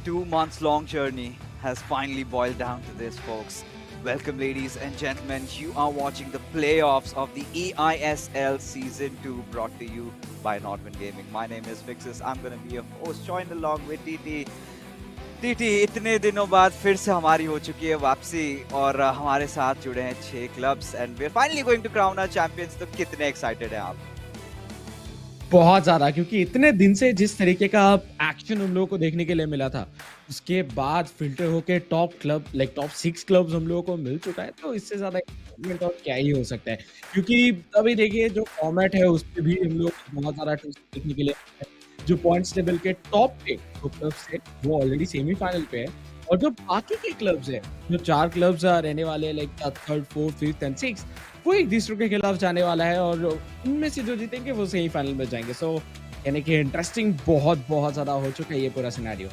2 months long journey has finally boiled down to this, folks. Welcome, ladies and gentlemen. You are watching the playoffs of the eISL Season 2 brought to you by Nordman Gaming. My name is Fixus. I'm going to be your host, joined along with TT. TT इतने दिनों बाद फिर से हमारी हो चुकी है वापसी और हमारे साथ जुड़े हैं 6 clubs and we are finally going to crown our champions. तो कितने एक्साइटेड हैं आप? बहुत ज्यादा, क्योंकि इतने दिन से जिस तरीके का एक्शन हम लोगों को देखने के लिए मिला था, उसके बाद फिल्टर होके top club like top 6 clubs हम लोगों को मिल चुका है। तो इससे ज्यादा एक्साइटमेंट और क्या ही हो सकता है, क्योंकि अभी देखिए जो फॉर्मेट है उस पे भी हम लोग को बहुत सारा ट्विस्ट देखने के लिए मिला है। जो पॉइंट्स टेबल के टॉप पे जो क्लब्स है वो ऑलरेडी सेमीफाइनल पे है, और जो बाकी के क्लब्स है, जो 4 क्लब्स रहने वाले हैं like third, fourth, fifth and six, वो एक दूसरे के खिलाफ जाने वाला है और उनमें से जो जीतेंगे वो सेमीफाइनल में जाएंगे। सो यानी कि इंटरेस्टिंग बहुत बहुत ज्यादा हो चुका है ये पूरा scenario.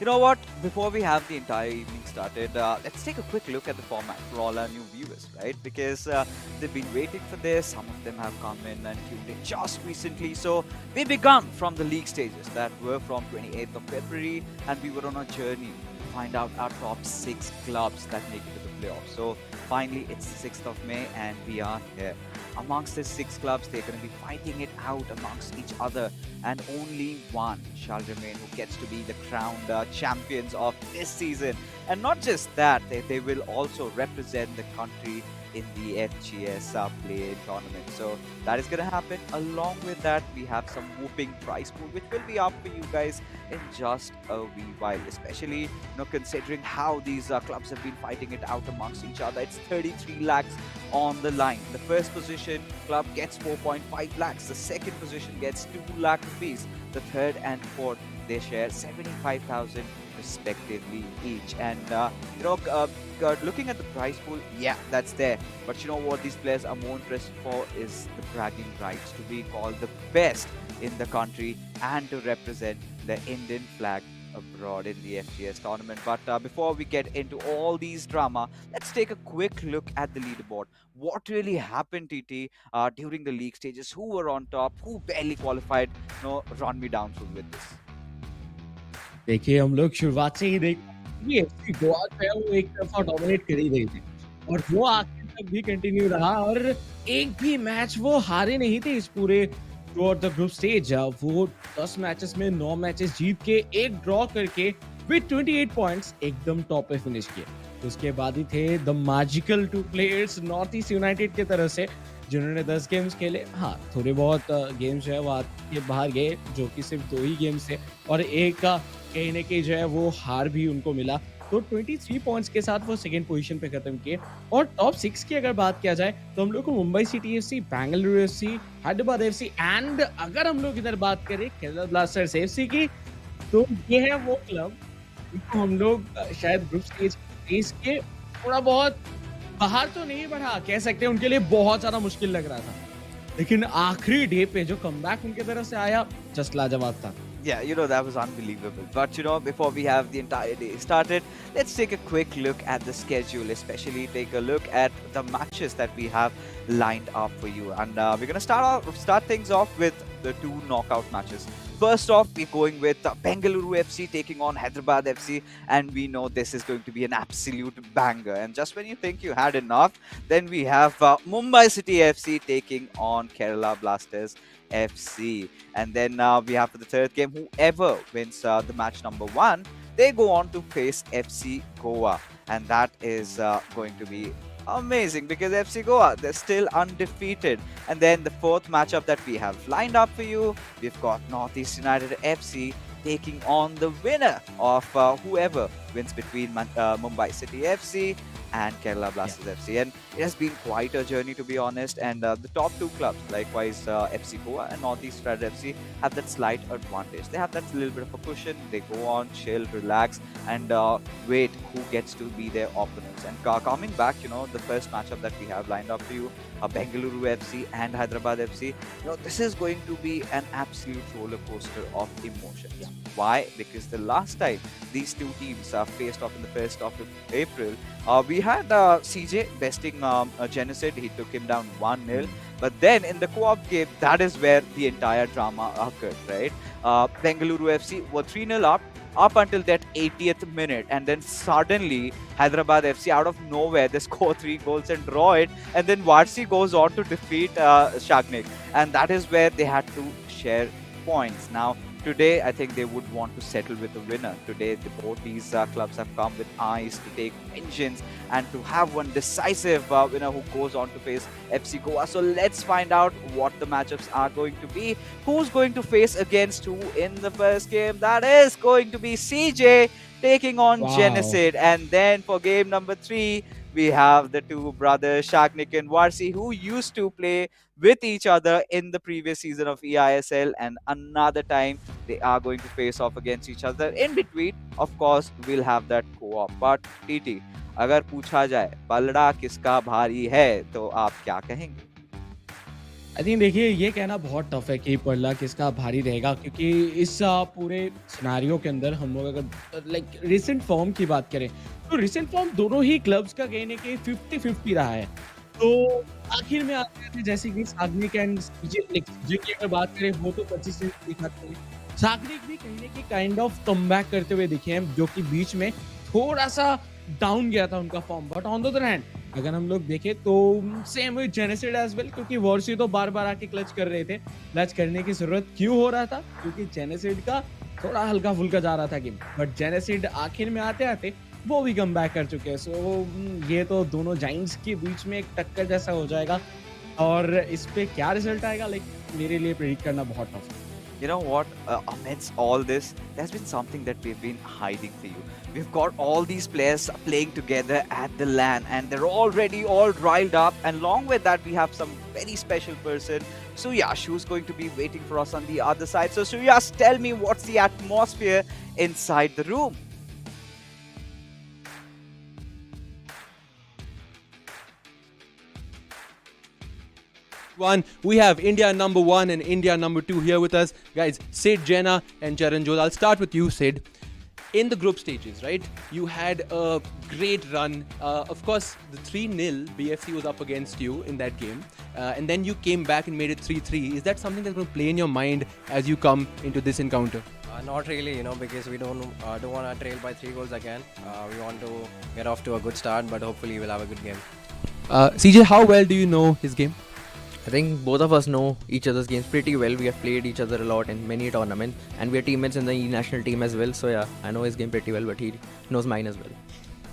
You know what? Before we have the entire evening started, let's take a quick look at the format for all our new viewers, right? Because they've been waiting for this. Some of them have come in and tuned in just recently. So we begun from the league stages that were from 28th of February, and we were on a journey to find out our top 6 clubs that make it to the playoffs. So finally, it's the 6th of May, and we are here. Amongst the 6 clubs, they're going to be fighting it out amongst each other, and only one shall remain who gets to be the crowned champions of this season. And not just that, they will also represent the country in the FGS play tournament. So that is going to happen. Along with that, we have some whooping prize pool, which will be up for you guys in just a wee while. Especially, considering how these clubs have been fighting it out amongst each other. It's 33 lakhs on the line. The first position club gets 4.5 lakhs. The second position gets 2 lakh rupees. The third and fourth, they share 75,000 respectively each. And looking at the prize pool, yeah, that's there. But you know what these players are more interested for is the bragging rights to be called the best in the country and to represent the Indian flag abroad in the FGS tournament. But before we get into all these drama, let's take a quick look at the leaderboard. What really happened, TT, during the league stages? Who were on top? Who barely qualified? Run me down through with this. देखिए, हम लोग शुरुआत से ही FC Goa जो है वो एक तरफा डोमिनेट कर ही रही थी, और वो आखिर तक भी कंटिन्यू रहा, और एक भी मैच वो हारे नहीं थे इस पूरे through out the group stage. वो 10 मैचेस में 9 मैचेस जीत के, एक ड्रॉ करके विद 28 पॉइंट्स एकदम टॉप पे फिनिश किए। उसके बाद ही थे the magical 2 players north east United की तरफ से, जिन्होंने 10 गेम्स खेले। हाँ, थोड़े बहुत गेम्स जो है वो के बाहर गए, जो कि सिर्फ 2 ही गेम्स थे, और एक कहीं ना कहीं जो है वो हार भी उनको मिला। तो 23 पॉइंट्स के साथ वो सेकंड पोजीशन पे खत्म किए। और टॉप 6 की अगर बात किया जाए तो हम लोग को Mumbai city FC, Bengaluru FC, Hyderabad FC, and अगर हम लोग इधर बात करें केरला ब्लास्टर्स एफसी की, तो ये है वो क्लब जिनको हम लोग शायद ग्रुप स्टेज के थोड़ा बहुत बाहर तो नहीं बढ़ा कह सकते, उनके लिए बहुत ज्यादा मुश्किल लग रहा था, लेकिन आखिरी डे पे जो कमबैक उनके तरफ से आया, जस्ट लाजवाब था। Yeah, that was unbelievable. But before we have the entire day started, let's take a quick look at the schedule, especially take a look at the matches that we have lined up for you. And we're going to start things off with the 2 knockout matches. First off, we're going with Bengaluru FC taking on Hyderabad FC, and we know this is going to be an absolute banger. And just when you think you had enough, then we have Mumbai City FC taking on Kerala Blasters FC. And then we have for the third game, whoever wins the match number 1, they go on to face FC Goa. And that is going to be amazing because FC Goa, they're still undefeated. And then the fourth matchup that we have lined up for you, we've got Northeast United FC taking on the winner of whoever wins between Mumbai City FC and Kerala Blasters FC. And it has been quite a journey, to be honest. And the top 2 clubs, likewise FC Goa and Northeast United FC, have that slight advantage. They have that little bit of a cushion. They go on, chill, relax, and wait who gets to be their opponents. And coming back, the first matchup that we have lined up for you, Bengaluru FC and Hyderabad FC, this is going to be an absolute roller coaster of emotions. Why? Because the last time these two teams faced off in the first of April, we had CJ besting Genocid. He took him down 1-0. But then in the co-op game, that is where the entire drama occurred, right? Bengaluru FC were 3-0 up until that 80th minute, and then suddenly Hyderabad FC out of nowhere they score 3 goals and draw it, and then Varsi goes on to defeat Shagnik, and that is where they had to share points. Now today I think they would want to settle with the winner. Today both these clubs have come with eyes to take vengeance and to have one decisive winner who goes on to face FC Goa. So let's find out what the matchups are going to be. Who's going to face against who in the first game? That is going to be CJ taking on Wow. Genocid. And then for game number 3, we have the two brothers Shagnik and Varsi, who used to play with each other in the previous season of eISL, and another time they are going to face off against each other. In between, of course, we'll have that co-op. But TT, अगर पूछा जाए पलड़ा किसका भारी है तो आप क्या कहेंगे? आई थिंक देखिए ये कहना बहुत टफ है कि पल्ला किसका भारी रहेगा, क्योंकि इस पूरे सिनारियो के अंदर हम लोग अगर लाइक रिसेंट फॉर्म की बात करें तो रिसेंट फॉर्म दोनों ही क्लब्स का कहने के 50-50 रहा है। तो आखिर में आते हैं जैसे कि साग्निक एंड सीजे की अगर बात करें वो तो कंसिस्टेंसी दिखाते हैं। साग्निक भी कहीं न कहीं काइंड ऑफ कमबैक करते हुए दिखे हैं, जो कि बीच में थोड़ा-सा डाउन गया था उनका form. But on the other hand अगर हम लोग देखें तो सेम विद जेनेसिड एज वेल, क्योंकि वॉर्सी तो बार-बार आके क्लच कर रहे थे। क्लच करने की ज़रूरत क्यों हो रहा था? क्योंकि जेनेसिड का थोड़ा हल्का-फुल्का जा रहा था गेम। बट जेनेसिड आखिर में आते-आते वो भी कम बैक कर चुके हैं। सो ये तो दोनों जाइंट्स के बीच में एक टक्कर जैसा हो जाएगा, और इस पे क्या रिजल्ट आएगा लाइक मेरे लिए प्रेडिक्ट करना बहुत टफ है। You know what? Amidst all this, there's been something that we've been hiding for you. We've got all these players playing together at the LAN, and they're already all riled up. And along with that, we have some very special person, Suyash, who's going to be waiting for us on the other side. So Suyash, tell me, what's the atmosphere inside the room? We have India number 1 and India number 2 here with us. Guys, Sid, Jenna and Charanjot. I'll start with you, Sid. In the group stages, right, you had a great run. Of course, the 3-0 BFC was up against you in that game. And then you came back and made it 3-3. Is that something that's going to play in your mind as you come into this encounter? Not really, because we don't want to trail by 3 goals again. We want to get off to a good start, but hopefully we'll have a good game. CJ, how well do you know his game? I think both of us know each other's games pretty well. We have played each other a lot in many tournaments, and we are teammates in the national team as well. So yeah, I know his game pretty well, but he knows mine as well.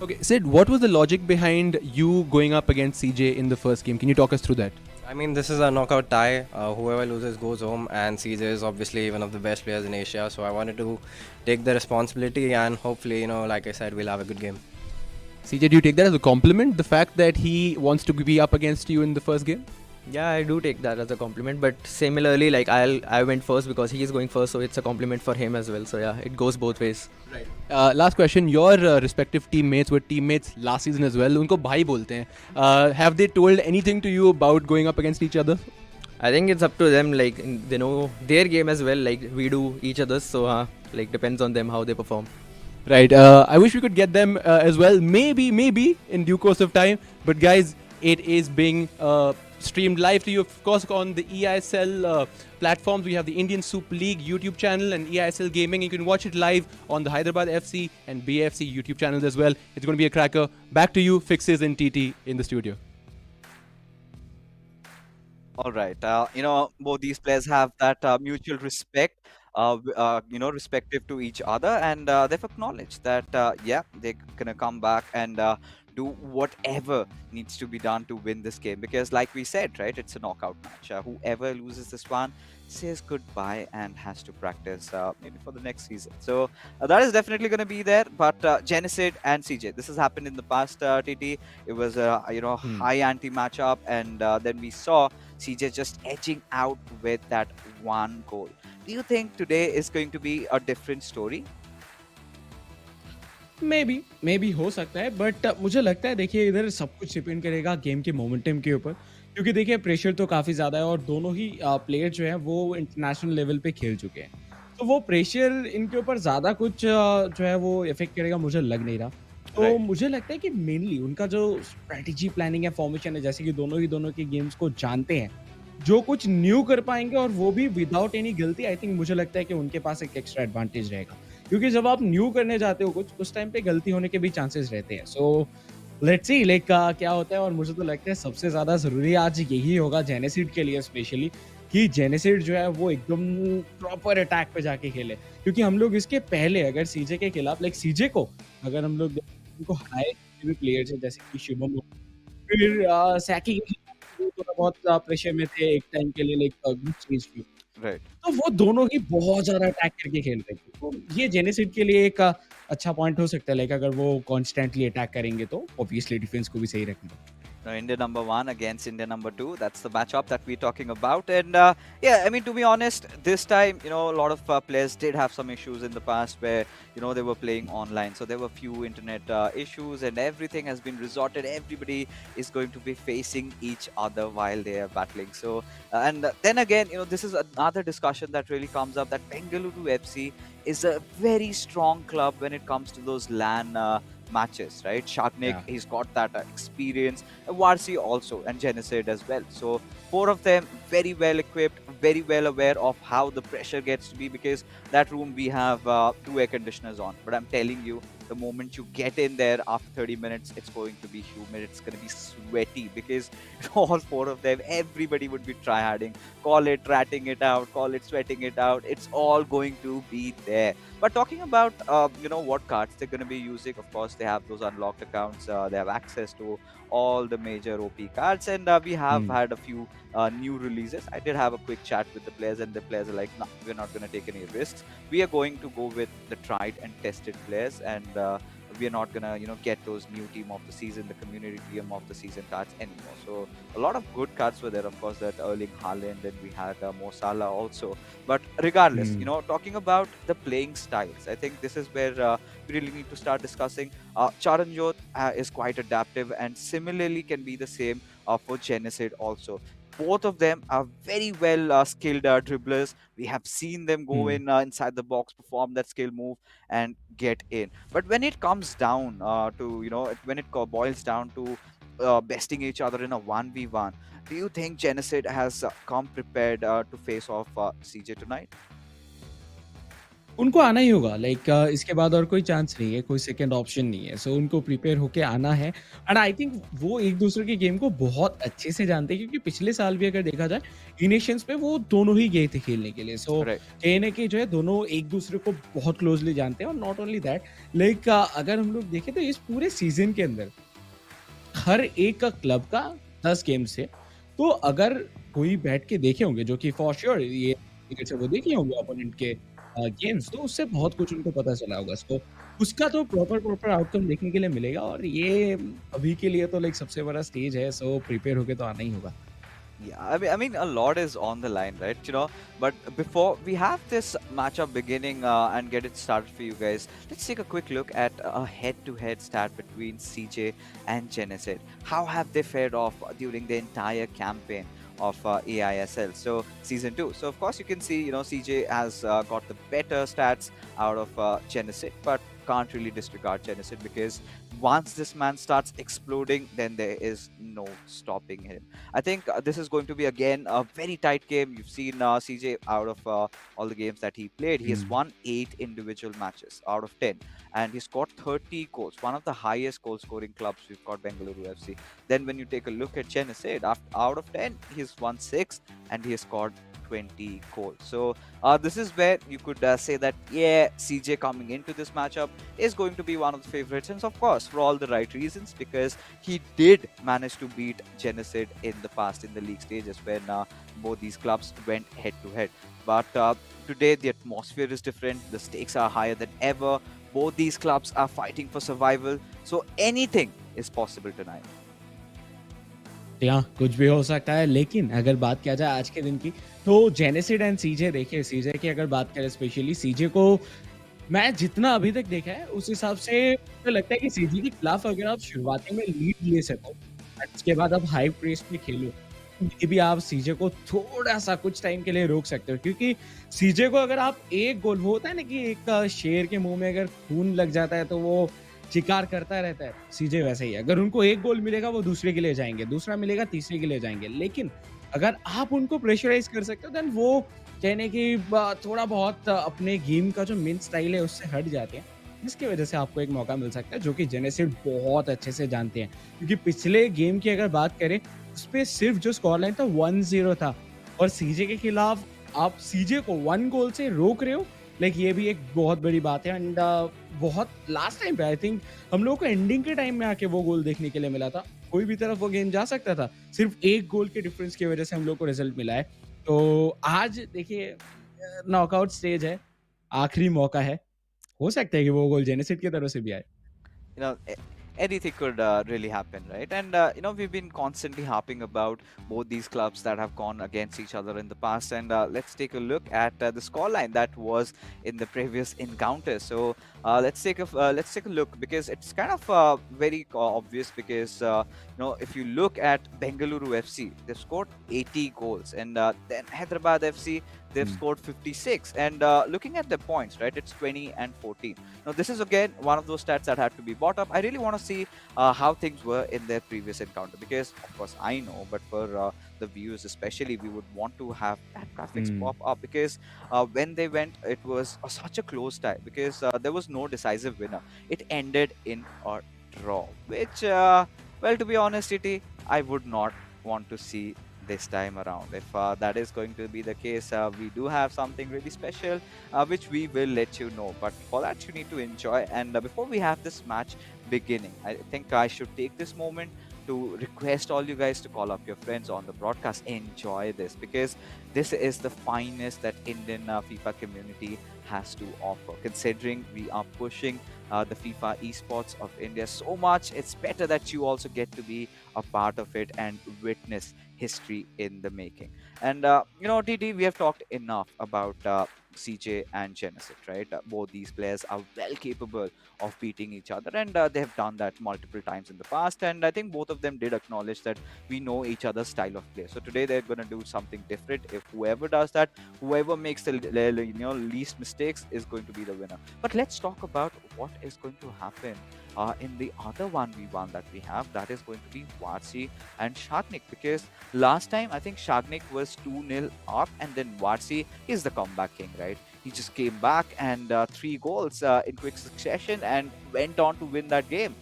Okay, Sid, what was the logic behind you going up against CJ in the first game? Can you talk us through that? I mean, this is a knockout tie. Whoever loses goes home, and CJ is obviously one of the best players in Asia. So I wanted to take the responsibility, and hopefully, like I said, we'll have a good game. CJ, do you take that as a compliment, the fact that he wants to be up against you in the first game? Yeah, I do take that as a compliment, but similarly, like I went first because he is going first, so it's a compliment for him as well. So yeah, it goes both ways. Right. Last question. Your respective teammates were teammates last season as well. उनको भाई बोलते हैं. Have they told anything to you about going up against each other? I think it's up to them. Like they know their game as well, like we do each other's. So like depends on them how they perform. Right. I wish we could get them as well. Maybe in due course of time. But guys, it is being streamed live to you, of course, on the eISL platforms. We have the Indian Super League YouTube channel and eISL Gaming. You can watch it live on the Hyderabad FC and BFC YouTube channels as well. It's going to be a cracker. Back to you, Fixes and TT in the studio. All right. Both these players have that mutual respect, respective to each other, and they've acknowledged that, yeah, they're gonna come back and do whatever needs to be done to win this game. Because, like we said, right, it's a knockout match. Whoever loses this one says goodbye and has to practice maybe for the next season. So that is definitely going to be there. But Genocid and CJ, this has happened in the past. TT, it was a high ante matchup, and then we saw CJ just edging out with that 1 goal. Do you think today is going to be a different story? May be हो सकता है, but मुझे लगता है देखिए इधर सब कुछ डिपेंड करेगा गेम के मोमेंटम के ऊपर, क्योंकि देखिए प्रेशर तो काफ़ी ज़्यादा है और दोनों ही प्लेयर जो हैं वो इंटरनेशनल लेवल पे खेल चुके हैं। तो वो प्रेशर इनके ऊपर ज़्यादा कुछ जो है वो इफ़ेक्ट करेगा मुझे लग नहीं रहा। तो राइट। मुझे लगता है कि मेनली उनका जो स्ट्रैटेजी प्लानिंग है, फॉर्मेशन है, जैसे कि दोनों के गेम्स को जानते हैं, जो कुछ न्यू कर पाएँगे और वो भी विदाउट एनी गलती, आई थिंक मुझे लगता है कि उनके पास एक एक्स्ट्रा एडवांटेज रहेगा। क्योंकि जब आप न्यू करने जाते हो कुछ, उस टाइम पे गलती होने के भी चांसेस रहते हैं। सो लेट्स सी लाइक क्या होता है, और मुझे तो लगता है सबसे ज़्यादा ज़रूरी आज यही होगा जेनेसिड के लिए स्पेशली, कि जेनेसिड जो है वो एकदम प्रॉपर अटैक पे जाके खेले। क्योंकि हम लोग इसके पहले अगर सीजे के खिलाफ लाइक सीजे को अगर हम लोग उनको हाई भी प्लेयर्स हैं जैसे कि शुभम हो, फिर सैकी के खिलाफ वो थोड़ा बहुत प्रेशर में थे एक टाइम के लिए लाइक ग्रुप स्टेज पे। राइट। तो वो दोनों ही बहुत ज़्यादा अटैक करके खेल रहे थे। तो ये जेनेसिड के लिए एक अच्छा पॉइंट हो सकता है लाइक अगर वो कॉन्स्टेंटली अटैक करेंगे तो ऑब्वियसली डिफेंस को भी सही रखना। No, India number one against India number two. That's the matchup that we're talking about. And yeah, I mean, to be honest, this time, a lot of players did have some issues in the past where, they were playing online. So there were few internet issues and everything has been resorted. Everybody is going to be facing each other while they are battling. So, and then again, this is another discussion that really comes up that Bengaluru FC is a very strong club when it comes to those LAN matches, right? Shagnik, Yeah. he's got that experience. Varsi also, and Genocide as well. So four of them very well equipped, very well aware of how the pressure gets to be, because that room we have two air conditioners on. But I'm telling you, the moment you get in there after 30 minutes, it's going to be humid. It's going to be sweaty because all four of them, everybody would be tryharding. Call it ratting it out, call it sweating it out. It's all going to be there. But talking about, what cards they're going to be using, of course, they have those unlocked accounts. They have access to all the major OP cards, and we have Hmm. had a few new releases. I did have a quick chat with the players, and the players are like, "No, we're not going to take any risks. We are going to go with the tried and tested players, and we are not going to, get those new team of the season, the community team of the season cards anymore." So a lot of good cards were there, of course, that Erling Haaland, and we had Mo Salah also. But regardless, Hmm. talking about the playing styles, I think this is where we really need to start discussing. Charanjot is quite adaptive and similarly can be the same for Genocide also. Both of them are very well skilled dribblers. We have seen them go Hmm. in inside the box, perform that skill move, and get in. But when it comes down to, when it boils down to besting each other in a 1v1, do you think Genocide has come prepared to face off CJ tonight? उनको आना ही होगा like इसके बाद और कोई chance नहीं है, कोई सेकंड ऑप्शन नहीं है। सो उनको प्रिपेयर होके आना है, एंड आई थिंक वो एक-दूसरे के गेम को बहुत अच्छे से जानते हैं क्योंकि पिछले साल भी अगर देखा जाए, ई-नेशंस पे वो दोनों ही गए थे खेलने के लिए। सो Right. कहीं न कहीं जो है दोनों एक-दूसरे को बहुत क्लोज़ली जानते हैं, और नॉट ओनली दैट लाइक अगर हम लोग देखें तो इस पूरे सीज़न के अंदर हर एक का क्लब का 10 गेम्स है। तो अगर कोई बैठ के देखे होंगे जो कि फॉर श्योर ये क्रिकेट से वो देखे होंगे ओपोनेंट के गेम्स, तो उससे बहुत कुछ उनको पता चला होगा। सो उसका तो प्रॉपर आउटकम देखने के लिए मिलेगा, और ये अभी के लिए तो लाइक सबसे बड़ा स्टेज है, सो प्रिपेयर होके तो आना ही होगा। Yeah, I mean, a lot is on the line, right? But before we have this matchup beginning and get it started for you guys, let's take a quick look at a head-to-head stat between CJ and Genesis. How have they fared off during the entire campaign of eISL? So season two. So of course you can see, CJ has got the better stats out of Genesis, but can't really disregard Genesis because once this man starts exploding, then there is no stopping him. I think this is going to be again a very tight game. You've seen CJ out of all the games that he played. He has hmm, won 8 individual matches out of 10, and he scored 30 goals. One of the highest goal scoring clubs we've got, Bengaluru FC. Then when you take a look at Genesis, out of 10, he's won 6 and he has scored 20 goals. So this is where you could say that, yeah, CJ coming into this matchup is going to be one of the favorites, and of course for all the right reasons, because he did manage to beat Genocide in the past in the league stages when both these clubs went head to head. But today the atmosphere is different, the stakes are higher than ever, both these clubs are fighting for survival, so anything is possible tonight. या कुछ भी हो सकता है, लेकिन अगर बात किया जाए आज के दिन की, तो जेनेसिड एंड सीजे देखिए, सीजे की अगर बात करें स्पेशली, सीजे को मैं जितना अभी तक देखा है उस हिसाब से मुझे लगता है कि सीजी के खिलाफ अगर आप शुरुआती में लीड ले सको, उसके बाद आप हाई प्रेस पे खेलो, ये भी आप सीजे को थोड़ा-सा कुछ टाइम के लिए रोक सकते हो, क्योंकि सीजे को अगर आप एक गोल, वो होता है ना कि एक शेर के मुँह में अगर खून लग जाता है तो वो शिकार करता रहता है, सीजे वैसा ही है। अगर उनको एक गोल मिलेगा वो दूसरे के लिए जाएँगे, दूसरा मिलेगा तीसरे के लिए जाएँगे। लेकिन अगर आप उनको प्रेशराइज़ कर सकते हो, देन वो कहने की थोड़ा बहुत अपने गेम का जो मेन स्टाइल है उससे हट जाते हैं। जिसकी वजह से आपको एक मौका मिल सकता है, जो कि जेनेसिड बहुत अच्छे से जानते हैं। क्योंकि पिछले गेम की अगर बात करें, उसपे सिर्फ जो स्कोर लाइन था 1-0 था, और सीजे के खिलाफ आप सीजे को 1 गोल से रोक रहे हो, लाइक ये भी एक बहुत बड़ी बात है। एंड बहुत लास्ट टाइम पे आई थिंक हम लोगों को एंडिंग के टाइम में आके वो गोल देखने के लिए मिला था। कोई भी तरफ वो गेम जा सकता था। सिर्फ एक गोल के डिफरेंस की वजह से हम लोग को रिजल्ट मिला है। तो आज देखिए नॉकआउट स्टेज है, आखिरी मौका है। हो सकता है कि वो गोल जेनेसिड की तरफ से भी आए। you know a- anything could really happen, right? And we've been constantly harping about both these clubs that have gone against each other in the past, and let's take a look at the scoreline that was in the previous encounter. So let's take a look, because it's kind of very obvious, because if you look at Bengaluru FC, they've scored 80 goals, and then Hyderabad FC, they've scored 56. And looking at the points, right, it's 20 and 14. Now, this is again one of those stats that had to be brought up. I really want to see how things were in their previous encounter, because, of course, I know, but for the viewers especially, we would want to have that graphics pop up, because when they went, it was such a close tie, because there was no decisive winner. It ended in a draw, which, well, to be honest, I would not want to see this time around. If that is going to be the case, we do have something really special, which we will let you know. But for that, you need to enjoy. And before we have this match beginning, I think I should take this moment to request all you guys to call up your friends on the broadcast. Enjoy this, because this is the finest that Indian FIFA community has to offer. Considering we are pushing the FIFA esports of India so much, it's better that you also get to be a part of it and witness history in the making. And TT, we have talked enough about CJ and Genesis, right? Both these players are well capable of beating each other, and they have done that multiple times in the past. And I think both of them did acknowledge that we know each other's style of play. So today they're going to do something different. If whoever does that, whoever makes the least mistakes is going to be the winner. But let's talk about what is going to happen in the other 1v1 that we have. That is going to be Watsi and Shagnik, because last time I think Shagnik was 2-0 up, and then Watsi is the comeback king, right? He just came back and 3 goals in quick succession and went on to win that game.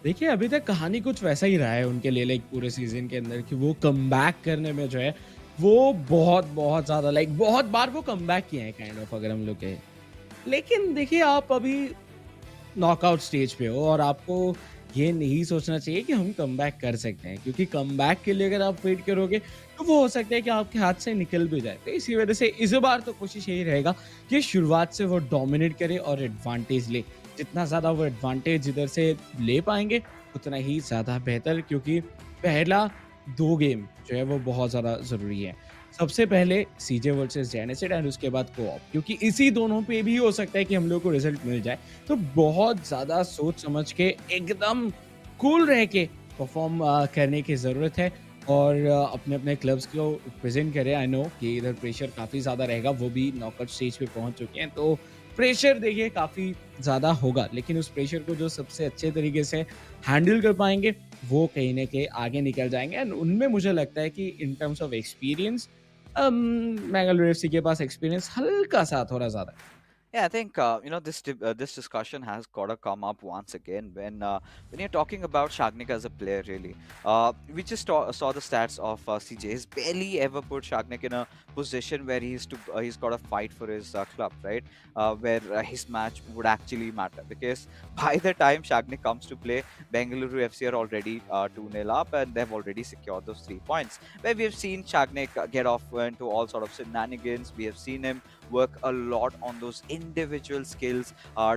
देखिए, अभी तक कहानी कुछ वैसा ही रहा है उनके लिए, लाइक पूरे सीज़न के अंदर, कि वो कमबैक करने में जो है, वो बहुत ज़्यादा, लाइक बहुत बार वो कमबैक किए हैं काइंड ऑफ, अगर हम लोग कहें। लेकिन देखिए, आप अभी नॉकआउट स्टेज पे हो और आपको ये नहीं सोचना चाहिए कि हम कमबैक कर सकते हैं, क्योंकि कमबैक के लिए अगर आप वेट करोगे तो वो हो सकता है कि आपके हाथ से निकल भी जाए। तो इसी वजह से इस बार तो कोशिश यही रहेगा कि शुरुआत से वो डोमिनेट करे और एडवांटेज ले। जितना ज़्यादा वो एडवांटेज इधर से ले पाएंगे उतना ही ज़्यादा बेहतर, क्योंकि पहला 2 गेम जो है वो बहुत ज़्यादा ज़रूरी है। सबसे पहले सीजे वर्सेस जेनेसिड, एंड उसके बाद कोऑप, क्योंकि इसी दोनों पे भी हो सकता है कि हम लोग को रिजल्ट मिल जाए। तो बहुत ज़्यादा सोच समझ के, एकदम कूल रह के परफॉर्म करने की ज़रूरत है, और अपने-अपने क्लब्स को रिप्रेजेंट करें। आई नो कि इधर प्रेशर काफ़ी ज़्यादा रहेगा, वो भी नॉकआउट स्टेज पे पहुँच चुके हैं, तो प्रेशर देखिए काफ़ी ज़्यादा होगा, लेकिन उस प्रेशर को जो सबसे अच्छे तरीके से हैंडल कर पाएँगे, वो कहीं न कहीं आगे निकल जाएँगे। एंड उनमें मुझे लगता है कि in terms of experience Bengaluru FC के पास एक्सपीरियंस हल्का-सा थोड़ा ज़्यादा है। Yeah, I think this discussion has got to come up once again when you're talking about Shagnik as a player. Really, we just saw the stats of CJ. He's barely ever put Shagnik in a position where he's got to fight for his club, right? Where his match would actually matter, because by the time Shagnik comes to play, Bengaluru FC are already 2-0 up, and they've already secured those 3 points. Where we have seen Shagnik get off into all sort of shenanigans. We have seen him work a lot on those individual skills,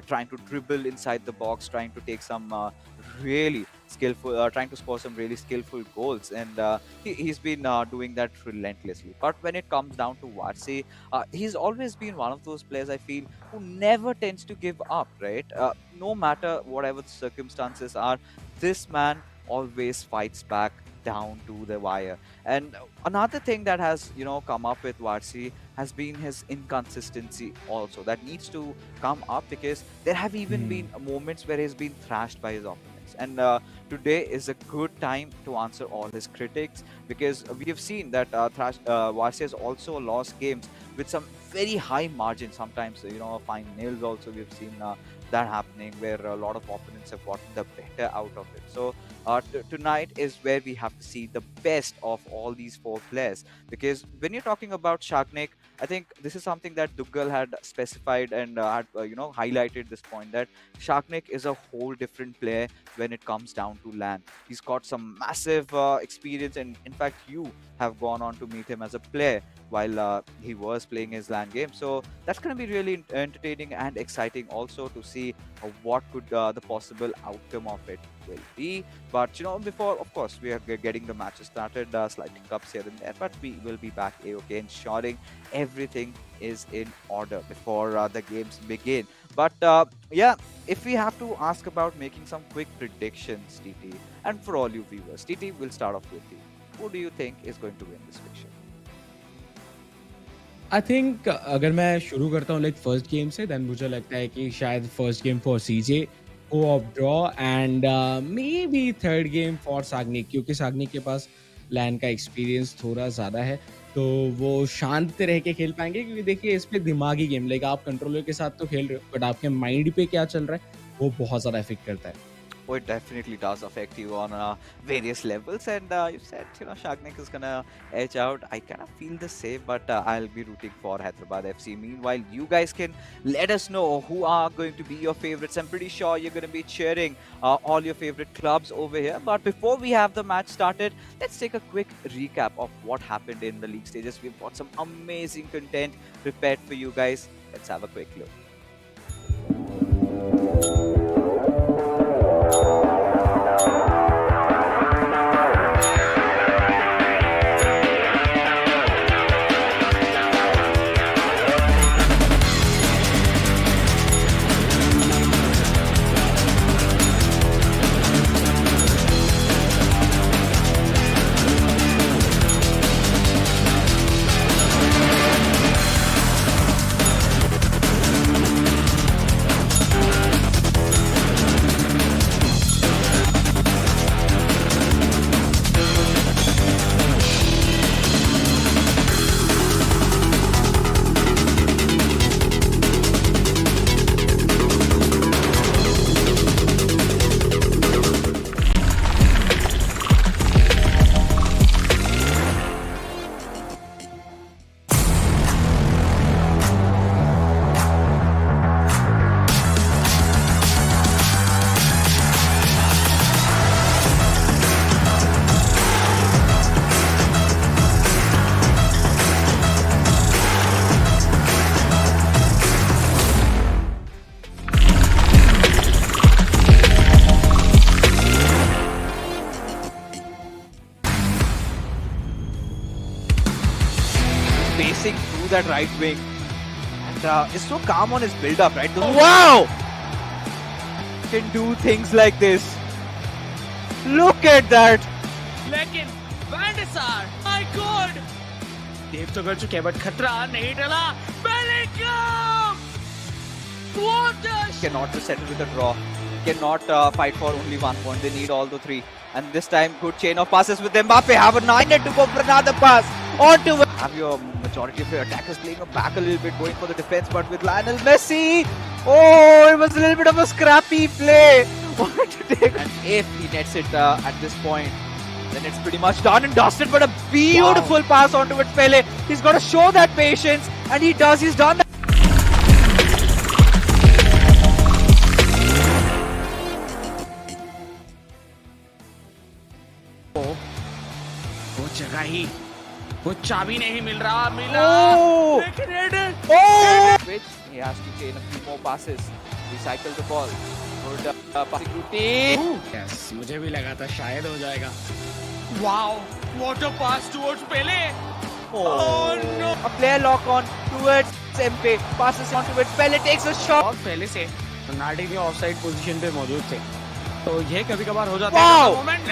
trying to dribble inside the box, trying to take some really skillful, trying to score some really skillful goals, and he's been doing that relentlessly. But when it comes down to Varsi, he's always been one of those players, I feel, who never tends to give up, right? No matter whatever the circumstances are, this man always fights back down to the wire. And another thing that has, come up with Varsi has been his inconsistency also. That needs to come up because there have even been moments where he's been thrashed by his opponents. And today is a good time to answer all his critics, because we have seen that Varsi has also lost games with some very high margin. Sometimes, fine nails also we've seen that happening, where a lot of opponents have gotten the better out of it. So tonight is where we have to see the best of all these four players, because when you're talking about Shagnik, I think this is something that Duggal had specified and had highlighted this point, that Shagnik is a whole different player when it comes down to LAN. He's got some massive experience, and in fact you have gone on to meet him as a player while he was playing his LAN game. So that's going to be really entertaining and exciting also to see what could the possible outcome of it will be. But before, of course, we are getting the matches started, slight hiccups here and there, but we will be back A-OK, ensuring everything is in order before the games begin. But yeah, if we have to ask about making some quick predictions, TT, and for all you viewers, TT, we'll start off with you. Who do you think is going to win this fixture? I think अगर मैं शुरू करता हूँ like first game से, then मुझे लगता है कि शायद फर्स्ट गेम फॉर सीजे को of draw, and may be third game for Sagnik, क्योंकि सागनिक के पास लैन का एक्सपीरियंस थोड़ा ज़्यादा है, तो वो शांत रह के खेल पाएंगे। क्योंकि देखिए इस पे दिमागी गेम, लाइक आप कंट्रोलर के साथ तो खेल रहे हो, बट आपके माइंड पे क्या चल रहा है वो बहुत ज़्यादा इफेक्ट करता है। Oh, it definitely does affect you on various levels, and you said Shagnik is gonna edge out. I kind of feel the same, but I'll be rooting for Hyderabad FC. Meanwhile, you guys can let us know who are going to be your favorites. I'm pretty sure you're going to be cheering all your favorite clubs over here. But before we have the match started, let's take a quick recap of what happened in the league stages. We've got some amazing content prepared for you guys. Let's have a quick look. Pacing through that right wing, and is so calm on his build-up, right? Wow! Can do things like this. Look at that! लेकिन वैंडसार, my God, देव तो कर चुके हैं but खतरा नहीं टला। Bellingham, what a Cannot just settle with a draw. Cannot fight for only 1 point. They need all the three. And this time, good chain of passes with Mbappe. Have a 9 to go for another pass. On to have your majority of your attackers playing back a little bit, going for the defense, but with Lionel Messi. Oh, it was a little bit of a scrappy play. Wanted to take, and if he nets it at this point, then it's pretty much done and dusted. But a beautiful pass onto it, Pele. He's got to show that patience, and he does. He's done that. वो जगह ही, वो चाबी नहीं मिल रहा, मिला, लेकिन header, Which he has to chain a few more passes, recycle the ball. Good passing routine. Yes, मुझे भी लगा था शायद हो जाएगा। Wow, what a pass towards Pele. Oh no. A player lock on towards Mbappe. Passes onto it. Pele takes a shot. और पहले से रोनाल्डो भी ऑफसाइड पोजीशन पे मौजूद थे, तो ये कभी-कभार हो जाता Wow. है moment.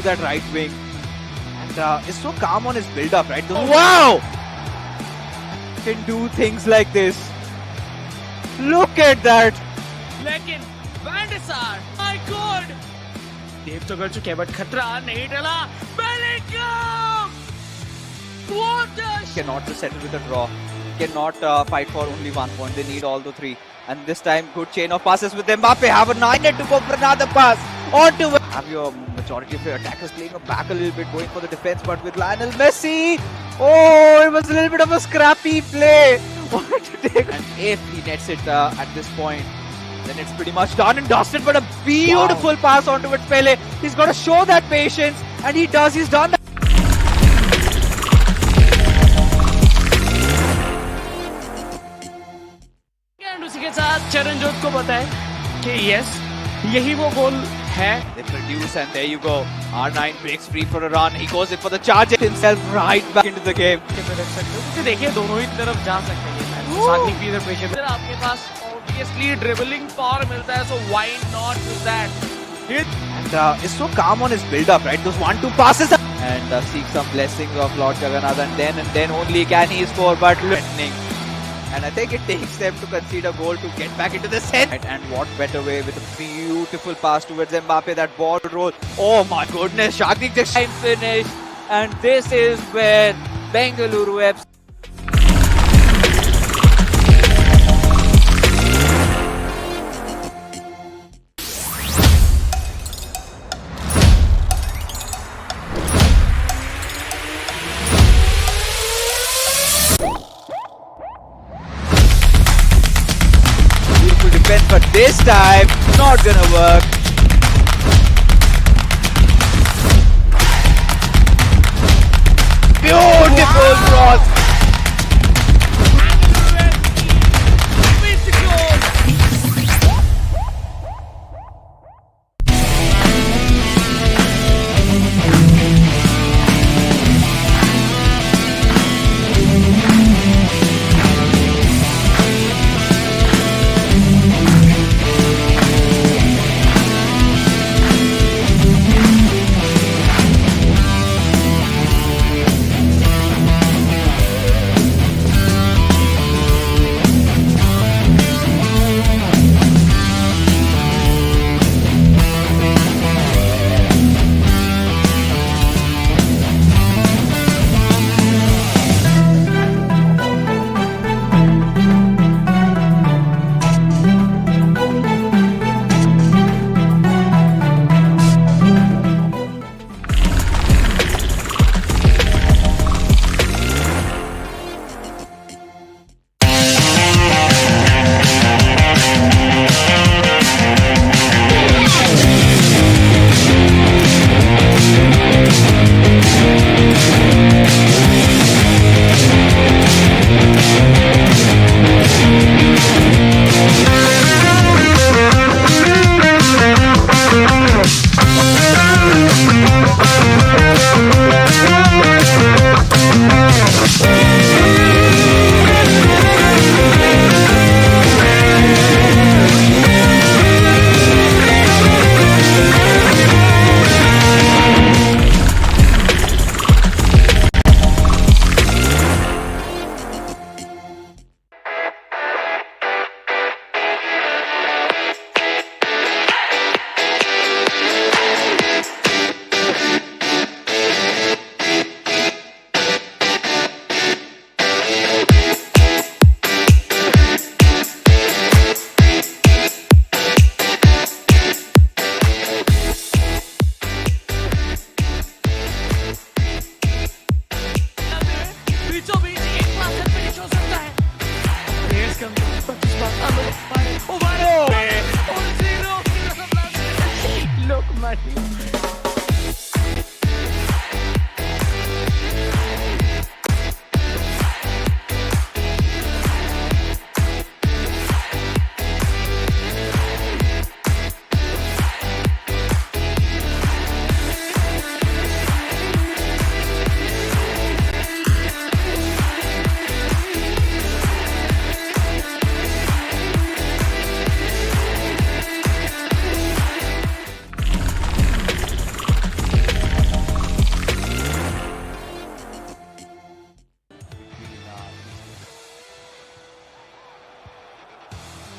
that right wing. And is so calm on his build-up, right? Wow! Can do things like this. Look at that! लेकिन वैंडसार, my God! देव तो कर चुके हैं, but खतरा नहीं टला. Bellingham! What a Cannot just settle with a draw. Cannot fight for only 1 point. They need all the 3. And this time, good chain of passes with Mbappe. Have a 9 to go for another pass. On to have your majority of your attackers playing back a little bit, going for the defense. But with Lionel Messi, oh, it was a little bit of a scrappy play. What to take? And if he nets it at this point, then it's pretty much done and dusted. But a beautiful pass onto it, Pele. He's got to show that patience, and he does. He's done that. And उसी के साथ चरणजोत को पता है कि yes, यही वो गोल है. They produce, and there you go. R9 breaks free for a run. He goes in for the charge himself right back into the game. के पे रख सकते हो क्योंकि देखिए दोनों ही तरफ जा सकते हैं. सागनिक भी इधर प्रेशर में. आपके पास obviously dribbling power मिलता है, so why not use that? Hit. And is so calm on his build-up, right? Those 1-2 passes. And seek some blessings of Lord Jagannath, and then only can he score, but threatening. And I think it takes them to concede a goal to get back into the set. And what better way with a beautiful pass towards Mbappe, that ball roll. Oh my goodness, Shaknik just time finish. And this is where Bengaluru FC. Defense, but this time not gonna work. Beautiful cross.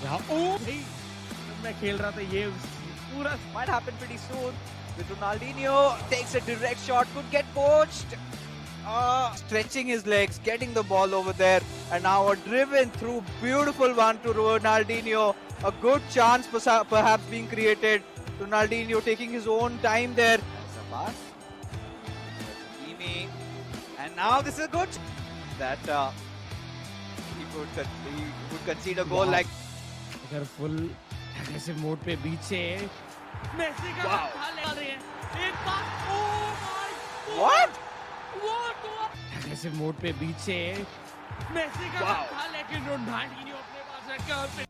यहाँ ओ भाई जब मैं खेल रहा था ये पूरा Might happen pretty soon. With Ronaldinho takes a direct shot, could get poached. Stretching his legs, getting the ball over there, and now a driven through beautiful one to Ronaldinho. A good chance perhaps being created. Ronaldinho taking his own time there. That's a pass. Hakimi. And now this is a good that he would concede a goal Wow. like. अगर full aggressive mode पे बीच से Messi का Wow. था ले रहे हैं एक पास oh my What? वो तो एग्रेसिव मोड पे बीच से मेसी का Wow. था लेकिन रोनाल्डिनो अपने पास रखकर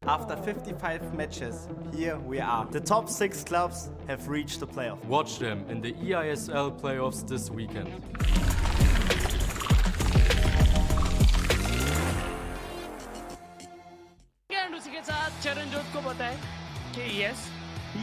After 55 matches, here we are. The top 6 clubs have reached the playoff. Watch them in the eISL playoffs this weekend. And उसी के साथ चरणजोत को बताएं कि यस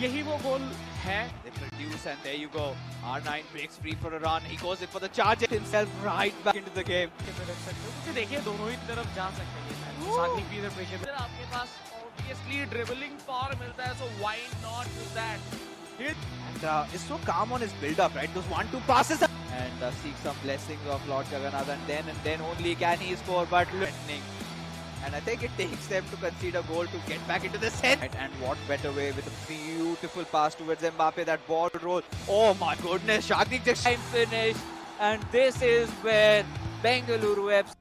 यही वो गोल है They produce and there you go. R9 breaks free for a run. He goes in for the charge himself right back into the game. के पे रख सकते हो क्योंकि देखिए दोनों ही तरफ जा सकते हैं सागनिक भी इधर प्रेशर में आपके पास ऑब्वियसली ड्रिबलिंग पावर मिलता है so why not do that And is so calm on his build-up, right? Those 1-2 passes and seek some blessings of Lord Jagannath, and then only can he score. But threatening, and I think it takes them to concede a goal to get back into the set. And what better way with a beautiful pass towards Mbappe, that ball roll. Oh my goodness, Shagnik just time finished, and this is where Bengaluru FC.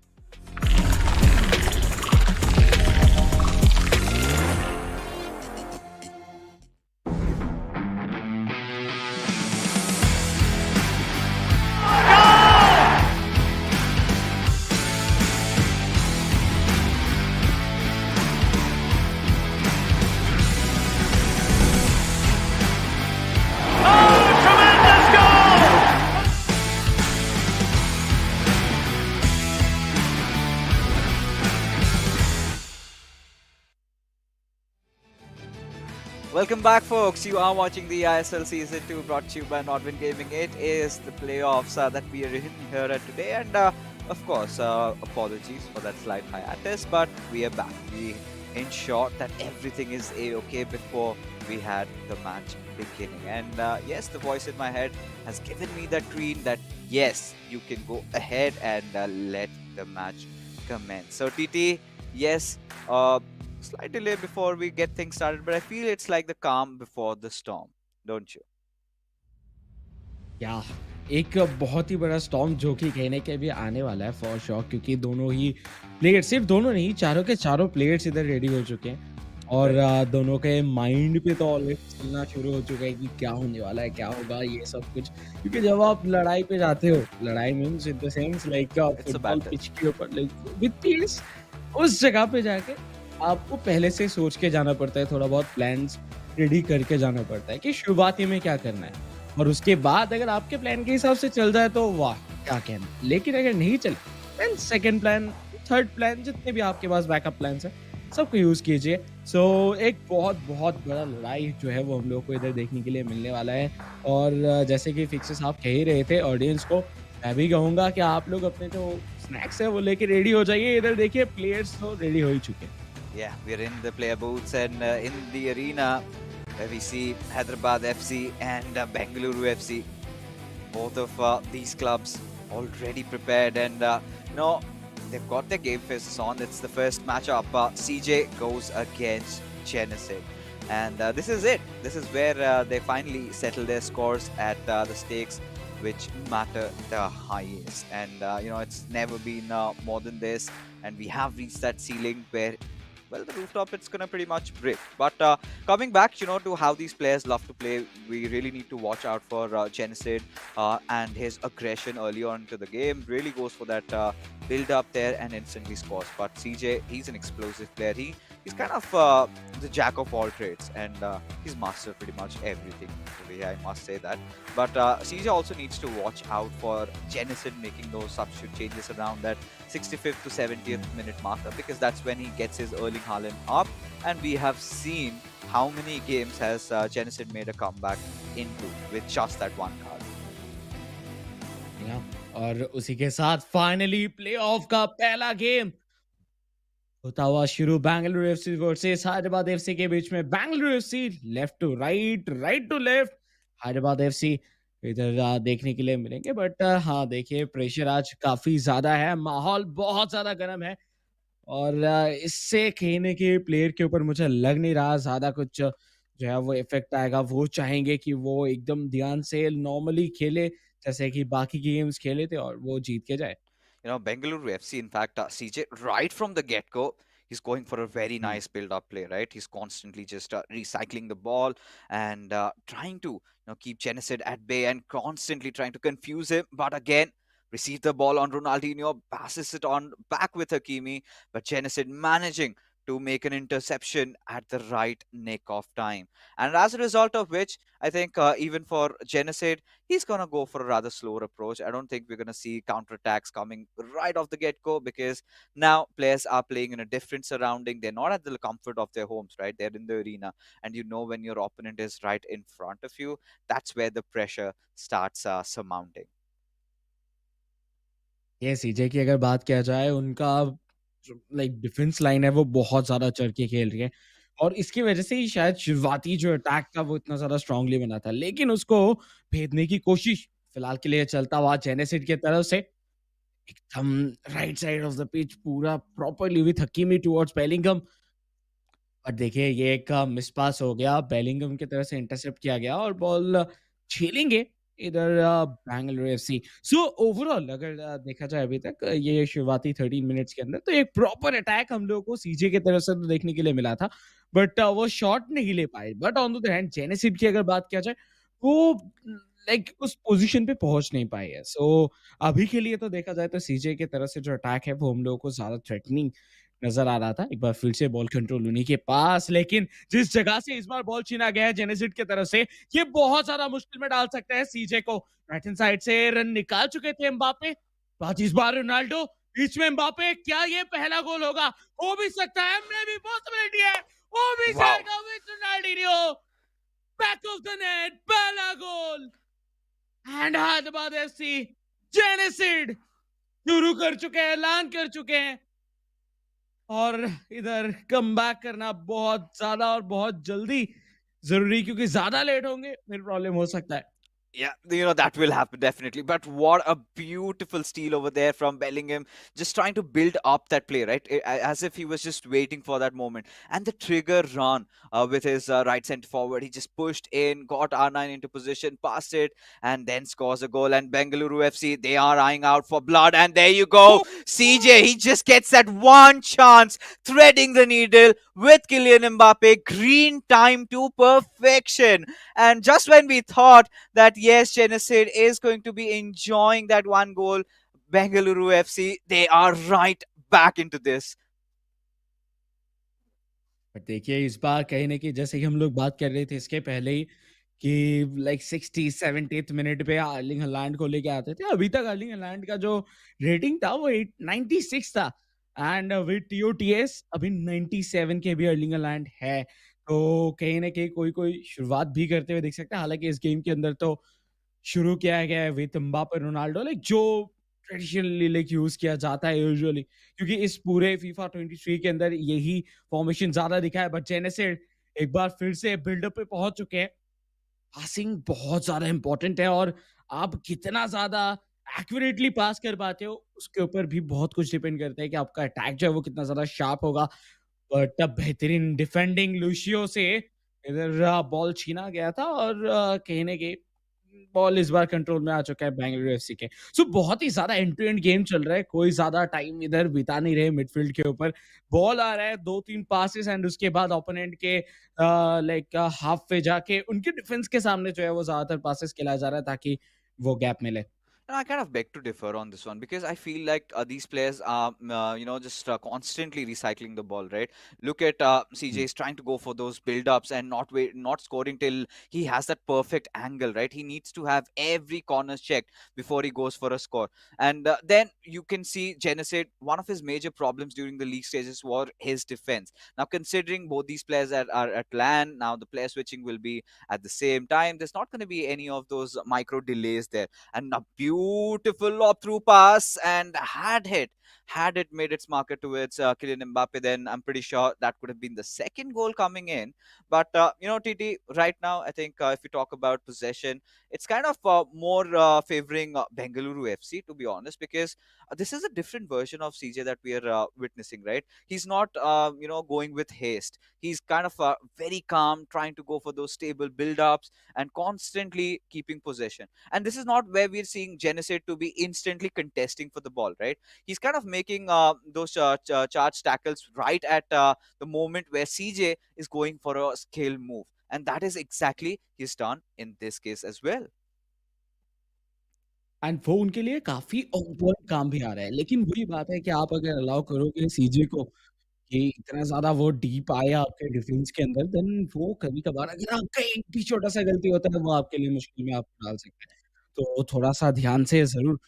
Welcome back, folks. You are watching the eISL Season 2 brought to you by Nordwind Gaming. It is the playoffs that we are in here at today. And of course, apologies for that slight hiatus, but we are back. We ensured that everything is A-okay before we had the match beginning. And yes, the voice in my head has given me that dream that yes, you can go ahead and let the match commence. So TT, yes, slight delay before we get things started, but I feel it's like the calm before the storm, don't you? या एक बहुत ही बड़ा storm जो कि कहने के भी आने वाला है फॉर श्योर क्योंकि दोनों ही प्लेयर्स सिर्फ दोनों नहीं चारों के चारों प्लेयर्स इधर रेडी हो चुके हैं और दोनों के माइंड पे तो ऑलरेडी चलना शुरू हो चुका है कि क्या होने वाला है क्या होगा ये सब कुछ क्योंकि जब आप लड़ाई पे जाते हो लड़ाई means in the sense like football pitch के ऊपर लाइक विद प्लेयर्स उस जगह पे जाके आपको पहले से सोच के जाना पड़ता है थोड़ा बहुत प्लान्स रेडी करके जाना पड़ता है कि शुरुआती में क्या करना है और उसके बाद अगर आपके प्लान के हिसाब से चल जाए तो वाह क्या कहना लेकिन अगर नहीं चले then second plan third plan जितने भी आपके पास बैकअप प्लान्स हैं सबको यूज कीजिए सो एक बहुत बहुत बड़ा लड़ाई जो है वो हम लोग को इधर देखने के लिए मिलने वाला है और जैसे कि फिक्सेस आप कह ही रहे थे ऑडियंस को मैं भी कहूँगा कि आप लोग अपने जो स्नैक्स है वो लेके रेडी हो जाइए इधर देखिए प्लेयर्स तो रेडी हो ही चुके हैं Yeah, we're in the player booths and in the arena where we see Hyderabad FC and Bengaluru FC. Both of these clubs already prepared and they've got their game faces on. It's the first matchup. CJ goes against Genesis. And this is it. This is where they finally settle their scores at the stakes which matter the highest. And, it's never been more than this. And we have reached that ceiling where, well, the rooftop, it's going to pretty much break. But coming back, to how these players love to play, we really need to watch out for Genesis and his aggression early on into the game. Really goes for that build up there and instantly scores. But CJ, he's an explosive player. He's kind of the jack of all trades, and he's mastered pretty much everything. Today, I must say that. But CJ also needs to watch out for Genesis making those substitute changes around that 65th to 70th minute marker, because that's when he gets his Erling Haaland up, and we have seen how many games has Genesis made a comeback into with just that one card. Yeah. और उसी के साथ finally playoff का पहला game होता हुआ शुरू Bengaluru FC versus Hyderabad FC के बीच में। Bengaluru FC left to right, right to left, Hyderabad FC इधर देखने के लिए मिलेंगे। बट हाँ, देखिए प्रेशर आज काफी ज्यादा है, माहौल बहुत ज्यादा गर्म है और इससे कहीं ना कहीं प्लेयर के ऊपर मुझे लग नहीं रहा ज्यादा कुछ जो है वो इफेक्ट आएगा। वो चाहेंगे कि वो एकदम ध्यान से नॉर्मली खेले जैसे कि बाकी गेम्स खेले थे और वो जीत के जाए। Bengaluru FC, in fact, CJ, right from the get go, he's going for a very Hmm. nice build up play, right? He's constantly just recycling the ball and trying to keep Genesis at bay and constantly trying to confuse him. But again, receive the ball on Ronaldinho, passes it on back with Hakimi, but Genesis managing to make an interception at the right nick of time. And as a result of which, I think even for Genesis, he's going to go for a rather slower approach. I don't think we're going to see counterattacks coming right off the get-go, because now players are playing in a different surrounding. They're not at the comfort of their homes, right? They're in the arena. And when your opponent is right in front of you, that's where the pressure starts surmounting. ये सीजे की अगर बात किया जाए, उनका like defence line है वो बहुत ज़्यादा चढ़ के खेल रही है और इसकी वजह से ही शायद शुरुआती जो अटैक था वो इतना ज़्यादा स्ट्रांगली बना था। लेकिन उसको भेदने की कोशिश फिलहाल के लिए चलता हुआ जेनेसिड की तरफ से एकदम right side of the pitch पूरा properly with Hakimi towards Bellingham. और देखिए ये एक मिस पास हो गया, बेलिंगम की तरफ से इंटरसेप्ट किया गया और बॉल झेलेंगे इधर बैंगलोर एफसी। सो ओवरऑल अगर देखा जाए अभी तक ये शुरुआती 13 मिनट्स के अंदर तो एक प्रॉपर अटैक हम लोगों को सीजे की तरफ से तो देखने के लिए मिला था, बट वो शॉट नहीं ले पाए। But on the other hand genesis की अगर बात किया जाए वो लाइक उस पोजीशन पे पहुंच नहीं पाए है। सो अभी के लिए तो देखा जाए तो सीजे की तरफ से जो अटैक है वो हम लोगों को ज्यादा थ्रेटनिंग नज़र आ रहा था। एक बार फिर से बॉल कंट्रोल उन्हीं के पास, लेकिन जिस जगह से इस बार बॉल छीना गया है जेनेसिस की तरफ से, ये बहुत ज़्यादा मुश्किल में डाल सकता है सीजे को। राइट हैंड साइड से रन निकाल चुके थे एम्बापे, बाकी इस बार रोनाल्डो, बीच में एम्बापे, क्या ये पहला गोल होगा? हो भी सकता है, मे बी पॉसिबिलिटी है, हो भी Wow. जाएगा with Ronaldinho, back of the net, पहला goal and Hyderabad FC Genesis शुरू कर चुके हैं, ऐलान कर चुके हैं और इधर कमबैक करना बहुत ज़्यादा और बहुत जल्दी ज़रूरी, क्योंकि ज़्यादा लेट होंगे फिर प्रॉब्लम हो सकता है। Yeah, that will happen definitely. But what a beautiful steal over there from Bellingham, just trying to build up that play, right? As if he was just waiting for that moment. And the trigger run with his right centre forward, he just pushed in, got R9 into position, passed it, and then scores a goal. And Bengaluru FC, they are eyeing out for blood. And there you go, CJ, he just gets that one chance, threading the needle with Kylian Mbappe, green time to perfection. And just when we thought that yes, Genesis is going to be enjoying that one goal, Bengaluru FC, they are right back into this. But देखिए इस बार कहीं न कहीं जैसे कि हम लोग बात कर रहे थे इसके पहले ही कि लाइक 60-70th मिनट पे अर्लिंग हॉलैंड को लेके आते थे। अभी तक अर्लिंग हॉलैंड का जो रेटिंग था वो 96 था एंड विद टीओटीएस अभी 97 के भी अर्लिंग हॉलैंड है। तो कहीं न कहीं कोई-कोई शुरुआत भी करते हुए दिख सकता है। हालाँकि इस गेम के अंदर तो शुरू किया गया है विद एम्बापे, रोनाल्डो, लाइक जो ट्रेडिशनली लाइक यूज़ किया जाता है यूजुअली, क्योंकि इस पूरे फीफा 23 के अंदर यही फॉर्मेशन ज़्यादा दिखा है। बट जेनेसिस एक बार फिर से बिल्डअप पे पहुंच चुके हैं। पासिंग बहुत ज़्यादा इम्पोर्टेंट है और आप कितना ज़्यादा एक्यूरेटली पास कर पाते हो, उसके ऊपर भी बहुत कुछ डिपेंड करता है कि आपका अटैक जो है वो कितना ज़्यादा शार्प होगा। बट बेहतरीन डिफेंडिंग लूशियो से इधर बॉल छीना गया था और कहीं न कहीं बॉल इस बार कंट्रोल में आ चुका है बेंगलुरु एफसी के। सो बहुत ही ज़्यादा एंड टू एंड गेम चल रहा है, कोई ज़्यादा टाइम इधर बिता नहीं रहे मिडफील्ड के ऊपर। बॉल आ रहा है, 2-3 पासेस एंड उसके बाद ओपोनेंट के लाइक हाफ पे जाके उनके डिफेंस के सामने जो है वो ज़्यादातर पासेस खेला जा रहा है ताकि वो गैप मिले। No, I kind of beg to differ on this one because I feel like these players are, just constantly recycling the ball, right? Look at CJ is trying to go for those build-ups and not scoring till he has that perfect angle, right? He needs to have every corner checked before he goes for a score. And then you can see Genesis, one of his major problems during the league stages was his defense. Now, considering both these players are at LAN, now the player switching will be at the same time. There's not going to be any of those micro delays there, and a beautiful lob through pass, and had it made its marker towards Kylian Mbappe, then I'm pretty sure that could have been the second goal coming in. But TT, right now I think if we talk about possession, it's kind of more favoring Bengaluru FC, to be honest, because this is a different version of CJ that we are witnessing, right? He's not going with haste. He's kind of very calm, trying to go for those stable build-ups and constantly keeping possession. And this is not where we're seeing Genesee to be instantly contesting for the ball, right? He's kind of making those charge tackles right at the moment where CJ is going for a skill move. And that is exactly he's done in this case as well. And वो उनके लिए काफ़ी on point काम भी आ रहा है। लेकिन वही बात है कि आप अगर अलाउ करोगे सीजे को कि इतना ज़्यादा वो डीप आए आपके डिफेंस के अंदर, देन वो कभी-कभार अगर आपका एक भी छोटा-सा गलती होता है, वो आपके लिए मुश्किल में आपको डाल सकता है। तो थोड़ा-सा ध्यान से ज़रूर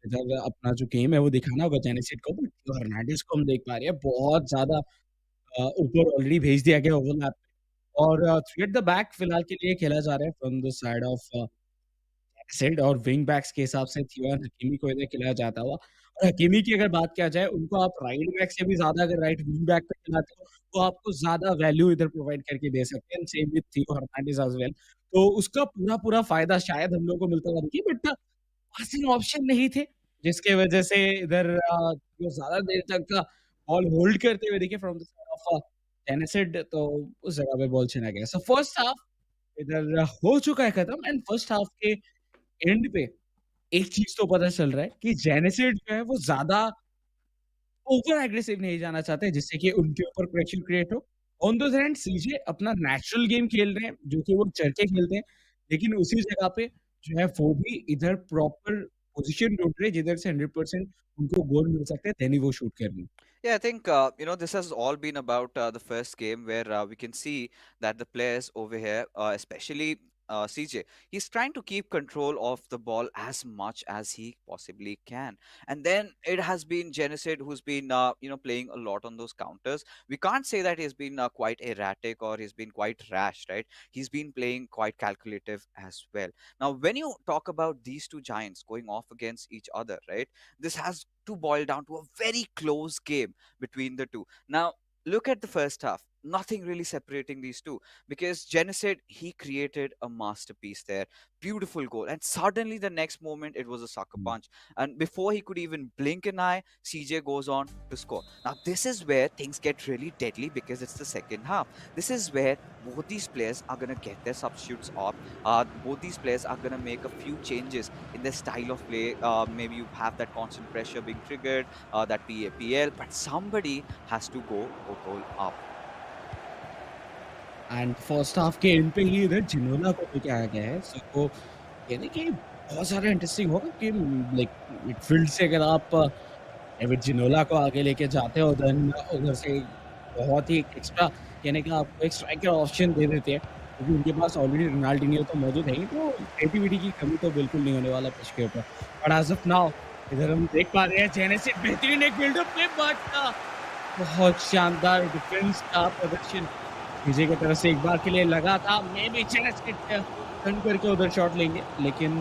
इधर अपना जो गेम है वो दिखाना होगा जेनेसिड को। बट हर्नांडेज़ को हम देख पा रहे हैं बहुत ज़्यादा ऊपर ऑलरेडी भेज दिया गया ओवरलैप और थ्री एट द बैक फिलहाल के लिए खेला जा रहा है from the side of said और विंग बैक्स के हिसाब से थियान हकीमी को इधर खिलाया जाता हुआ। और हकीमी की अगर बात किया जाए, उनको आप राइट बैक से भी ज़्यादा अगर राइट विंग बैक पे खिलाते हो, तो आपको ज़्यादा वैल्यू इधर प्रोवाइड करके दे सकते हैं। सेम विथ थियो हर्नांडेज़ एज़ वेल। तो उसका पूरा-पूरा फ़ायदा शायद हम लोग को मिलता हुआ दिखे, बट पासिंग ऑप्शन नहीं थे, जिसके वजह से इधर जो ज़्यादा देर तक का बॉल होल्ड करते हुए दिखे फ्रॉम द साइड ऑफ टेनेसिड, तो उस जगह पे बॉल छिना गया। सो फर्स्ट हाफ इधर हो चुका है खत्म एंड फर्स्ट हाफ के एंड पे एक चीज़ तो पता चल रहा है कि जेनेसिड जो है वो ज़्यादा ओवर एग्रेसिव नहीं जाना चाहते जिससे कि उनके ऊपर प्रेशर क्रिएट हो। ऑन द अदर हैंड सीजे अपना नेचुरल गेम खेल रहे हैं, जो कि वो चढ़ के खेलते हैं, लेकिन उसी जगह पे जो है वो भी इधर प्रॉपर पोज़ीशन ढूँढ रहे हैं जिधर से 100% उनको गोल मिल सकता है, देन ही वो शूट कर रहे हैं। Yeah, I think this has all been about the first game where we can see that the players over here, especially CJ, he's trying to keep control of the ball as much as he possibly can. And then it has been Genesid who's been playing a lot on those counters. We can't say that he's been quite erratic or he's been quite rash, right? He's been playing quite calculative as well. Now, when you talk about these two giants going off against each other, right? This has to boil down to a very close game between the two. Now, look at the first half. Nothing really separating these two because Genesid, he created a masterpiece there. Beautiful goal. And suddenly, the next moment, it was a sucker punch. And before he could even blink an eye, CJ goes on to score. Now, this is where things get really deadly because it's the second half. This is where both these players are going to get their substitutes up. Both these players are going to make a few changes in their style of play. Maybe you have that constant pressure being triggered, that PAPL, but somebody has to go a goal up. And first half के and पे ही इधर जिनोला को लेके आया गया है। सो यानी कि बहुत ज़्यादा इंटरेस्टिंग होगा कि लाइक मिडफील्ड से अगर आप डेविड जिनोला को आगे लेके जाते हो, देन उधर से बहुत ही एक्स्ट्रा यानी कि आपको एक स्ट्राइकर ऑप्शन दे देते हैं, क्योंकि उनके पास ऑलरेडी रोनाल्डिनियो तो मौजूद है ही, तो क्रिएटिविटी की कमी तो बिल्कुल नहीं होने वाला पिच के ऊपर। बट एज़ ऑफ नाउ इधर हम देख पा रहे हैं जेनेसिस बेहतरीन एक बिल्डअप में, बट बहुत शानदार डिफेंस का प्रदर्शन विजय की तरफ से एक बार के लिए लगा था। मे बी जेनेसिस टर्न करके उधर शॉट लेंगे, लेकिन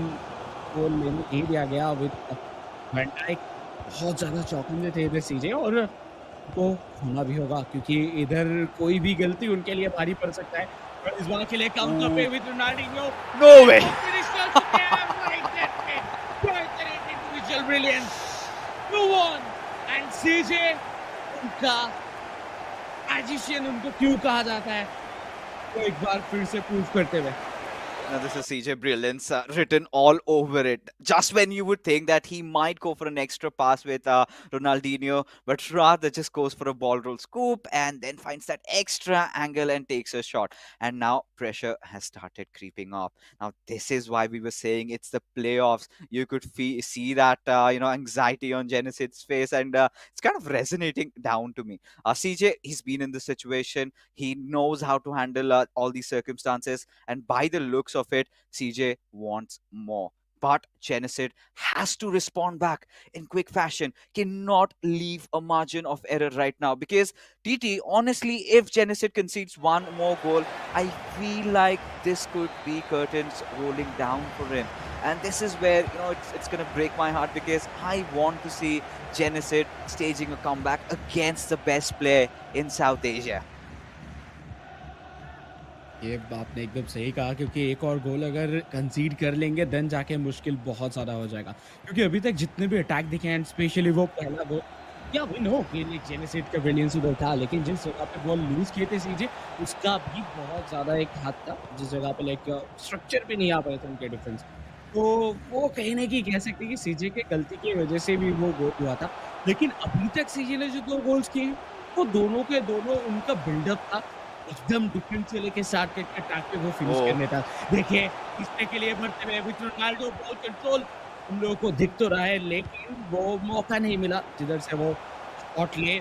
वो लेने नहीं दिया गया विद वैन डाइक। बहुत ज़्यादा चौंकने में थे इधर सीजे और उनको होना भी होगा क्योंकि इधर कोई भी गलती उनके लिए भारी पड़ सकता है। और इस बार के लिए काउंटर पे with Ronaldinho No way! Finish कर चुके हैं राइट नेट पे। बेहतरीन brilliance. 2-1 and CJ उनका मैजिशियन उनको क्यों कहा जाता है वो एक बार फिर से प्रूव करते हुए Now this is CJ Brilliance written all over it. Just when you would think that he might go for an extra pass with Ronaldinho, but rather just goes for a ball roll scoop and then finds that extra angle and takes a shot. And now pressure has started creeping up. Now this is why we were saying it's the playoffs. You could see that anxiety on Genesis's face, and it's kind of resonating down to me. CJ, he's been in this situation. He knows how to handle all these circumstances, and by the looks of it, CJ wants more. But Genesis has to respond back in quick fashion, cannot leave a margin of error right now. Because TT, honestly, if Genesis concedes one more goal, I feel like this could be curtains rolling down for him. And this is where, it's going to break my heart, because I want to see Genesis staging a comeback against the best player in South Asia. ये आपने एकदम सही कहा क्योंकि एक और गोल अगर कंसीड कर लेंगे देन जाके मुश्किल बहुत ज़्यादा हो जाएगा क्योंकि अभी तक जितने भी अटैक दिखे हैं स्पेशली वो पहला गोल या वी नो कि जेनेसिड का ब्रिलियंस उधर था लेकिन जिस जगह पे बॉल लूज किए थे सीजे उसका भी बहुत ज़्यादा एक हाथ था जिस जगह पे लाइक स्ट्रक्चर पे नहीं आ पाए थे उनके डिफेंस तो वो कहीं ना कहीं कह सकते हैं कि सीजे के गलती की वजह से भी वो गोल हुआ था लेकिन अभी तक सीजे ने जो 2 गोल्स किए हैं वो दोनों के दोनों उनका बिल्डअप था एकदम डिफरेंट से लेके स्टार्ट करके अटैक पे वो फिनिश करने था देखिए इसने के लिए भरते हुए विथ रोनाल्डो बॉल कंट्रोल हम लोगों को दिख तो रहा है लेकिन वो मौका नहीं मिला जिधर से वो शॉट ले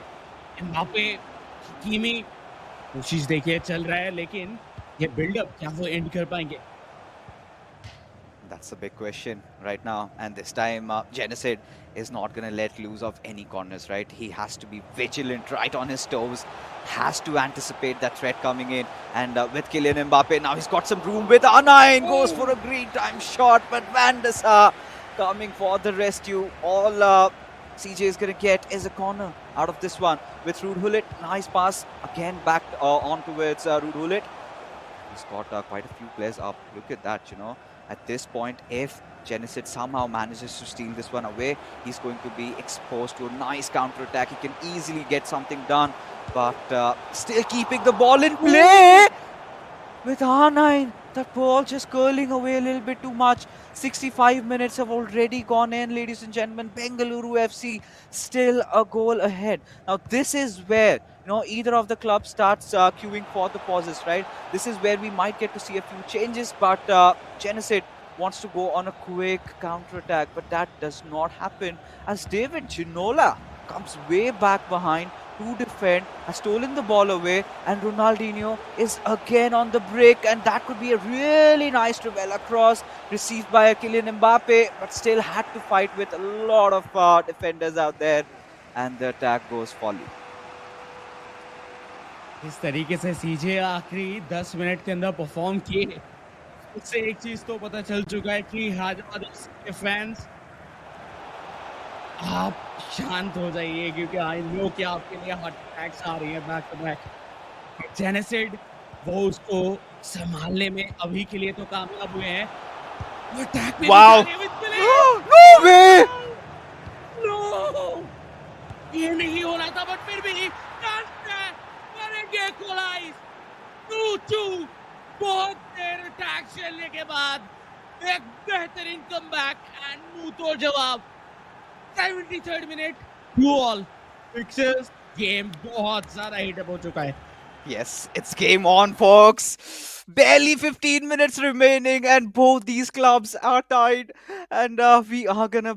एम्बापे हकीमी कोशिश देखिए चल रहा है लेकिन ये बिल्डअप क्या वो एंड कर पाएंगे That's a big question right now. And this time, Genesis is not going to let loose of any corners, right? He has to be vigilant, right on his toes, has to anticipate that threat coming in. And with Kylian Mbappe, now he's got some room with R9, goes for a green time shot, but Van der Sar coming for the rescue. All CJ is going to get is a corner out of this one with Ruud Gullit. Nice pass, again back on towards Ruud Gullit. He's got quite a few players up. Look at that, At this point, if Genesis somehow manages to steal this one away, he's going to be exposed to a nice counter-attack. He can easily get something done, but still keeping the ball in play with R9. That ball just curling away a little bit too much. 65 minutes have already gone in, ladies and gentlemen. Bengaluru FC still a goal ahead. Now, this is where either of the clubs starts queuing for the pauses, right? This is where we might get to see a few changes, but Genesis wants to go on a quick counter-attack, but that does not happen as David Ginola comes way back behind to defend, has stolen the ball away, and Ronaldinho is again on the break, and that could be a really nice Trivela cross received by Kylian Mbappe, but still had to fight with a lot of defenders out there, and the attack goes folly. इस तरीके से सीजे आखिरी 10 minute के अंदर perform किए उससे एक चीज तो पता चल चुका है कि हैदराबाद के फैंस आप शांत हो जाइए क्योंकि आई नो कि आपके लिए हार्ट अटैक्स आ रही हैं बैक टू बैक जेनेसिड वो उसको संभालने में अभी के लिए तो कामयाब हुए हैं वो अटैक में Wow! No way! नो ये नहीं हो रहा था बट फिर भी करेंगे इक्वलाइज 2-2 बहुत देर अटैक चलने के बाद एक बेहतरीन कमबैक एंड मुंह तोड़ जवाब 73rd minute 2-all fixers game बहुत ज्यादा हीट अप हो चुका है Yes, it's game on, folks. Barely 15 minutes remaining, and both these clubs are tied. And we are gonna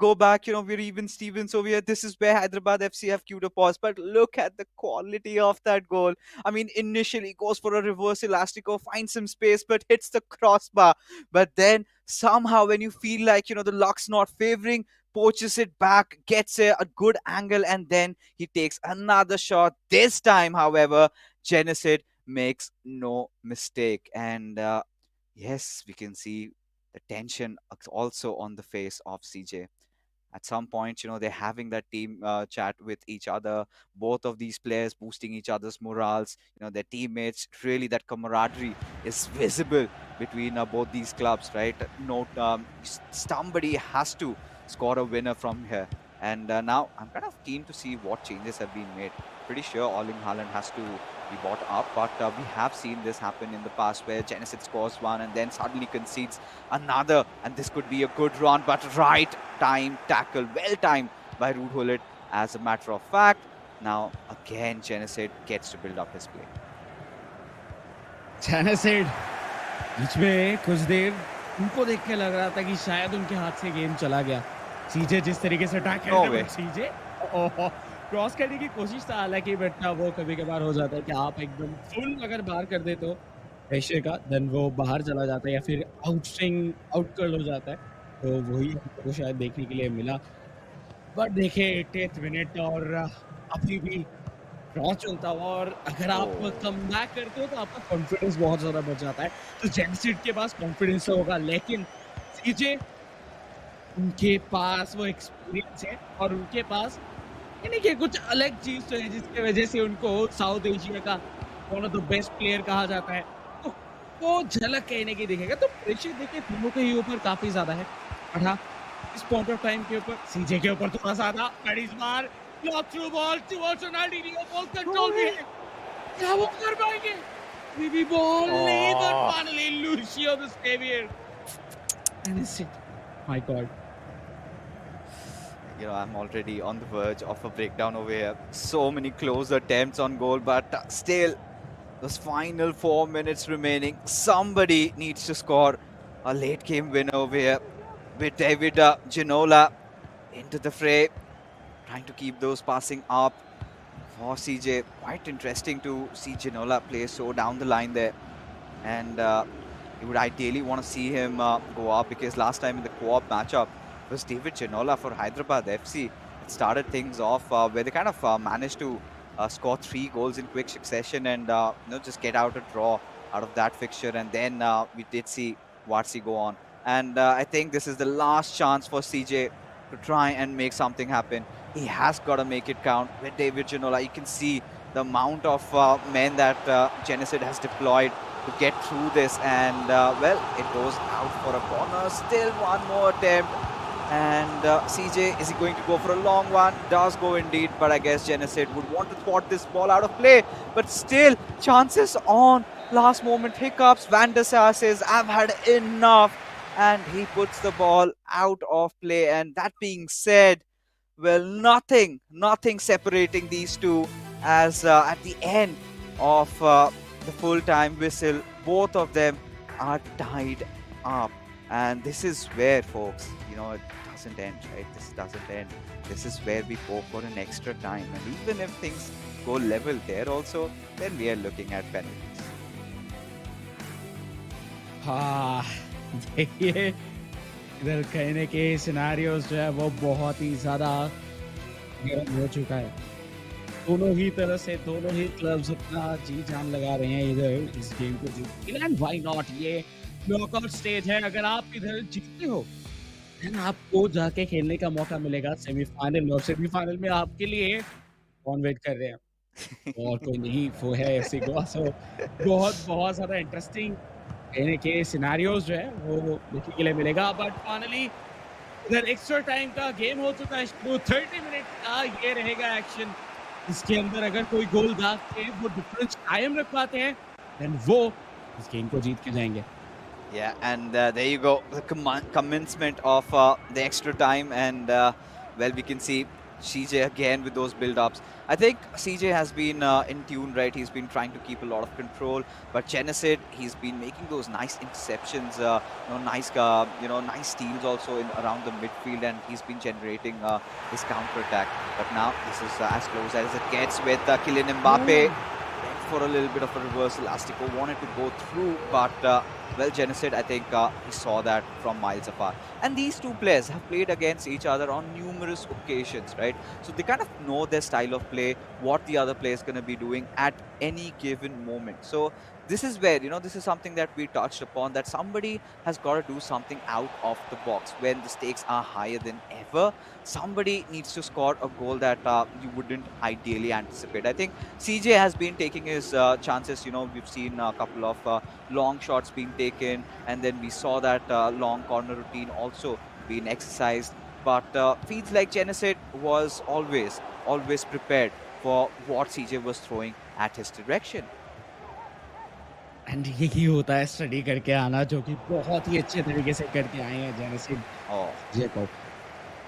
go back. We're even Stevens over here. This is where Hyderabad FC have queued a pause. But look at the quality of that goal. I mean, initially goes for a reverse elastico, finds some space, but hits the crossbar. But then somehow, when you feel like the luck's not favoring, poaches it back, gets a good angle, and then he takes another shot. This time, however, Genesis makes no mistake. And yes, we can see the tension also on the face of CJ. At some point, they're having that team chat with each other. Both of these players boosting each other's morals. Their teammates. Really, that camaraderie is visible between both these clubs, right? Somebody has to score a winner from here. And now I'm kind of keen to see what changes have been made. Pretty sure Erling Haaland has to be bought up, but we have seen this happen in the past where Genesis scores one and then suddenly concedes another, and this could be a good run, but right time tackle, well timed by Ruud Gullit. As a matter of fact, now again Genesis gets to build up his play. जेनेसिड बीच में कुछ देर उनको देख के लग रहा था कि शायद उनके हाथ से गेम चला गया। सीजे जिस तरीके से अटैक No कर way. रहे सीजे क्रॉस करने की कोशिश था, हालांकि बट वो कभी कभार हो जाता है कि आप एकदम फुल अगर बाहर कर दे तो प्रेशर का देन वो बाहर चला जाता है या फिर आउट स्विंग आउट कर्ल हो जाता है, तो वही हमको शायद देखने के लिए मिला। बट देखिए 80th मिनट और अभी भी ड्रॉ चलता हुआ, और अगर आप कमबैक करते हो तो आपका कॉन्फिडेंस बहुत ज़्यादा बढ़ जाता है। तो जेनसिड के पास कॉन्फिडेंस तो होगा, लेकिन सीजे उनके पास वो एक्सपीरियंस है और उनके पास यानी कि कुछ अलग चीज़ तो है जिसकी वजह से उनको साउथ एशिया का one of the best player कहा जाता है। तो वो झलक कहने की दिखेगा। तो प्रेशर देखिए दोनों के ही ऊपर काफ़ी ज़्यादा है। और हाँ, इस पॉइंट ऑफ टाइम के ऊपर सीजे के ऊपर थोड़ा ज़्यादा, बट इस बार block through ball towards Ronaldinho, ball control में है। क्या वो कर पाएंगे? बीबी बॉल नहीं, but finally Lucio the saviour and it's it. My God. You know, I'm already on the verge of a breakdown over here. So many close attempts on goal, but still, those final 4 minutes remaining. Somebody needs to score a late game winner over here with David Ginola into the fray, trying to keep those passing up for CJ. Quite interesting to see Ginola play so down the line there. And you would ideally want to see him go up, because last time in the co-op matchup, was David Ginola for Hyderabad FC. It started things off where they kind of managed to score 3 goals in quick succession and just get out a draw out of that fixture. And then we did see Watsi go on. And I think this is the last chance for CJ to try and make something happen. He has got to make it count with David Ginola. You can see the amount of men that Genesis has deployed to get through this. And well, it goes out for a corner. Still one more attempt. And CJ, is he going to go for a long one? Does go indeed, but I guess Genesis would want to spot this ball out of play. But still, chances on. Last moment hiccups. Van der Sar says, I've had enough. And he puts the ball out of play. And that being said, well, nothing separating these two, as at the end of the full-time whistle, both of them are tied up. And this is where, folks, it doesn't end, right? This doesn't end. This is where we go for an extra time. And even if things go level there also, then we are looking at penalties. हाँ, देखिए इधर कहने के scenarios जो है वो बहुत ही ज़्यादा गर्म हो चुका है। दोनों ही तरह से दोनों ही क्लब्स अपना जी जान लगा रहे हैं इधर इस गेम को जीतने के लिए। एंड व्हाई नॉट, ये नॉकआउट स्टेज है। अगर आप इधर जीतते हो देन आपको जाके खेलने का मौका मिलेगा सेमीफाइनल में, और सेमीफाइनल में आपके लिए कौन वेट कर रहे हैं? और कोई नहीं, वो है एफसी गोवा। सो बहुत बहुत ज़्यादा इंटरेस्टिंग कहने के सिनेरियोस जो है वो देखने के लिए मिलेगा। बट फाइनली इधर एक्स्ट्रा टाइम का गेम हो चुका है शुरू। 30 मिनट का ये रहेगा एक्शन। इसके अंदर अगर कोई गोल दाग के वो डिफरेंस कायम रख पाते हैं देन वो इस गेम को जीत के जाएंगे। Yeah, and there you go, the commencement of the extra time. And well, we can see CJ again with those build-ups. I think CJ has been in tune, right? He's been trying to keep a lot of control, but Genesis, he's been making those nice interceptions, nice steals also in around the midfield, and he's been generating his counter-attack. But now this is as close as it gets with Kylian Mbappe. Went for a little bit of a reversal. Astico wanted to go through, but well, Genesis, I think he saw that from miles apart. And these two players have played against each other on numerous occasions, right? So they kind of know their style of play, what the other player is going to be doing at any given moment. So this is where, this is something that we touched upon, that somebody has got to do something out of the box when the stakes are higher than ever. Somebody needs to score a goal that you wouldn't ideally anticipate. I think CJ has been taking his chances. We've seen a couple of long shots being taken, and then we saw that long corner routine also being exercised. but feels like Genesis was always prepared for what CJ was throwing at his direction. And यही होता है study करके आना, जो कि बहुत ही अच्छे तरीके से करके आए हैं जेनेसिड Oh, जेकोब।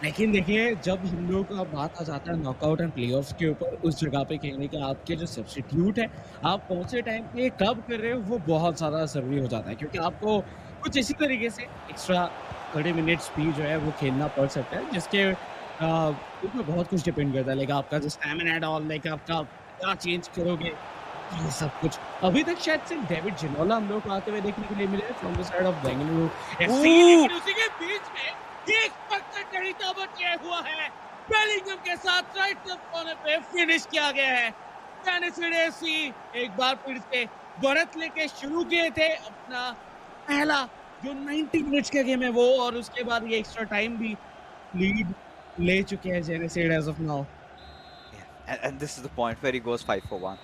लेकिन देखिए, जब हम लोग का बात आ जाता है नॉकआउट एंड प्लेऑफ्स के ऊपर, उस जगह पे खेलने का आपके जो सब्स्टिट्यूट है, आप कौन से टाइम पे कब कर रहे हो, वो बहुत ज़्यादा ज़रूरी हो जाता है। क्योंकि आपको कुछ इसी तरीके से एक्स्ट्रा 30 मिनट्स भी जो है वो खेलना पड़ सकता है, जिसके ऊपर बहुत कुछ डिपेंड करता है। लाइक आपका जो स्टैमिना एंड ऑल, लाइक आपका क्या चेंज करोगे, ये सब कुछ। अभी तक शायद सिर्फ डेविड जिनोला हम लोग को आते हुए देखने के लिए मिले from the side of Bengaluru FC, लेकिन उसी के बीच में एक पक्का कड़ीता बचा हुआ है। बेलिंगम के साथ राइट लेफ्ट कोने पे फिनिश किया गया है। जेनेसिड एफसी एक बार फिर से बढ़त लेके शुरू किए थे अपना पहला जो 90 मिनट्स का गेम है वो, और उसके बाद ये एक्स्ट्रा टाइम भी लीड ले चुके हैं Genesis as of now. yeah. And this is the point where he goes 5 for 1.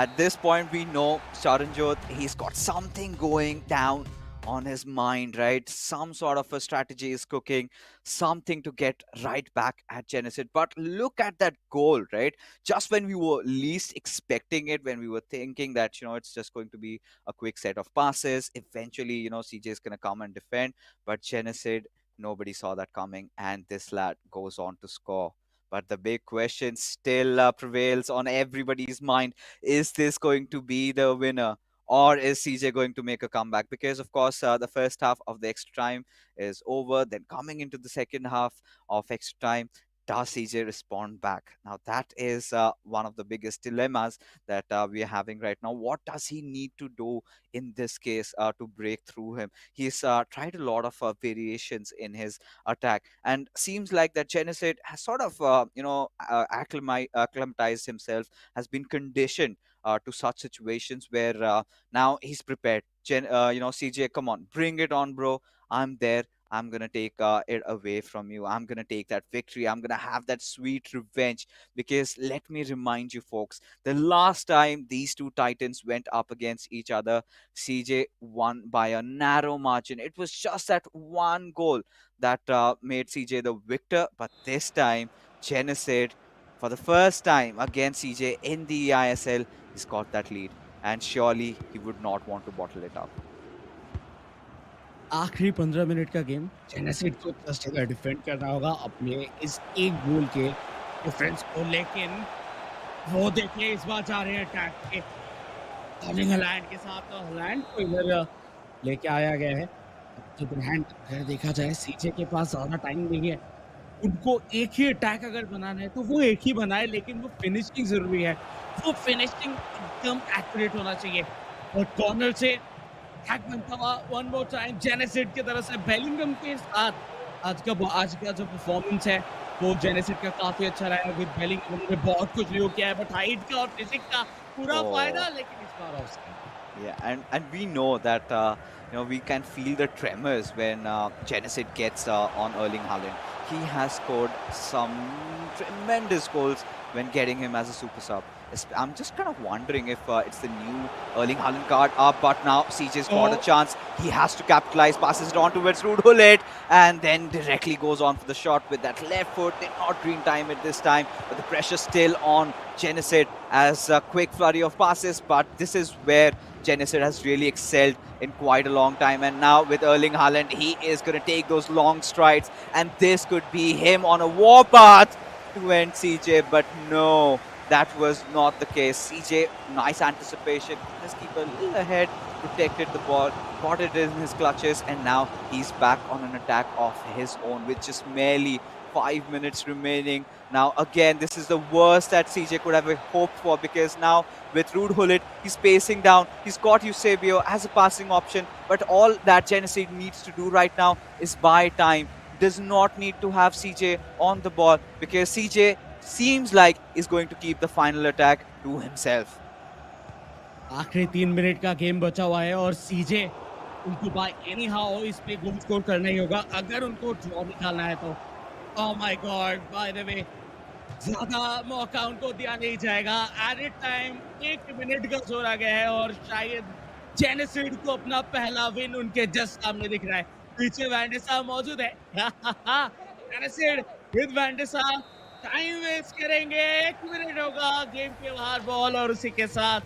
At this point, we know Charanjot, he's got something going down on his mind, right? Some sort of a strategy is cooking, something to get right back at Genesis. But look at that goal, right? Just when we were least expecting it, when we were thinking that, it's just going to be a quick set of passes, eventually, CJ is going to come and defend. But Genesis, nobody saw that coming, and this lad goes on to score. But the big question still prevails on everybody's mind. Is this going to be the winner? Or is CJ going to make a comeback? Because, of course, the first half of the extra time is over. Then coming into the second half of extra time, does CJ respond back? Now, that is one of the biggest dilemmas that we are having right now. What does he need to do in this case to break through him? He's tried a lot of variations in his attack, and seems like that Genesis has sort of, acclimatized himself, has been conditioned to such situations where now he's prepared. CJ, come on, bring it on, bro. I'm there. I'm gonna take it away from you. I'm gonna take that victory. I'm gonna have that sweet revenge. Because let me remind you, folks, the last time these two titans went up against each other, CJ won by a narrow margin. It was just that one goal that made CJ the victor. But this time, Genesis, for the first time against CJ in the eISL, he's got that lead. And surely he would not want to bottle it up. आखिरी 15 minute का game जेनेसिड को just इधर defend करना होगा अपने इस एक गोल के डिफरेंस को, लेकिन वो देखिए इस बार जा रहे हैं अटैक के अर्लिंग हॉलैंड के साथ, तो हॉलैंड को इधर लेके आया गया है। तो ब्रांड अगर देखा जाए सीजे के पास ज़्यादा टाइम नहीं है, उनको एक ही अटैक अगर बनाना है तो वो एक ही बनाए, लेकिन वो फिनिशिंग ज़रूरी है। वो फिनिशिंग एकदम एक्यूरेट होना चाहिए, और कॉर्नर से अटैक बनता हुआ वन मोर टाइम जेनेसिड की तरफ से बेलिंगम के साथ। आज का जो परफॉर्मेंस है वो जेनेसिड का काफी अच्छा रहा है। विद बेलिंगम ने बहुत कुछ न्यू किया है, बट हाइट का और फिजिक का पूरा फायदा, लेकिन इस बार offside. Yeah, and we know that we can feel the tremors when Genesis gets on Erling Haaland. He has scored some tremendous goals when getting him as a super sub. I'm just kind of wondering if it's the new Erling Haaland card up, but now CJ's got a chance. He has to capitalize, passes it on towards Ruud Gullit, and then directly goes on for the shot with that left foot. Did not green time it this time, but the pressure still on Genesis as a quick flurry of passes. But this is where Genesis has really excelled in quite a long time, and now with Erling Haaland, he is going to take those long strides, and this could be him on a warpath to end CJ, but no, that was not the case. CJ, nice anticipation, just keep a little ahead, protected the ball, got it in his clutches, and now he's back on an attack of his own with just merely 5 minutes remaining. Now again, this is the worst that CJ could have hoped for, because now with Ruud Gullit, he's pacing down, he's got Eusebio as a passing option, but all that Genesis needs to do right now is buy time. Does not need to have CJ on the ball, because CJ seems like he's going to keep the final attack to himself. आखिरी 3 minute का game बचा हुआ है, और सीजे उनको by any how इस पे goal score करना ही होगा अगर उनको ड्रॉ निकालना है तो। Oh my God, by the way ज्यादा मौका उनको दिया नहीं जाएगा। एडेड टाइम 1 मिनट का जोर आ गया है, और शायद जेनेसिड को अपना पहला विन उनके जस्ट सामने दिख रहा है। पीछे वैंडेसा मौजूद है। Genesid with Vandisa time waste करेंगे 1 मिनट होगा गेम के बाहर बॉल और उसी के साथ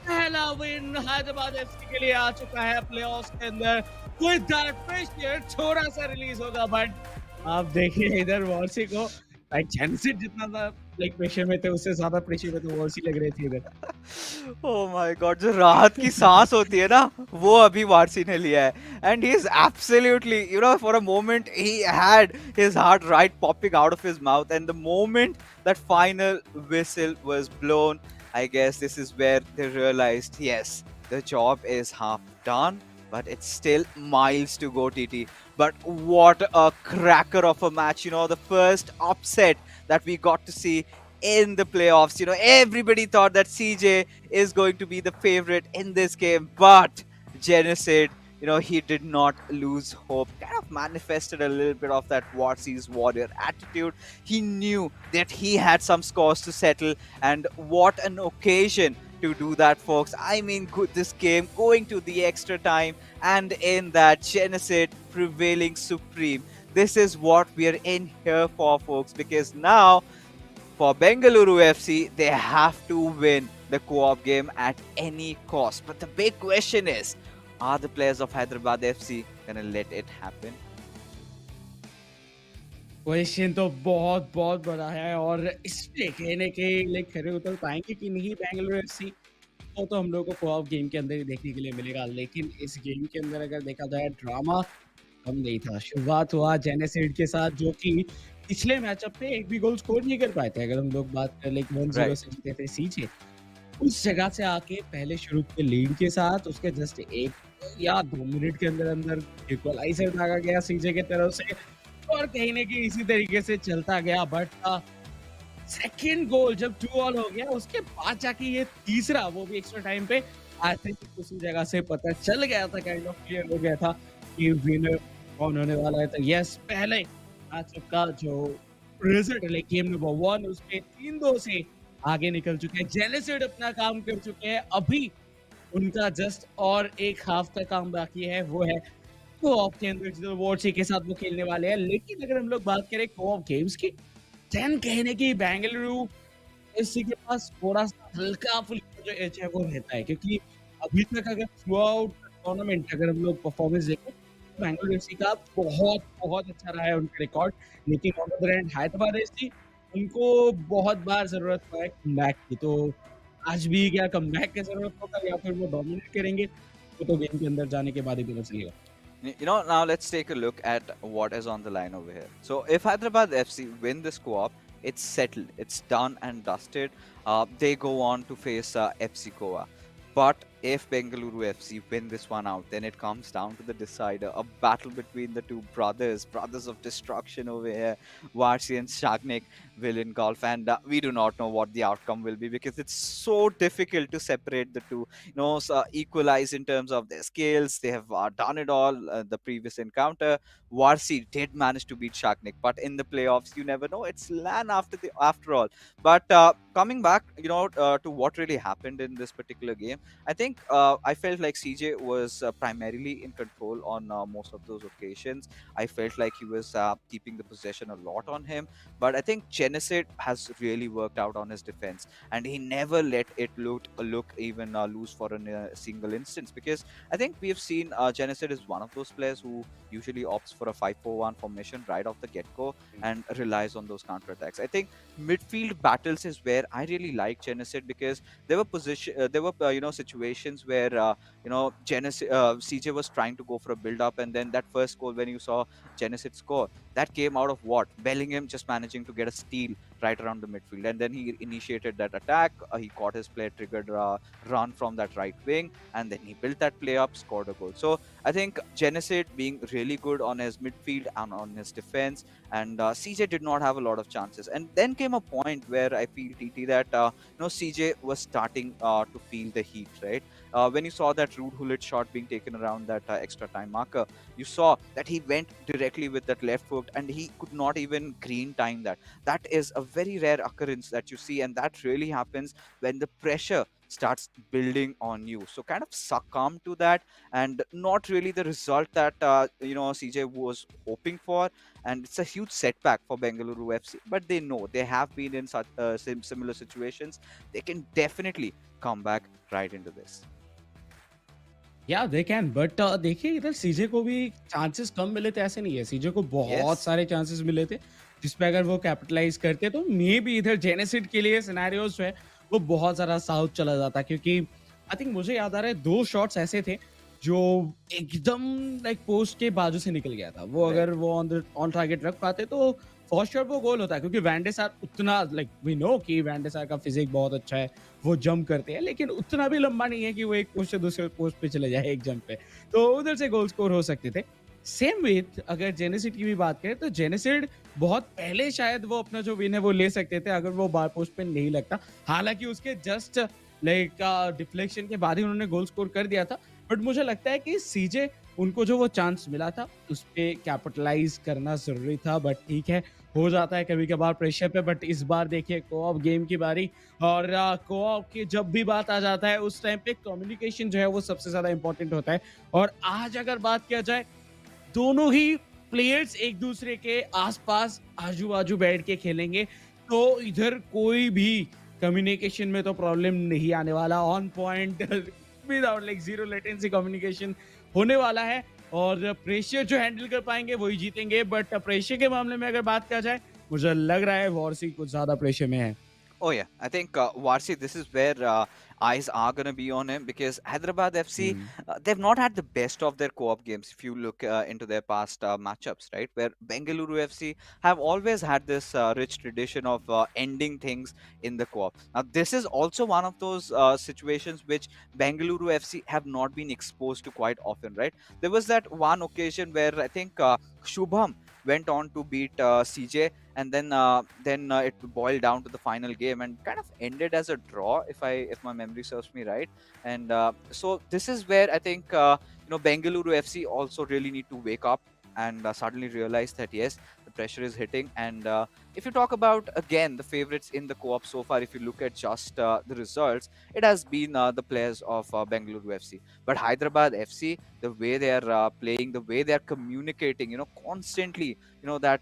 पहला विन हैदराबाद एफसी के लिए आ चुका है प्लेऑफ्स के अंदर विद दैट प्रेशर थोड़ा सा रिलीज होगा बट आप देखिए इधर वॉर्सी को लाइक जेनसिट जितना था लाइक प्रेशर में थे उससे ज्यादा प्रेशर में तो वॉर्सी लग रही थी इधर Oh my God, जो राहत की सांस होती है ना वो अभी वारसी ने लिया है and he is absolutely, for a moment he had his heart right popping out of his mouth, and the moment that final whistle was blown, I guess this is where they realized, yes, the job is half done, but it's still miles to go, TT. But what a cracker of a match, the first upset that we got to see in the playoffs. Everybody thought that CJ is going to be the favorite in this game, but Genesid, he did not lose hope. Kind of manifested a little bit of that Warsi's warrior attitude. He knew that he had some scores to settle, and what an occasion to do that, folks. I mean, this game going to the extra time, and in that, Genesid prevailing supreme. This is what we are in here for, folks, because now for Bengaluru FC, they have to win the co-op game at any cost. But the big question is, are the players of Hyderabad FC gonna let it happen? Question तो बहुत बहुत बड़ा है और इस पे कहने के लाइक खरे उतर पाएंगे कि नहीं बेंगलुरु एफसी तो हम लोगों को co-op गेम के अंदर ही देखने के लिए मिलेगा लेकिन इस गेम के अंदर अगर देखा जाए ड्रामा कम नहीं था शुरुआत हुआ जेनेसिड के साथ जो कि पिछले मैचअप पे एक भी गोल स्कोर नहीं कर पाए थे अगर हम लोग बात करें लाइक 1-0 से जीते थे सीजे उस जगह से आके पहले शुरू के लीड के साथ उसके जस्ट 1 या 2 मिनट के अंदर अंदर इक्वलाइजर भागा गया सीजे की तरफ से और कहीं ना कहीं इसी तरीके से चलता गया बट सेकंड गोल जब 2-2 हो गया उसके बाद जाके ये तीसरा वो भी एक्स्ट्रा टाइम पे आई थिंक उसी जगह से पता चल गया था काइंड ऑफ क्लियर हो गया था कि विनर कौन होने वाला है तो यस पहले मैचअप का जो रिजल्ट है गेम नंबर 1 उसके 3-2 से आगे निकल चुके हैं जेनेसिड अपना काम कर चुके हैं अभी उनका जस्ट और एक हाफ का काम बाकी है वो है को-ऑप के अंदर जिधर वॉर्सी के साथ वो खेलने वाले हैं लेकिन अगर हम लोग बात करें को-ऑप गेम्स की देन कहने की बेंगलुरु एफसी के पास थोड़ा सा हल्का फुल्का जो एज है वो रहता है क्योंकि अभी तक अगर थ्रू आउट टूर्नामेंट अगर हम लोग परफॉर्मेंस देखें तो बेंगलुरु एफसी का बहुत बहुत अच्छा रहा है उनका रिकॉर्ड लेकिन on the other hand Hyderabad FC उनको बहुत बार जरूरत पड़ा है कमबैक की तो आज भी क्या कमबैक की जरूरत होगा या फिर वो डोमिनेट करेंगे वो तो गेम के अंदर जाने के बाद ही पता चलेगा Now let's take a look at what is on the line over here. So if Hyderabad FC win this co-op, it's settled, it's done and dusted. They go on to face FC Goa. But if Bengaluru FC win this one out, then it comes down to the decider, a battle between the two brothers of destruction over here. Varsi and Shagnik will engulf, and we do not know what the outcome will be because it's so difficult to separate the two. Equalize in terms of their skills. They have done it all. The previous encounter, Varsi did manage to beat Shagnik, but in the playoffs, you never know. It's LAN after all. But coming back, to what really happened in this particular game, I think I felt like CJ was primarily in control on most of those occasions. I felt like he was keeping the possession a lot on him. But I think Genesid has really worked out on his defense, and he never let it look even loose for a single instance. Because I think we have seen Genesid is one of those players who usually opts for a 5-4-1 formation right off the get-go and relies on those counterattacks. I think midfield battles is where I really like Genesid because there were situations where CJ was trying to go for a build-up, and then that first goal when you saw Genesid score, that came out of what? Bellingham just managing to get a steal right around the midfield, and then he initiated that attack. He caught his player, triggered a run from that right wing, and then he built that play up, scored a goal. So I think Genesid being really good on his midfield and on his defense, and CJ did not have a lot of chances. And then came a point where I feel TT that CJ was starting to feel the heat, right? When you saw that Rude Hullet shot being taken around that extra time marker, you saw that he went directly with that left foot and he could not even green time that. That is a very rare occurrence that you see, and that really happens when the pressure starts building on you. So kind of succumb to that, and not really the result that CJ was hoping for, and it's a huge setback for Bengaluru FC. But they know they have been in such similar situations. They can definitely come back right into this. या they can but देखिए इधर सीजे को भी chances कम मिले थे ऐसे नहीं है सीजे को बहुत Yes. सारे चांसेस मिले थे जिसपे अगर वो कैपिटलाइज करते तो मे बी इधर जेनेसिड के लिए सिनेरियोस जो है वो बहुत सारा साउथ चला जाता क्योंकि आई थिंक मुझे याद आ रहा है 2 शॉट्स ऐसे थे जो एकदम लाइक पोस्ट के बाजू से निकल गया था वो Right. अगर वो ऑन टारगेट रख पाते तो फॉर श्योर वो गोल होता है क्योंकि वैंडेसार उतना लाइक वी नो कि वैंडेसार का फिजिक बहुत अच्छा है वो जंप करते हैं लेकिन उतना भी लंबा नहीं है कि वो एक पोस्ट से दूसरे पोस्ट पे चले जाए एक जंप पे तो उधर से गोल स्कोर हो सकते थे सेम विथ अगर जेनेसिड की भी बात करें तो जेनेसिड बहुत पहले शायद वो अपना जो विन है वो ले सकते थे अगर वो बार पोस्ट पे नहीं लगता हालांकि उसके जस्ट लाइक डिफ्लेक्शन के बाद ही उन्होंने गोल स्कोर कर दिया था बट मुझे लगता है कि सीजे उनको जो वो चांस मिला था उस पे कैपिटलाइज करना जरूरी था बट ठीक है हो जाता है कभी कभार प्रेशर पे बट इस बार देखिए कोऑप गेम की बारी और कोऑप की जब भी बात आ जाता है उस टाइम पे कम्युनिकेशन जो है वो सबसे ज्यादा इंपॉर्टेंट होता है और आज अगर बात किया जाए दोनों ही प्लेयर्स एक दूसरे के आसपास आजू बाजू बैठ के खेलेंगे तो इधर कोई भी कम्युनिकेशन में तो प्रॉब्लम नहीं आने वाला on point without like zero latency communication होने वाला है और प्रेशर जो हैंडल कर पाएंगे वही जीतेंगे बट प्रेशर के मामले में अगर बात किया जाए मुझे लग रहा है वॉरसी कुछ ज्यादा प्रेशर में है Oh yeah, I think Varsi, this is where eyes are going to be on him because Hyderabad FC, they've not had the best of their co-op games. If you look into their past matchups, right, where Bengaluru FC have always had this rich tradition of ending things in the co-op. Now this is also one of those situations which Bengaluru FC have not been exposed to quite often, right? There was that one occasion where I think Shubham went on to beat CJ, and then it boiled down to the final game and kind of ended as a draw, if my memory serves me right. And so this is where I think Bengaluru FC also really need to wake up and suddenly realize that yes, the pressure is hitting. And if you talk about again the favorites in the co-op so far, if you look at just the results, it has been the players of Bengaluru FC. But Hyderabad FC, the way they are playing, the way they are communicating, constantly, that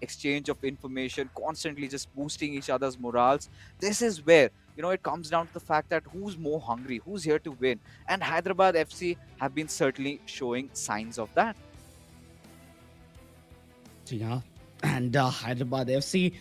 exchange of information, constantly just boosting each other's morals. This is where it comes down to the fact that who's more hungry, who's here to win, and Hyderabad FC have been certainly showing signs of that. जी हाँ and Hyderabad FC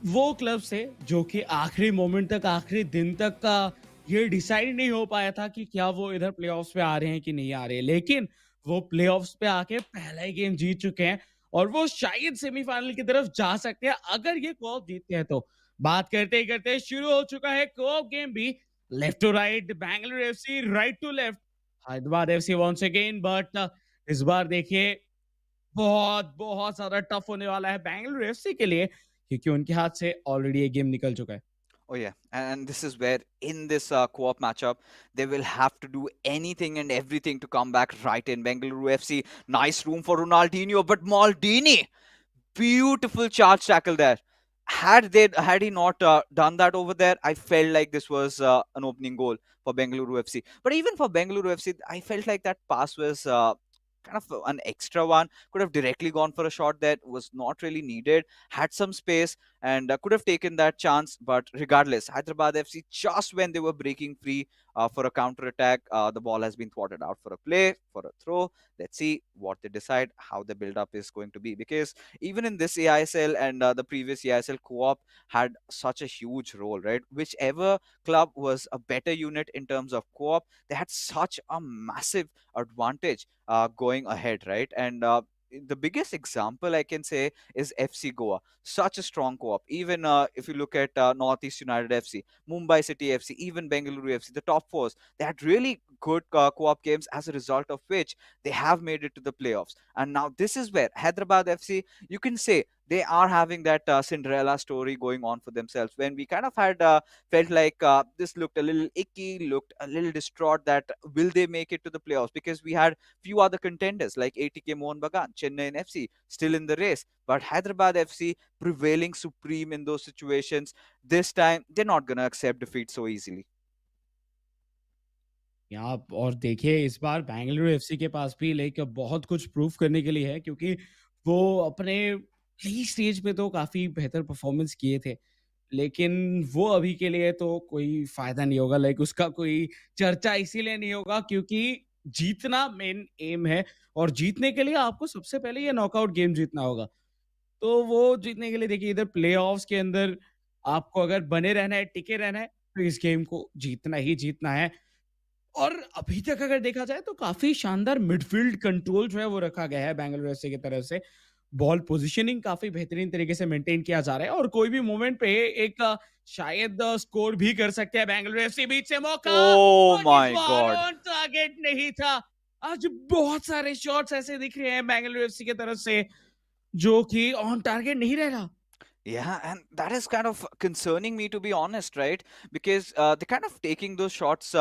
वो club से जो कि आखिरी moment तक आखिरी दिन तक का ये डिसाइड नहीं हो पाया था कि क्या वो इधर प्लेऑफ्स पे आ रहे हैं कि नहीं आ रहे हैं लेकिन वो प्लेऑफ्स पे आके पहला ही गेम जीत चुके हैं और वो शायद सेमीफाइनल की तरफ जा सकते हैं अगर ये कोऑप जीतते हैं तो बात करते ही करते शुरू हो चुका है कोऑप गेम भी left to right Bengaluru FC right to left Hyderabad FC once again but इस बार देखिए बहुत बहुत ज्यादा टफ होने वाला है बेंगलुरु एफसी के लिए क्योंकि उनके हाथ से ऑलरेडी एक गेम निकल चुका है Oh yeah, and this is where in this co-op matchup they will have to do anything and everything to come back right in. Bengaluru FC, nice room for Ronaldinho, but Maldini, beautiful charge tackle there. Had he not done that over there, I felt like this was an opening goal for Bengaluru FC. But even for Bengaluru FC, I felt like that pass was kind of an extra one. Could have directly gone for a shot that was not really needed. Had some space and could have taken that chance. But regardless, Hyderabad FC, just when they were breaking free for a counter attack, the ball has been thwarted out for a play, for a throw. Let's see what they decide, how the build up is going to be. Because even in this eISL and the previous eISL co-op had such a huge role, right? Whichever club was a better unit in terms of co-op, they had such a massive advantage going ahead, right? And the biggest example I can say is FC Goa, such a strong co-op. Even if you look at Northeast United FC, Mumbai City FC, even Bengaluru FC, the top fours, they had really good co-op games, as a result of which they have made it to the playoffs. And now this is where Hyderabad FC, you can say, they are having that Cinderella story going on for themselves. When we kind of had felt like this looked a little icky, looked a little distraught, that will they make it to the playoffs? Because we had few other contenders like ATK Mohun Bagan, Chennai FC still in the race, but Hyderabad FC prevailing supreme in those situations. This time they're not gonna accept defeat so easily. यहाँ और देखिए इस बार Bengaluru FC के पास भी like बहुत कुछ prove करने के लिए है क्योंकि वो अपने लीग स्टेज पे तो काफ़ी बेहतर परफॉर्मेंस किए थे। लेकिन वो अभी के लिए तो कोई फ़ायदा नहीं होगा, लाइक उसका कोई चर्चा इसीलिए नहीं होगा क्योंकि जीतना मेन एम है और जीतने के लिए आपको सबसे पहले ये नॉकआउट गेम जीतना होगा। तो वो जीतने के लिए देखिए इधर प्लेऑफ्स के अंदर आपको अगर बने रहना है, टिके रहना है, तो इस गेम को जीतना ही जीतना है। और अभी तक अगर देखा जाए तो काफ़ी शानदार मिडफ़ील्ड कंट्रोल जो है वो रखा गया है बैंगलोर एफसी की तरफ से। बॉल पोज़ीशनिंग काफ़ी बेहतरीन तरीके से मेंटेन किया जा रहा है और कोई भी मोमेंट पे एक शायद स्कोर भी कर सकते हैं बैंगलोर एफसी। बीच से मौका, Oh बट इस my bar god. On target नहीं था। आज बहुत सारे शॉट्स ऐसे दिख रहे हैं बैंगलोर एफसी की तरफ से जो कि ऑन टारगेट नहीं रह रहा। Yeah, and that is kind of concerning me, to be honest, right? Because they're kind of taking those shots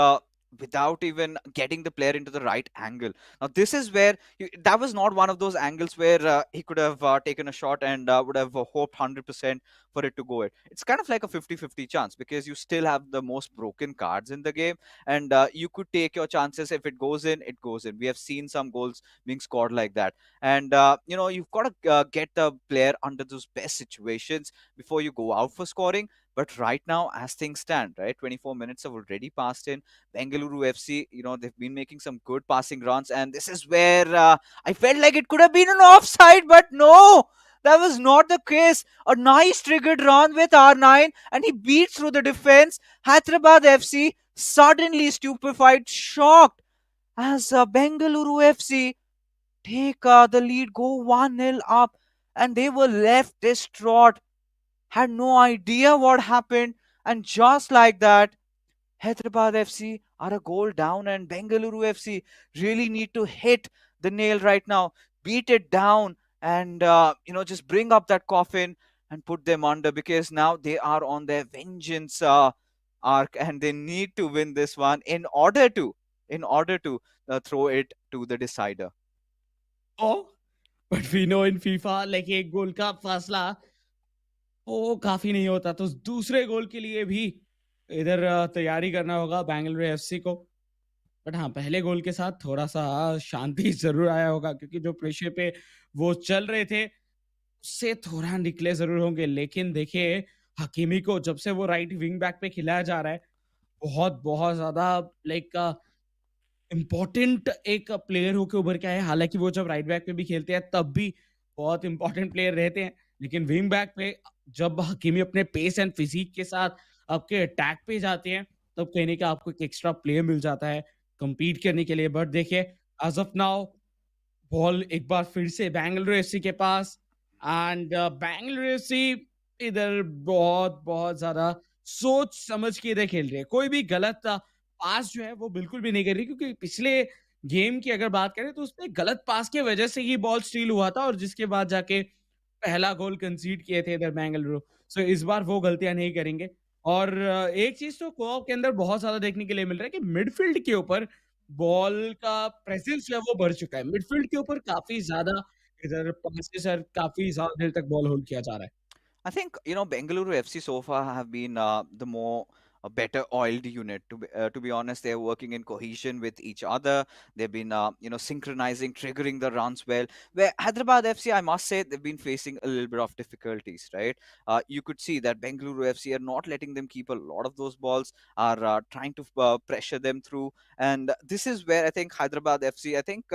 without even getting the player into the right angle. Now, this is where that was not one of those angles where he could have taken a shot and would have hoped 100% for it to go in. It's kind of like a 50-50 chance because you still have the most broken cards in the game, and you could take your chances. If it goes in, it goes in. We have seen some goals being scored like that. And you've got to get the player under those best situations before you go out for scoring. But right now, as things stand, right, 24 minutes have already passed in. Bengaluru FC, they've been making some good passing runs, and this is where I felt like it could have been an offside, but no, that was not the case. A nice triggered run with R9, and he beats through the defense. Hyderabad FC suddenly stupefied, shocked, as Bengaluru FC take the lead, go 1-0 up, and they were left distraught, had no idea what happened, and just like that, Hyderabad FC are a goal down, and Bengaluru FC really need to hit the nail right now, beat it down, and just bring up that coffin and put them under, because now they are on their vengeance arc, and they need to win this one in order to throw it to the decider. Oh, but we know in FIFA like एक गोल का फासला वो काफ़ी नहीं होता, तो दूसरे गोल के लिए भी इधर तैयारी करना होगा बैंगलोर एफसी को। बट हाँ, पहले गोल के साथ थोड़ा-सा शांति ज़रूर आया होगा क्योंकि जो प्रेशर पे वो चल रहे थे, उससे थोड़ा निकले ज़रूर होंगे। लेकिन देखिए, हकीमी को जब से वो राइट विंग बैक पे खिलाया जा रहा है, बहुत ज़्यादा लाइक इम्पोर्टेंट एक प्लेयर होके उभर के आए हैं। हालाँकि वो जब राइट बैक पे भी खेलते हैं तब भी बहुत इम्पोर्टेंट प्लेयर रहते हैं। लेकिन विंग बैक पे जब हकीमी अपने पेस एंड फिज़ीक के साथ आपके अटैक पे जाते हैं, तब कहीं न कहीं आपको एक एक्स्ट्रा प्लेयर मिल जाता है कम्पीट करने के लिए। बट देखिए एज़ ऑफ नाउ बॉल एक बार फिर से बैंगलोर एफसी के पास एंड बैंगलोर एफसी इधर बहुत ज़्यादा सोच समझ के इधर खेल रही है। कोई भी गलत पास जो है वो बिल्कुल भी नहीं कर रही क्योंकि पिछले गेम की अगर बात करें तो उसमें गलत पास की वजह से ही बॉल स्टील हुआ था और जिसके बाद जाके पहला गोल कंसीड किए थे इधर बेंगलुरु। सो इस बार वो गलतियाँ नहीं करेंगे और एक चीज़ तो को-ऑप के अंदर बहुत ज़्यादा देखने के लिए मिल रहा है कि मिडफील्ड के ऊपर बॉल का प्रेजेंस जो है वो बढ़ चुका है। मिडफील्ड के ऊपर काफ़ी ज़्यादा इधर पासेस और काफ़ी ज़्यादा देर तक बॉल होल्ड किया जा रहा है। I think Bengaluru FC so far have been the more better oiled unit. To be honest, they're working in cohesion with each other. They've been synchronizing, triggering the runs well. Where Hyderabad FC, I must say, they've been facing a little bit of difficulties. Right, you could see that Bengaluru FC are not letting them keep a lot of those balls, are trying to pressure them through, and this is where I think Hyderabad FC, I think.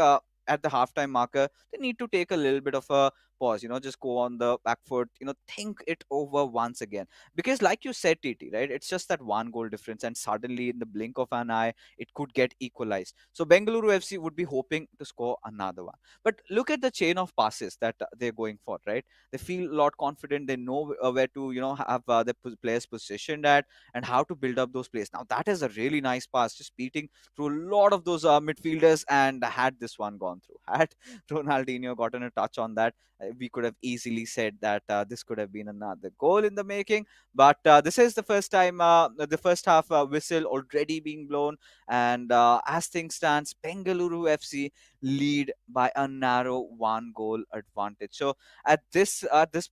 At the halftime marker, they need to take a little bit of a pause, just go on the back foot, think it over once again. Because like you said, TT, right, it's just that one goal difference, and suddenly in the blink of an eye it could get equalized. So Bengaluru FC would be hoping to score another one. But look at the chain of passes that they're going for, right? They feel a lot confident. They know where to have the players positioned at, and how to build up those plays. Now that is a really nice pass, just beating through a lot of those midfielders, and had this one gone through, had Ronaldinho gotten a touch on that, we could have easily said that this could have been another goal in the making. But this is the first time, the first half whistle already being blown, and as things stands, Bengaluru FC lead by a narrow one goal advantage. So at this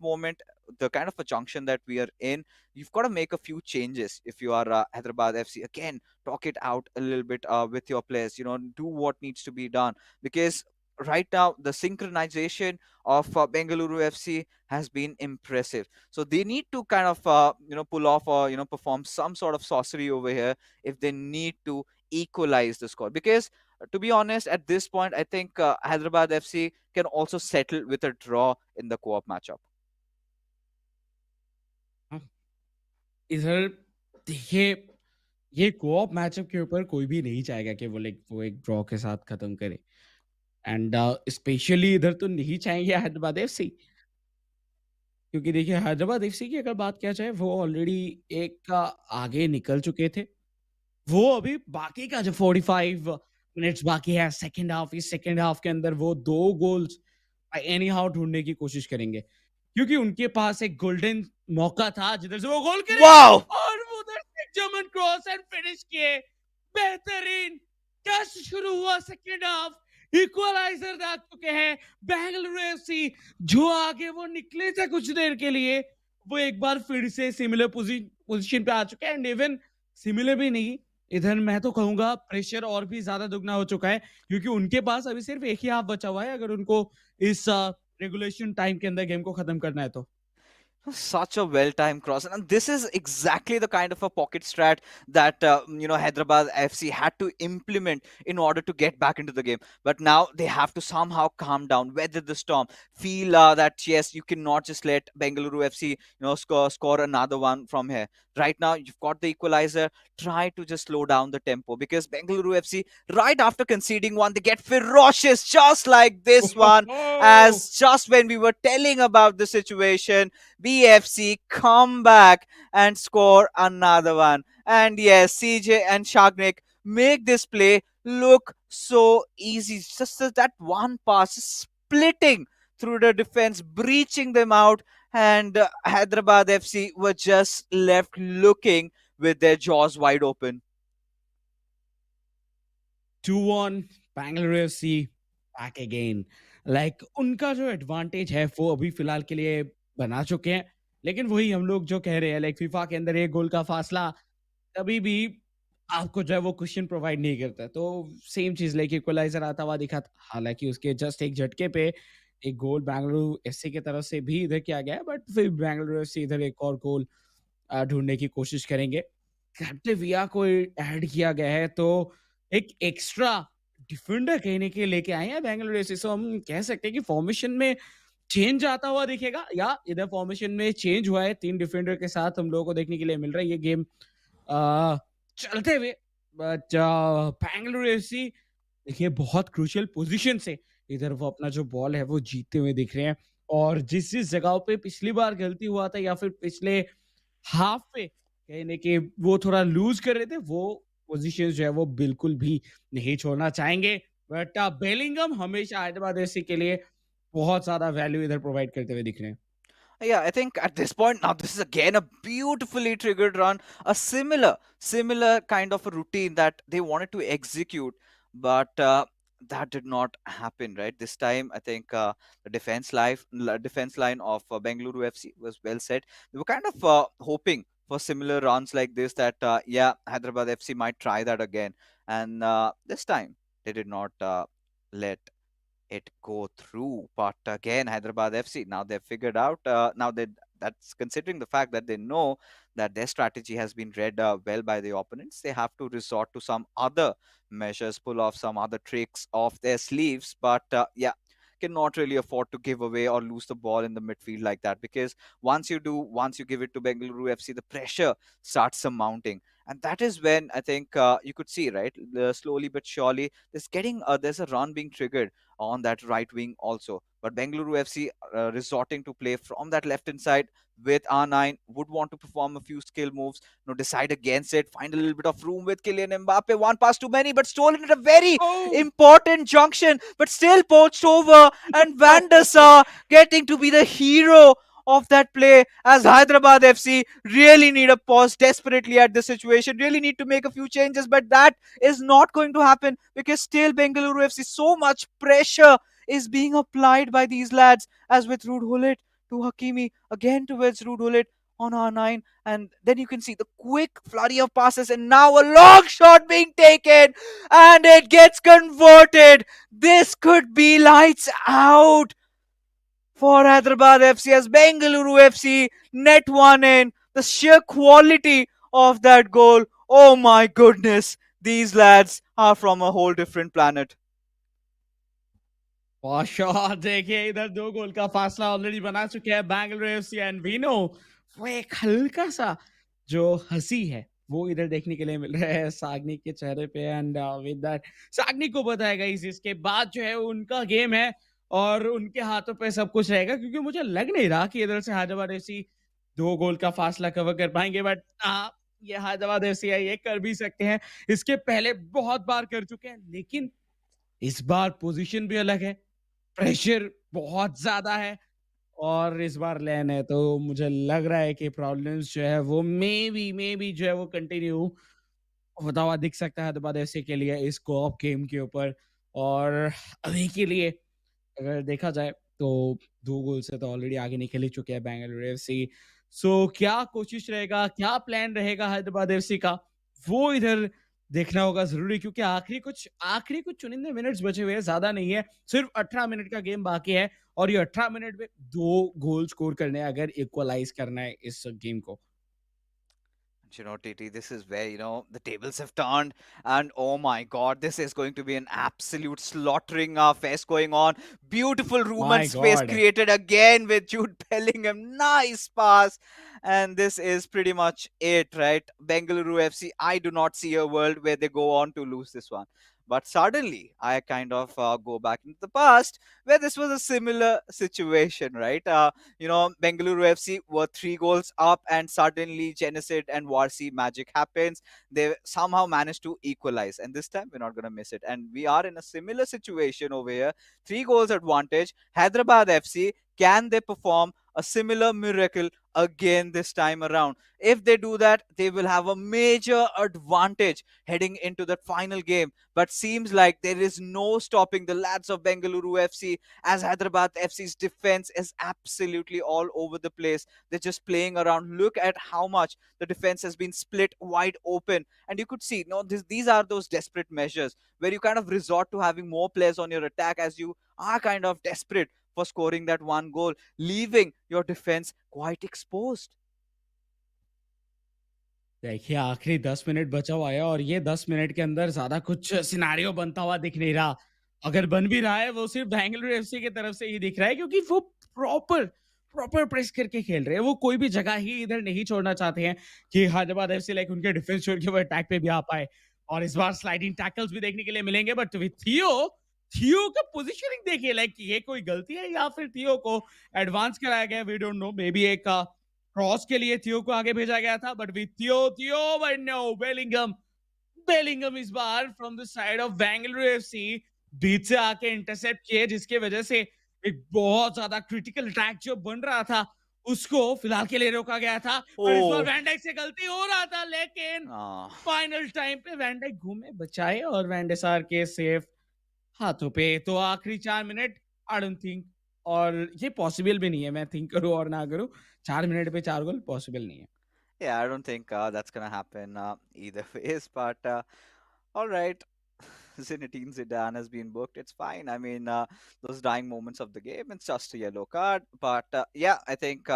moment, the kind of a junction that we are in, you've got to make a few changes if you are Hyderabad FC. Again, talk it out a little bit with your players. Do what needs to be done, because right now the synchronization of Bengaluru FC has been impressive. So they need to kind of pull off, or perform some sort of sorcery over here if they need to equalize the score. Because to be honest, at this point, I think Hyderabad FC can also settle with a draw in the co-op matchup. हाँ, इधर देखिए, ये co-op matchup के ऊपर कोई भी नहीं चाहेगा कि वो एक ड्रॉ के साथ खत्म करे। एंड स्पेशली इधर तो नहीं चाहेंगे हैदराबाद एफसी, क्योंकि देखिए हैदराबाद एफसी की अगर बात किया जाए, वो ऑलरेडी एक आगे निकल चुके थे। वो अभी बाकी का जो 45 मिनट्स बाकी है सेकंड हाफ, इस सेकंड हाफ के अंदर वो 2 गोल्स एनी हाउ ढूँढने की कोशिश करेंगे। क्योंकि उनके पास एक गोल्डन मौका था जिधर से वो गोल करे, Wow! और वो उधर से जर्मन क्रॉस एंड फिनिश किए। बेहतरीन कैसे शुरू हुआ सेकंड हाफ, इक्वलाइजर दाग चुके हैं बेंगलुरु एफसी। जो आगे वो निकले थे कुछ देर के लिए, वो एक बार फिर से सिमिलर पोजीशन पे आ चुके हैं। एंड इवन सिमिलर भी नहीं, इधर मैं तो कहूँगा प्रेशर और भी ज़्यादा दुगना हो चुका है, क्योंकि उनके पास अभी सिर्फ 1 ही हाफ बचा हुआ है, अगर उनको इस रेगुलेशन टाइम के अंदर गेम को खत्म करना है तो। Such a well-timed cross, and this is exactly the kind of a pocket strat that Hyderabad FC had to implement in order to get back into the game. But now they have to somehow calm down, weather the storm, feel that yes, you cannot just let Bengaluru FC score another one from here. Right now, you've got the equalizer. Try to just slow down the tempo, because Bengaluru FC, right after conceding one, they get ferocious, just like this one. As just when we were telling about the situation, BFC come back and score another one. And yes, CJ and Shagnik make this play look so easy. Just that one pass, splitting through the defense, breaching them out, and Hyderabad FC were just left looking with their jaws wide open. 2-1 Bangalore FC back again. Like उनका जो advantage है वो अभी फिलहाल के लिए बना चुके हैं, लेकिन वही हम लोग जो कह रहे हैं, लाइक फीफा के अंदर एक गोल का फासला कभी भी आपको जो है वो क्वेश्चन प्रोवाइड नहीं करता। तो सेम चीज लाइक इक्वलाइजर आता हुआ दिखा था, हालांकि उसके जस्ट एक झटके पे एक गोल बेंगलुरु एफसी की तरफ से भी इधर किया गया, बट फिर बेंगलुरु एफसी इधर एक और गोल ढूंढने की कोशिश करेंगे। कैप्टेविया को ऐड किया गया है, तो एक एक्स्ट्रा डिफेंडर कहने के लेके आए हैं बेंगलुरु एफसी। सो हम कह सकते हैं कि फॉर्मेशन में चेंज आता हुआ दिखेगा, या इधर फॉर्मेशन में चेंज हुआ है, 3 डिफेंडर के साथ हम लोगों को देखने के लिए मिल रहा है ये गेम चलते हुए। बट बेंगलुरु एफसी देखिए बहुत क्रूशियल पोजीशन से इधर वो अपना जो बॉल है वो जीतते हुए दिख रहे हैं, और जिस जिस जगह पे पिछली बार गलती हुआ था, या फिर पिछले हाफ पे कहने के वो थोड़ा लूज कर रहे थे, वो पोजीशन जो है वो बिल्कुल भी नहीं छोड़ना चाहेंगे। बट बेलिंगम हमेशा हैदराबाद एफसी के लिए बहुत ज्यादा वैल्यू इधर प्रोवाइड करते हुए दिख रहे हैं। Yeah, I think at this point now, this is again a beautifully triggered run, a similar kind of a routine that they wanted to execute, but that did not happen. Right, this time I think the defense line of Bengaluru FC was well set. They were kind of hoping for similar runs like this, that yeah, Hyderabad FC might try that again, and this time they did not let it go through. But again, Hyderabad FC, now they've figured out, now they that's considering the fact that they know that their strategy has been read well by the opponents, they have to resort to some other measures, pull off some other tricks off their sleeves. But yeah, cannot really afford to give away or lose the ball in the midfield like that, because once you give it to Bengaluru FC, the pressure starts mounting. And that is when I think you could see, right, slowly but surely, there's a run being triggered on that right wing also. But Bengaluru FC resorting to play from that left hand side with R9, would want to perform a few skill moves, decide against it, find a little bit of room with Kylian Mbappe. One pass too many, but stolen at a very Oh! important junction, but still poached over. And Van der Sar getting to be the hero of that play, as Hyderabad FC really need a pause desperately at this situation, really need to make a few changes, but that is not going to happen because still Bengaluru FC, so much pressure is being applied by these lads, as with Ruud Gullit to Hakimi, again towards Ruud Gullit on R9, and then you can see the quick flurry of passes, and now a long shot being taken, and it gets converted. This could be lights out for Hyderabad FC, as Bengaluru FC net one in. The sheer quality of that goal. Oh my goodness. These lads are from a whole different planet. Shot देखिए इधर 2 गोल का फासला already बना चुके हैं Bengaluru FC and we know वो एक हल्का सा जो हंसी है वो इधर देखने के लिए मिल रहा है सागनी के चेहरे पे एंड विद दैट सागनी को बताएगा इसके बाद जो है उनका गेम है और उनके हाथों पे सब कुछ रहेगा क्योंकि मुझे लग नहीं रहा कि इधर से हैदराबाद एफसी 2 गोल का फासला कवर कर पाएंगे बट ये हैदराबाद एफसी है ये कर भी सकते हैं इसके पहले बहुत बार कर चुके हैं लेकिन इस बार पोजीशन भी अलग है प्रेशर बहुत ज़्यादा है और इस बार लैन है तो मुझे लग रहा है कि प्रॉब्लम्स जो है वो मे बी जो है वो कंटिन्यू होता हुआ दिख सकता है हैदराबाद एफसी के लिए इस कोऑप गेम के ऊपर और अभी के लिए अगर देखा जाए तो 2 गोल से तो ऑलरेडी आगे निकल ही चुके हैं बेंगलुरु एफसी। सो क्या कोशिश रहेगा, क्या प्लान रहेगा हैदराबाद एफसी का, वो इधर देखना होगा ज़रूरी क्योंकि आखिरी कुछ चुनिंदे मिनट्स बचे हुए हैं, ज़्यादा नहीं है। सिर्फ 18 मिनट का गेम बाकी है और ये 18 मिनट में 2 गोल स्कोर करने हैं अगर इक्वलाइज़ करना है इस गेम को। TT, this is where, the tables have turned. And oh my God, this is going to be an absolute slaughtering fest going on. Beautiful room and my space God! created again with Jude Bellingham. Nice pass. And this is pretty much it, right? Bengaluru FC, I do not see a world where they go on to lose this one. But suddenly, I kind of go back into the past where this was a similar situation, right? Bengaluru FC were 3 goals up, and suddenly Genesis and Warsi magic happens. They somehow managed to equalize, and this time we're not gonna miss it. And we are in a similar situation over here. 3 goals advantage. Hyderabad FC, can they perform a similar miracle again this time around? If they do that, they will have a major advantage heading into that final game. But seems like there is no stopping the lads of Bengaluru FC, as Hyderabad FC's defense is absolutely all over the place. They're just playing around. Look at how much the defense has been split wide open. And you could see, no, these are those desperate measures where you kind of resort to having more players on your attack as you are kind of desperate for scoring that one goal, leaving your defense quite exposed. देखिए आखिरी 10 minute बचा हुआ है और ये 10 minute के अंदर ज़्यादा कुछ सिनेरियो बनता हुआ दिख नहीं रहा। अगर बन भी रहा है वो सिर्फ बेंगलुरु एफसी की तरफ से ही दिख रहा है क्योंकि वो प्रॉपर प्रॉपर प्रेस करके खेल रहे हैं। वो कोई भी जगह ही इधर नहीं छोड़ना चाहते हैं कि हैदराबाद एफसी लाइक उनके डिफेंस छोड़ के वो अटैक पे भी आ पाए। और इस बार स्लाइडिंग टैकल्स भी देखने के लिए मिलेंगे बट विथ थियो का पोजीशनिंग देखिए लाइक ये कोई गलती है या फिर थियो को एडवांस कराया गया we don't know maybe एक क्रॉस के लिए थियो को आगे भेजा गया था but with Theo but no Bellingham इस बार from the side of Bengaluru FC बीच से आके इंटरसेप्ट किए जिसके वजह से एक बहुत ज्यादा क्रिटिकल अटैक जो बन रहा था उसको फिलहाल के लिए रोका गया था और इस बार Oh, वैन डाइक से गलती हो रहा था लेकिन फाइनल टाइम पे वैन डाइक घूमे बचाए और वैन डेसार के सेफ हाथों पे तो आखिरी 4 मिनट आई डोंट थिंक और ये पॉसिबल भी नहीं है मैं थिंक करूं और ना करूं 4 मिनट पे 4 गोल पॉसिबल नहीं है yeah, I don't think that's gonna happen either ways. But all right, Zinedine Zidane has been booked. It's fine. I mean, those dying moments of the game, it's just a yellow card. But yeah, I think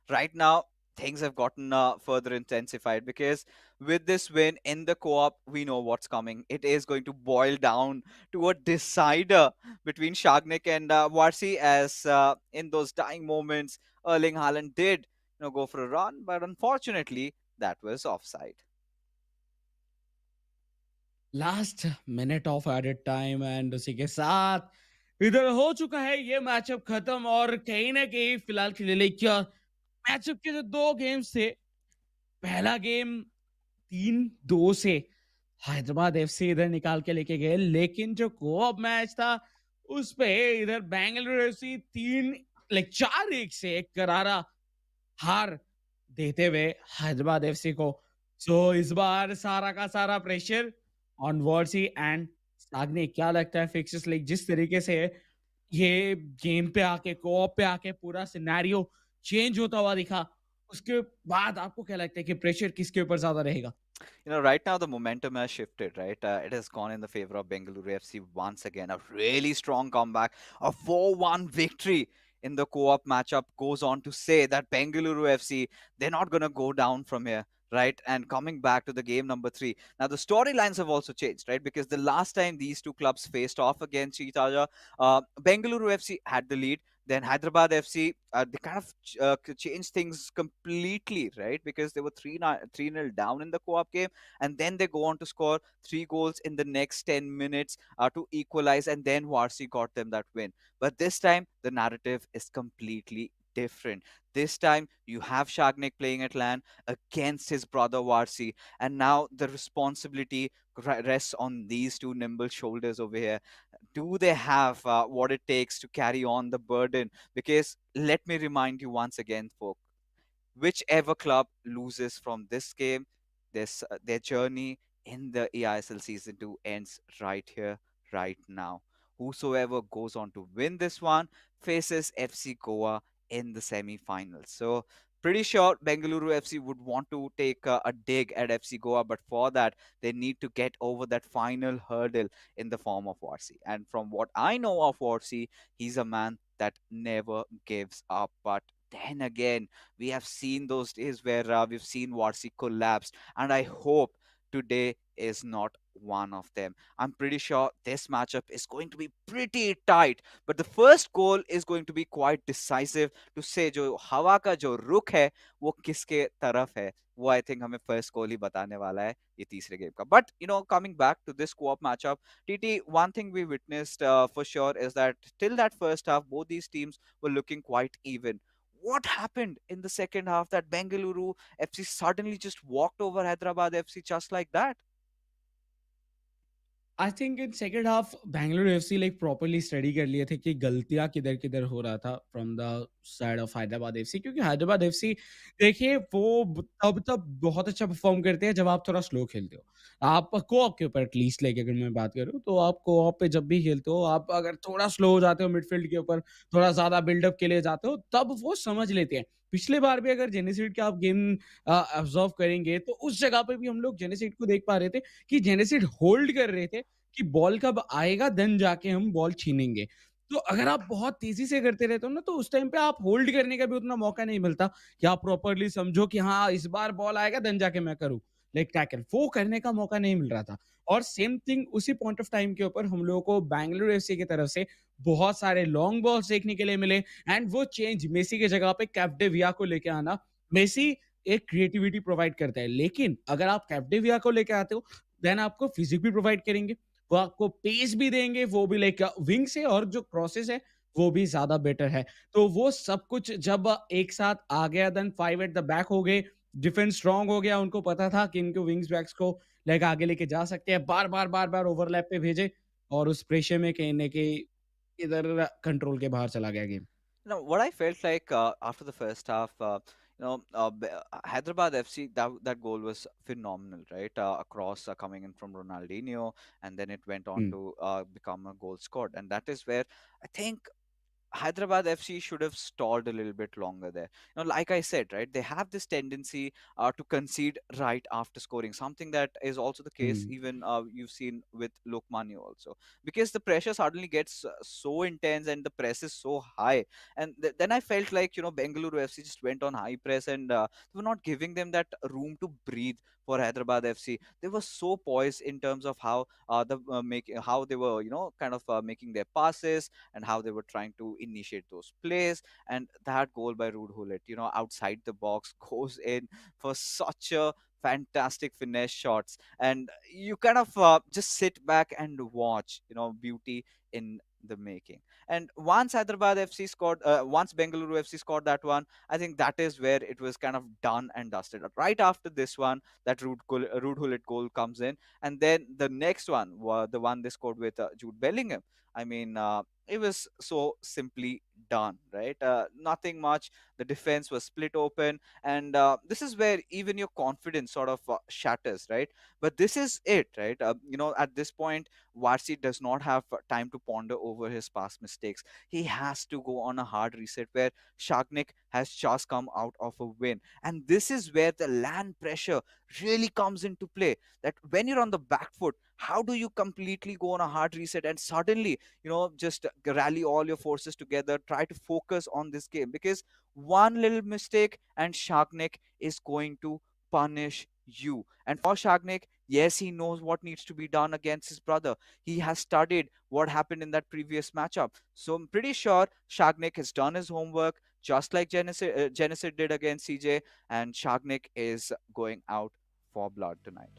right now things have gotten further intensified because with this win in the co-op, we know what's coming. It is going to boil down to a decider between Shagnik and Varsi, as in those dying moments, Erling Haaland did go for a run, but unfortunately, that was offside. Last minute of added time and उसी के साथ इधर हो चुका है ये matchup खत्म और कहीं ना कहीं फिलहाल के लिए क्या मैचअप के जो दो गेम्स थे, पहला गेम 3-2 से हैदराबाद एफसी इधर निकाल के लेके गए, लेकिन जो कोऑप मैच था उस पे इधर बेंगलुरु एफसी 4-1 से एक करारा हार देते हुए हैदराबाद एफसी को। सो इस बार सारा का सारा प्रेशर ऑन वॉर्सी एंड सागने। क्या लगता है फिक्सर्स लाइक जिस तरीके से ये गेम पे आके कोऑप पे आके पूरा सिनेरियो चेंज होता हुआ दिखा, उसके बाद आपको क्या लगता है कि प्रेशर किसके ऊपर ज्यादा रहेगा? Right now the momentum has shifted, right? It has gone in the favor of Bengaluru FC once again. A really strong comeback, a 4-1 victory in the co-op matchup goes on to say that Bengaluru FC, they're not going to go down from here. Right, and coming back to the game number 3. Now the storylines have also changed, right? Because the last time these two clubs faced off against each other, Bengaluru FC had the lead. Then Hyderabad FC, they kind of changed things completely, right? Because they were 3-0 down in the co-op game, and then they go on to score 3 goals in the next 10 minutes to equalize, and then Warsi got them that win. But this time, the narrative is completely different. This time, you have Shagnik playing at LAN against his brother Warsi, and now the responsibility rests on these two nimble shoulders over here. Do they have what it takes to carry on the burden? Because let me remind you once again, folks, whichever club loses from this game, their journey in the eISL season 2 ends right here, right now. Whosoever goes on to win this one faces FC Goa in the semi-finals. So pretty sure Bengaluru FC would want to take a dig at FC Goa, but for that they need to get over that final hurdle in the form of Warsi. And from what I know of Warsi, he's a man that never gives up. But then again, we have seen those days where we've seen Warsi collapse, and I hope today is not one of them. I'm pretty sure this matchup is going to be pretty tight, but the first goal is going to be quite decisive to say जो हवा का जो रुख है वो किसके तरफ है, वो आई थिंक हमें फर्स्ट गोल ही बताने वाला है ये तीसरे गेम का. But coming back to this co-op matchup, TT, one thing we witnessed for sure is that till that first half both these teams were looking quite even. What happened in the second half that Bengaluru FC suddenly just walked over Hyderabad FC just like that? I think in second half Bangalore FC like properly study कर लिए थे कि गलतियां किधर किधर हो रहा था from the side of Hyderabad FC, क्योंकि हैदराबाद एफसी देखिए वो तब बहुत अच्छा परफॉर्म करते हैं जब आप थोड़ा स्लो खेलते हो। आप कोऑप के ऊपर एटलीस्ट लेके अगर मैं बात करूँ तो आप कोऑप पे जब भी खेलते हो, आप अगर थोड़ा स्लो हो जाते हो मिडफील्ड के ऊपर, थोड़ा ज्यादा बिल्डअप के लिए जाते हो, तब वो समझ लेते हैं। पिछले बार भी अगर जेनेसिड का आप गेम ऑब्जर्व करेंगे तो उस जगह पे भी हम लोग जेनेसिड को देख पा रहे थे कि जेनेसिड होल्ड कर रहे थे कि बॉल कब आएगा देन जाके हम बॉल छीनेंगे। तो अगर आप बहुत तेज़ी से करते रहते हो ना तो उस टाइम पे आप होल्ड करने का भी उतना मौका नहीं मिलता कि आप प्रॉपर्ली समझो कि हाँ, इस बार बॉल आएगा देन जाके मैं करूँ लाइक टैकल। वो करने का मौका नहीं मिल रहा था। और सेम थिंग उसी पॉइंट ऑफ टाइम के ऊपर हम लोगों को बैंगलोर एफसी की तरफ से बहुत सारे लॉन्ग बॉल्स देखने के लिए मिले एंड वो चेंज मेसी की जगह पे कैप्डेविया को लेके आना। मेसी एक क्रिएटिविटी प्रोवाइड करता है, लेकिन अगर आप कैप्डेविया को लेके आते हो देन आपको फिजिक भी प्रोवाइड करेंगे, वो आपको पेस भी देंगे, वो भी लाइक विंग से, और जो क्रॉसेस है वो भी ज्यादा बेटर है। तो वो सब कुछ जब एक साथ आ गया देन 5 एट द बैक हो गए, डिफेंस स्ट्रांग हो गया, उनको पता था कि इनको विंग्स बैक्स को लाइक आगे लेके जा सकते हैं, बार-बार ओवरलैप पे भेजे और उस प्रेशर में कहीं न कहीं इधर कंट्रोल के बाहर चला गया game. What I felt like after the first half, Hyderabad FC, that goal was phenomenal, right? Across coming in from Ronaldinho, and then it went on hmm, to become a goal scored, and that is where I think Hyderabad FC should have stalled a little bit longer there. Like I said, right, they have this tendency to concede right after scoring, something that is also the case Hmm. even you've seen with Lokmanya also, because the pressure suddenly gets so intense and the press is so high. And then I felt like, Bengaluru FC just went on high press and they were not giving them that room to breathe for Hyderabad FC. They were so poised in terms of how they were, kind of making their passes and how they were trying to initiate those plays. And that goal by Ruud Gullit, outside the box, goes in for such a fantastic finesse shots. And you kind of just sit back and watch, beauty in the making. And once Bengaluru FC scored that one, I think that is where it was kind of done and dusted. Right after this one, that Ruud Gullit goal comes in, and then the next one, the one they scored with Jude Bellingham. I mean, it was so simply done, right? Nothing much. The defense was split open, and this is where even your confidence sort of shatters, right? But this is it, right? At this point, Varsi does not have time to ponder over his past mistakes. He has to go on a hard reset where Shagnik has just come out of a win, and this is where the land pressure really comes into play. That when you're on the back foot, how do you completely go on a hard reset and suddenly just rally all your forces together, try to focus on this game, because one little mistake and Shagnik is going to punish you. And for Shagnik, yes, he knows what needs to be done against his brother. He has studied what happened in that previous matchup, so I'm pretty sure Shagnik has done his homework just like Genesis did against CJ, and Shagnik is going out for blood tonight.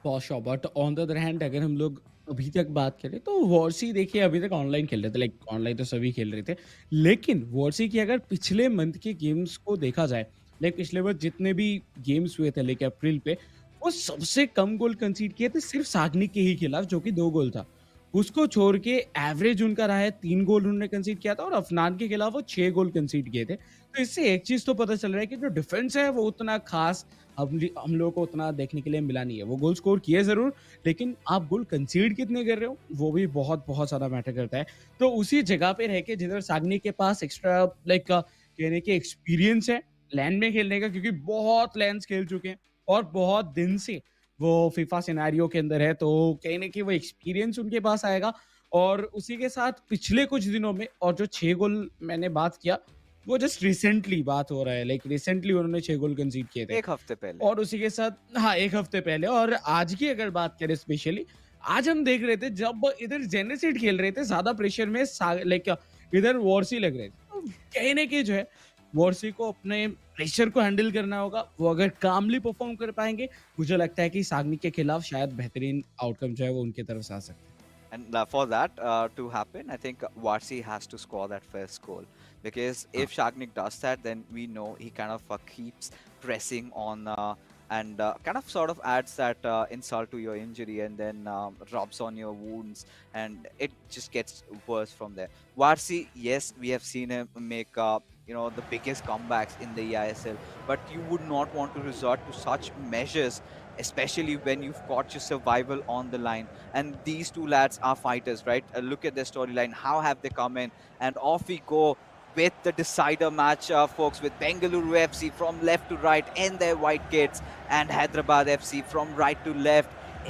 For sure, but on the other hand अगर हम लोग अभी तक बात करें तो वॉर्सी देखिए अभी तक ऑनलाइन खेल रहे थे, लाइक ऑनलाइन तो सभी खेल रहे थे, लेकिन वॉर्सी की अगर पिछले मंथ के गेम्स को देखा जाए, लाइक पिछले मंथ जितने भी गेम्स हुए थे लाइक अप्रैल पे, वो सबसे कम गोल कंसीड किए थे सिर्फ सागनिक के ही खिलाफ, जो कि 2 गोल था। उसको छोड़ के एवरेज उनका रहा है 3 गोल उन्होंने कंसीड किया था, और अफनान के खिलाफ वो 6 गोल कंसीड किए थे। तो इससे एक चीज़ तो पता चल रहा है कि जो डिफेंस है वो उतना खास हम लोगों को उतना देखने के लिए मिला नहीं है। वो गोल स्कोर किए ज़रूर, लेकिन आप गोल कंसीड कितने कर रहे हो, वो भी बहुत-बहुत ज़्यादा मैटर करता है। तो उसी जगह पे रह के जिधर सागनी के पास एक्स्ट्रा लाइक कहने के एक्सपीरियंस है लैंड में खेलने का, क्योंकि बहुत लैंड्स खेल चुके हैं और बहुत दिन से वो फीफा सिनेरियो के अंदर है, तो कहीं न कहीं वो एक्सपीरियंस उनके पास आएगा। और उसी के साथ पिछले कुछ दिनों में और जो 6 गोल मैंने बात किया, वो जस्ट रिसेंटली बात हो रहा है, लाइक रिसेंटली उन्होंने 6 गोल कंसीड किए थे। एक हफ्ते पहले। और उसी के साथ हाँ, 1 हफ्ते पहले। और आज की अगर बात करें स्पेशली, आज हम देख रहे थे जब इधर जेनेसिड खेल रहे थे, ज़्यादा प्रेशर में लाइक इधर वॉर्सी लग रहे थे। तो कहीं न कहीं जो है, वॉर्सी को अपने प्रेशर को हैंडल करना होगा। वो अगर कामली परफॉर्म कर पाएँगे, मुझे लगता है कि सागनी के खिलाफ शायद बेहतरीन आउटकम जो है वो उनकी तरफ से आ सकता है। And for that to happen, I think Varsi has to score that first goal. Because if Shagnik does that, then we know he kind of keeps pressing on and kind of sort of adds that insult to your injury and then rubs on your wounds, and it just gets worse from there. Varsi, yes, we have seen him make the biggest comebacks in the eISL, but you would not want to resort to such measures, especially when you've got your survival on the line. And these two lads are fighters, right? Look at their storyline. How have they come in? And off we go with the decider match, folks, with Bengaluru FC from left to right in their white kits and Hyderabad FC from right to left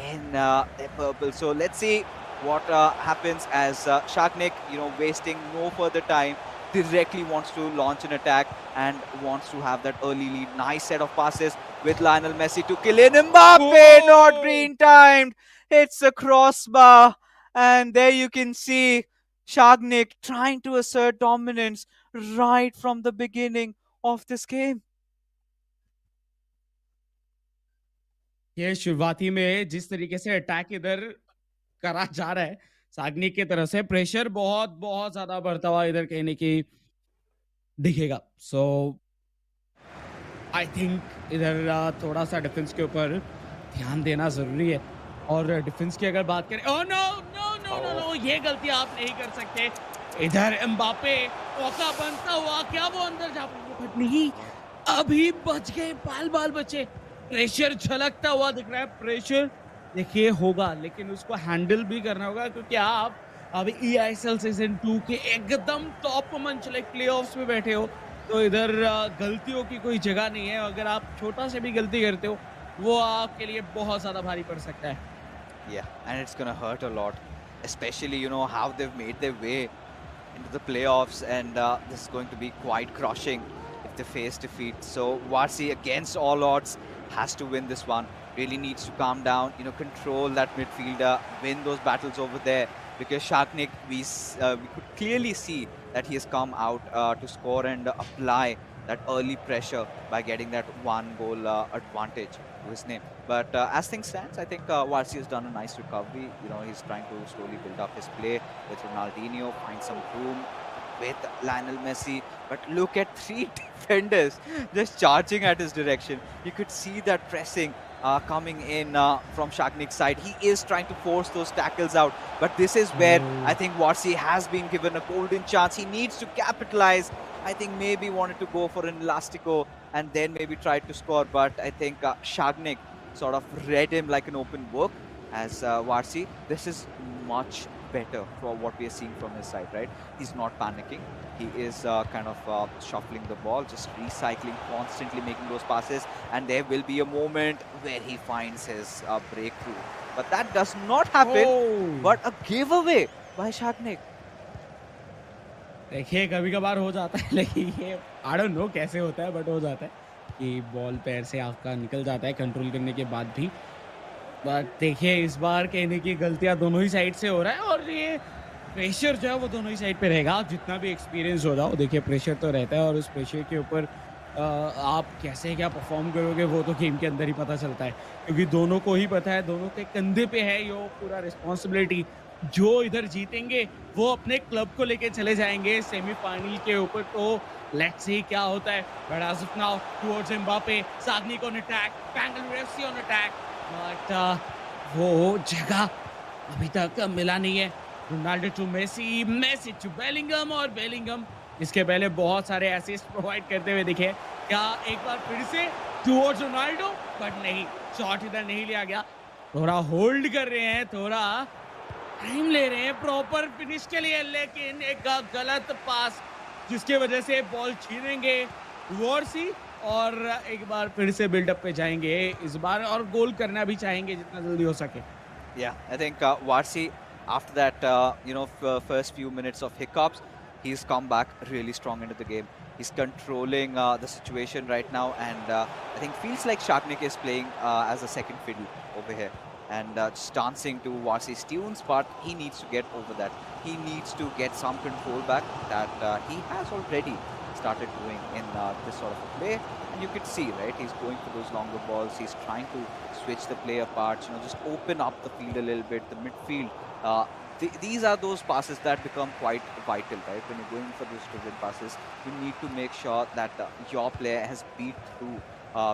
in their purple. So let's see what happens as Shagnik, wasting no further time, directly wants to launch an attack and wants to have that early lead. Nice set of passes with Lionel Messi to Kylian Mbappe. Not green timed. It's a crossbar. And there you can see Shagnik trying to assert dominance right from the beginning of this game. ये शुरुआती में जिस तरीके से attack इधर करा जा रहा है सागनी की तरफ से, प्रेशर बहुत ज्यादा बढ़ता हुआ इधर कहीं न कहीं दिखेगा। सो आई थिंक इधर थोड़ा सा डिफेंस के ऊपर ध्यान देना जरूरी है। और डिफेंस की अगर बात करें, oh no no no no no, ये गलती आप नहीं कर सकते। इधर एम्बापे मौका बनता हुआ, क्या वो अंदर जा पाएंगे? नहीं, अभी बच गए, बाल बचे। प्रेशर झलकता हुआ दिख रहा है। प्रेशर देखिए होगा, लेकिन उसको हैंडल भी करना होगा, क्योंकि आप अभी EISL सीजन 2 के एकदम टॉप मंच लाइक प्लेऑफ्स में बैठे हो, तो इधर गलतियों की कोई जगह नहीं है। अगर आप छोटा से भी गलती करते हो, वो आपके लिए बहुत ज़्यादा भारी पड़ सकता है। Yeah, and it's gonna hurt a lot, especially how they've made their way into the playoffs, and this is going to be quite crushing if they face defeat. So Varsi, against all odds, has to win this one. Really needs to calm down, control that midfielder, win those battles over there. Because Sharknik, we could clearly see that he has come out to score and apply that early pressure by getting that one goal advantage to his name. But as things stands, I think Varsi has done a nice recovery. He's trying to slowly build up his play with Ronaldinho, find some room with Lionel Messi. But look at three defenders just charging at his direction. You could see that pressing coming in from Shagnik's side. He is trying to force those tackles out. But this is where I think Varsi has been given a golden chance. He needs to capitalize. I think maybe wanted to go for an elastico and then maybe tried to score. But I think Shagnik sort of read him like an open book as Varsi. This is much better for what we are seeing from his side, right? He's not panicking. He is kind of shuffling the ball, just recycling, constantly making those passes. And there will be a moment where he finds his breakthrough. But that does not happen. But a giveaway by Shagnik. देखिए कभी-कभार हो जाता है लेकिन ये I don't know कैसे होता है बट हो जाता है कि बॉल पैर से आपका निकल जाता है कंट्रोल करने के बाद भी। बट देखिए इस बार कहने की गलतियाँ दोनों ही साइड से हो रहा है और ये प्रेशर जो है वो दोनों ही साइड पे रहेगा। जितना भी एक्सपीरियंस हो जाओ देखिए प्रेशर तो रहता है और उस प्रेशर के ऊपर आप कैसे क्या परफॉर्म करोगे वो तो गेम के अंदर ही पता चलता है। क्योंकि दोनों को ही पता है, दोनों के कंधे पे है ये पूरा रिस्पॉन्सिबिलिटी। जो इधर जीतेंगे वो अपने क्लब को लेके चले जाएंगे सेमीफाइनल के ऊपर। तो लेट्स सी क्या होता है। But as of now towards Mbappe, Sagnik on attack, Bengaluru FC on attack. But वो जगह अभी तक मिला नहीं है। Ronaldo to Messi, Messi to Bellingham और बेलिंगम इसके पहले बहुत सारे असिस्ट प्रोवाइड करते हुए दिखे। क्या एक बार फिर से टुवर्ड्स रोनाल्डो, बट नहीं, शॉट इधर नहीं लिया गया। थोड़ा होल्ड कर रहे हैं, थोड़ा टाइम ले रहे हैं प्रॉपर फिनिश के लिए, लेकिन एक गलत पास जिसकी वजह से बॉल छीनेंगे वॉर्सी और एक बार फिर से बिल्डअप पे जाएंगे इस बार और गोल करना भी चाहेंगे जितना जल्दी हो सके। Yeah, I think Varsi, after that, first few minutes of hiccups, he's come back really strong into the game. He's controlling the situation right now, and I think feels like Shaknik is playing as a second fiddle over here and just dancing to Varsi's tunes, but he needs to get over that. He needs to get some control back that he has already started doing in this sort of a play. And you could see, right, he's going for those longer balls. He's trying to switch the play apart, just open up the field a little bit, the midfield. These are those passes that become quite vital, right? When you're going for those driven passes, you need to make sure that your player has beat through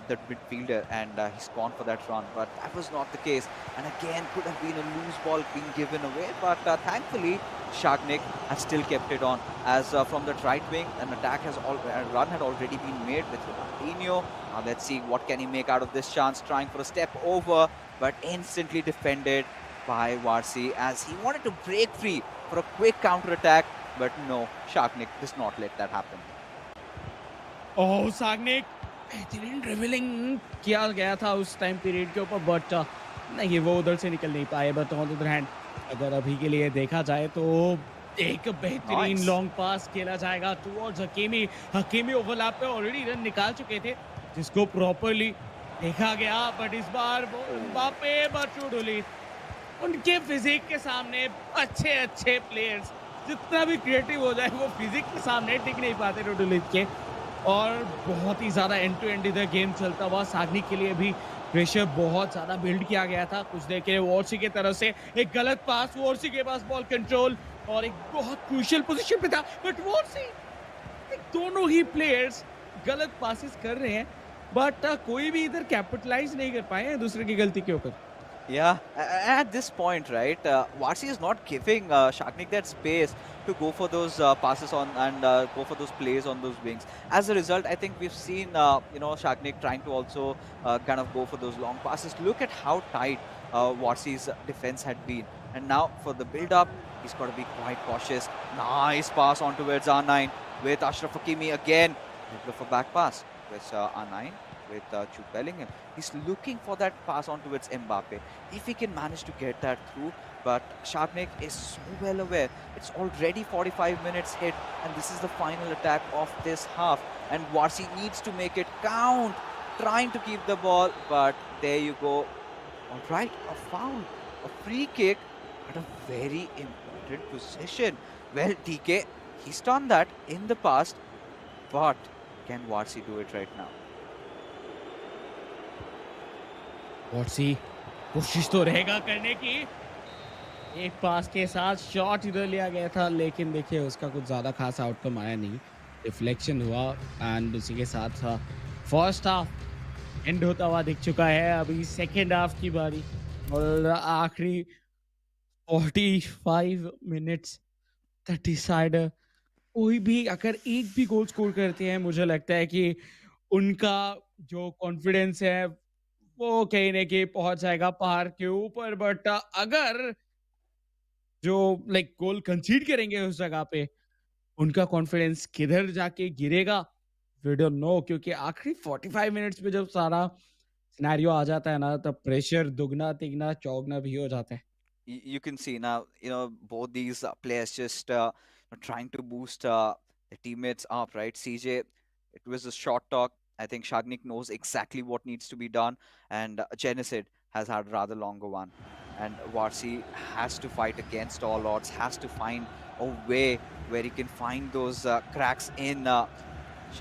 that midfielder and he's gone for that run. But that was not the case. And again, could have been a loose ball being given away. But thankfully, Shagnik has still kept it on. As from the right wing, an attack has a run had already been made with Ronaldinho. Now let's see what can he make out of this chance, trying for a step over, but instantly defended by Varsi as he wanted to break free for a quick counter attack. But no, Shagnik does not let that happen. Oh, Shagnik बेहतरीन dribbling किया गया था उस time period के ऊपर, but नहीं वो उधर से निकल नहीं पाए। But on the other hand अगर अभी के लिए देखा जाए तो एक बेहतरीन लॉन्ग पास खेला जाएगा टुवर्ड्स हकीमी। हकीमी ओवरलैप पे ऑलरेडी रन निकाल चुके थे जिसको प्रॉपर्ली देखा गया, बट इस बार वो एम्बापे बटुडुली उनके फिजिक के सामने अच्छे प्लेयर्स जितना भी क्रिएटिव हो जाए वो फिजिक के सामने टिक नहीं पाते टुडुली के। और बहुत ही ज़्यादा एंड टू एंड इधर गेम चलता हुआ सागनिक के लिए भी प्रेशर बहुत ज़्यादा बिल्ड किया गया था। कुछ देर के लिए वॉर्सी की तरफ से एक गलत पास, वॉर्सी के पास बॉल कंट्रोल और एक बहुत क्रूशियल पोजीशन पे था, बट वॉर्सी दोनों ही प्लेयर्स गलत पासेस कर रहे हैं, बट कोई भी इधर कैपिटलाइज नहीं कर पाए हैं दूसरे की गलती के ऊपर। Yeah, at this point, right, Varsi is not giving Shagnik that space to go for those passes on and go for those plays on those wings. As a result, I think we've seen, Shagnik trying to also kind of go for those long passes. Look at how tight Varsi's defense had been. And now for the build-up, he's got to be quite cautious. Nice pass on towards R9 with Ashraf Hakimi again. A bit of a back pass with R9 with Jude Bellingham. He's looking for that pass on towards Mbappe. If he can manage to get that through, but Shagnik is so well aware. It's already 45 minutes hit, and this is the final attack of this half. And Warsi needs to make it count, trying to keep the ball, but there you go. All right, a foul, a free kick at a very important position. Well, TK, he's done that in the past, but can Warsi do it right now? वॉटसी कोशिश तो रहेगा करने की, एक पास के साथ shot इधर लिया गया था, लेकिन देखिए उसका कुछ ज़्यादा खास आउटकम आया नहीं, रिफ्लेक्शन हुआ एंड उसी के साथ फर्स्ट हाफ एंड होता हुआ दिख चुका है। अभी सेकेंड हाफ की बारी और आखिरी 45 मिनट्स दैट डिसाइड। कोई भी अगर एक भी गोल स्कोर करते हैं, मुझे लगता है कि उनका जो कॉन्फिडेंस है वो कहीं ना कहीं पहुंच जाएगा पहाड़ के ऊपर। बट अगर जो लाइक गोल कंसीड करेंगे उस जगह पे, उनका कॉन्फिडेंस किधर जाके गिरेगा वी डोंट नो, क्योंकि आखिरी 45 मिनट्स में जब सारा सिनेरियो आ जाता है ना, तब प्रेशर दुगना तिगना चौगना भी हो जाता है। You can see now, both these players just trying to boost the teammates up, right? CJ, it was a short talk. I think Shagnik knows exactly what needs to be done, and Genesid has had a rather longer one. And Warsi has to fight against all odds, has to find a way where he can find those cracks in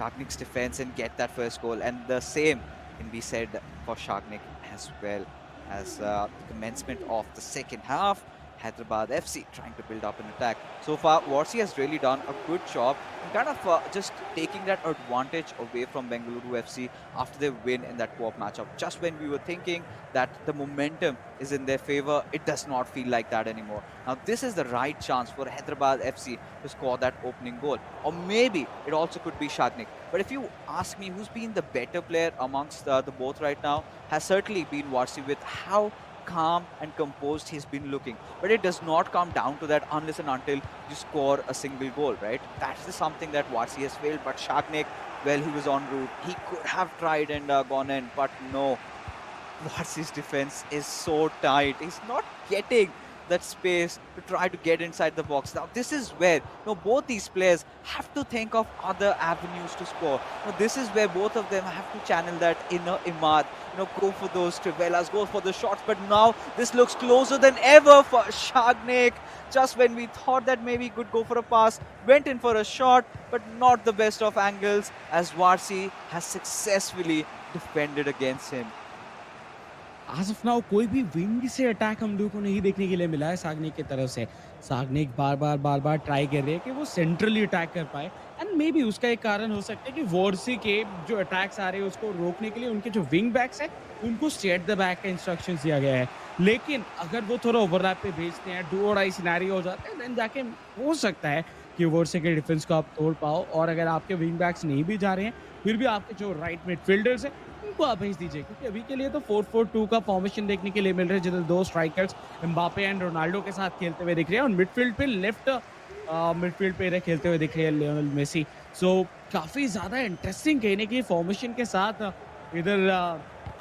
Shagnik's defense and get that first goal. And the same can be said for Shagnik as well. As the commencement of the second half, Hyderabad FC trying to build up an attack. So far, Warsi has really done a good job in kind of just taking that advantage away from Bengaluru FC after their win in that co-op matchup. Just when we were thinking that the momentum is in their favor, it does not feel like that anymore. Now, this is the right chance for Hyderabad FC to score that opening goal. Or maybe it also could be Shagnik. But if you ask me who's been the better player amongst the both right now, has certainly been Warsi with how calm and composed he's been looking. But it does not come down to that unless and until you score a single goal, right? That's the something that Warsi has failed. But Shagnik, well, he was en route. He could have tried and gone in, but no. Warsi's defense is so tight. He's not getting that space to try to get inside the box. Now, this is where both these players have to think of other avenues to score. This is where both of them have to channel that inner Imad, go for those Trivelas, go for the shots. But now this looks closer than ever for Shagnik. Just when we thought that maybe he could go for a pass, went in for a shot, but not the best of angles, as Warsi has successfully defended against him. आज of now कोई भी wing से attack हम लोगों को नहीं देखने के लिए मिला है सागनिक की तरफ से। सागनिक बार बार ट्राई कर रहे हैं कि वो सेंट्रली अटैक कर पाए, एंड मे बी उसका एक कारण हो सकता है कि वॉर्सी के जो अटैक्स आ रहे हैं उसको रोकने के लिए उनके जो विंग बैक्स हैं उनको स्ट्रेट द बैक का इंस्ट्रक्शंस दिया गया है। लेकिन अगर वो थोड़ा ओवरलैप पे भेजते हैं, डू और डाई सिनेरियो हो जाता है, देन जाके हो सकता है कि वॉर्सी के डिफेंस को आप तोड़ पाओ। और अगर आपके विंग बैक्स नहीं भी जा रहे हैं, फिर भी आपके जो राइट मिडफील्डर्स हैं उनको आप भेज दीजिए, क्योंकि अभी के लिए तो 4-4-2 का फॉर्मेशन देखने के लिए मिल रहा है, जिधर दो स्ट्राइकर्स एम्बापे एंड रोनाल्डो के साथ खेलते हुए दिख रहे हैं, और मिडफील्ड पे लेफ्ट मिडफील्ड पे खेलते हुए दिख रहे हैं लियोनेल मेसी। सो काफ़ी ज़्यादा इंटरेस्टिंग कहने की फॉर्मेशन के साथ इधर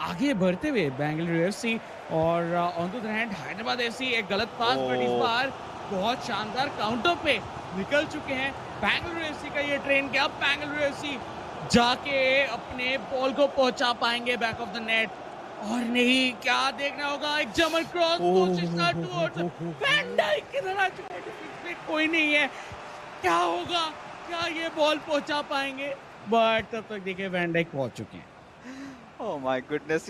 आगे बढ़ते हुए बेंगलुरु एफसी, और on the other hand Hyderabad FC एक गलत पास, बट इस बार बहुत शानदार काउंटर पे निकल चुके हैं बेंगलुरु एफसी का ये ट्रेन। क्या बेंगलुरु एफसी जाके अपने बॉल को पहुंचा पाएंगे बैक ऑफ द नेट? और नहीं, क्या देखना होगा, एक जमल क्रॉस कोशिश का टूवर्ड्स वैन डाइक किधर आ चुके हैं, कोई नहीं है, क्या होगा, क्या ये बॉल पहुंचा पाएंगे? बट तब तक देखिए वैन डाइक पहुंच चुके हैं। Oh my goodness,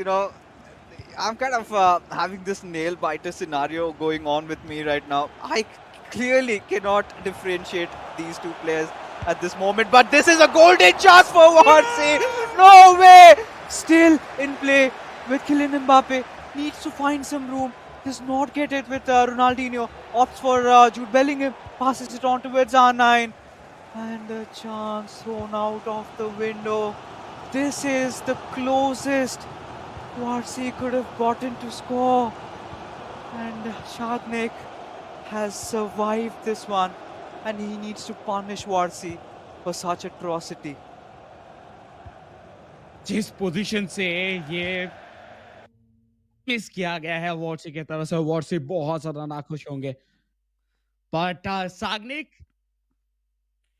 I'm kind of having this nail biter scenario going on with me right now. I clearly cannot differentiate these two players at this moment, but this is a golden chance for Warsi. No way! Still in play with Kylian Mbappe. Needs to find some room. Does not get it with Ronaldinho. Opts for Jude Bellingham. Passes it on towards R9. And a chance thrown out of the window. This is the closest Warsi could have gotten to score. And Shadnik has survived this one, and he needs to punish Warsi for such atrocity. जिस position से ये miss किया गया है वॉर्सी की तरफ से, वॉर्सी बहुत ज्यादा नाखुश होंगे। बट साग्निक,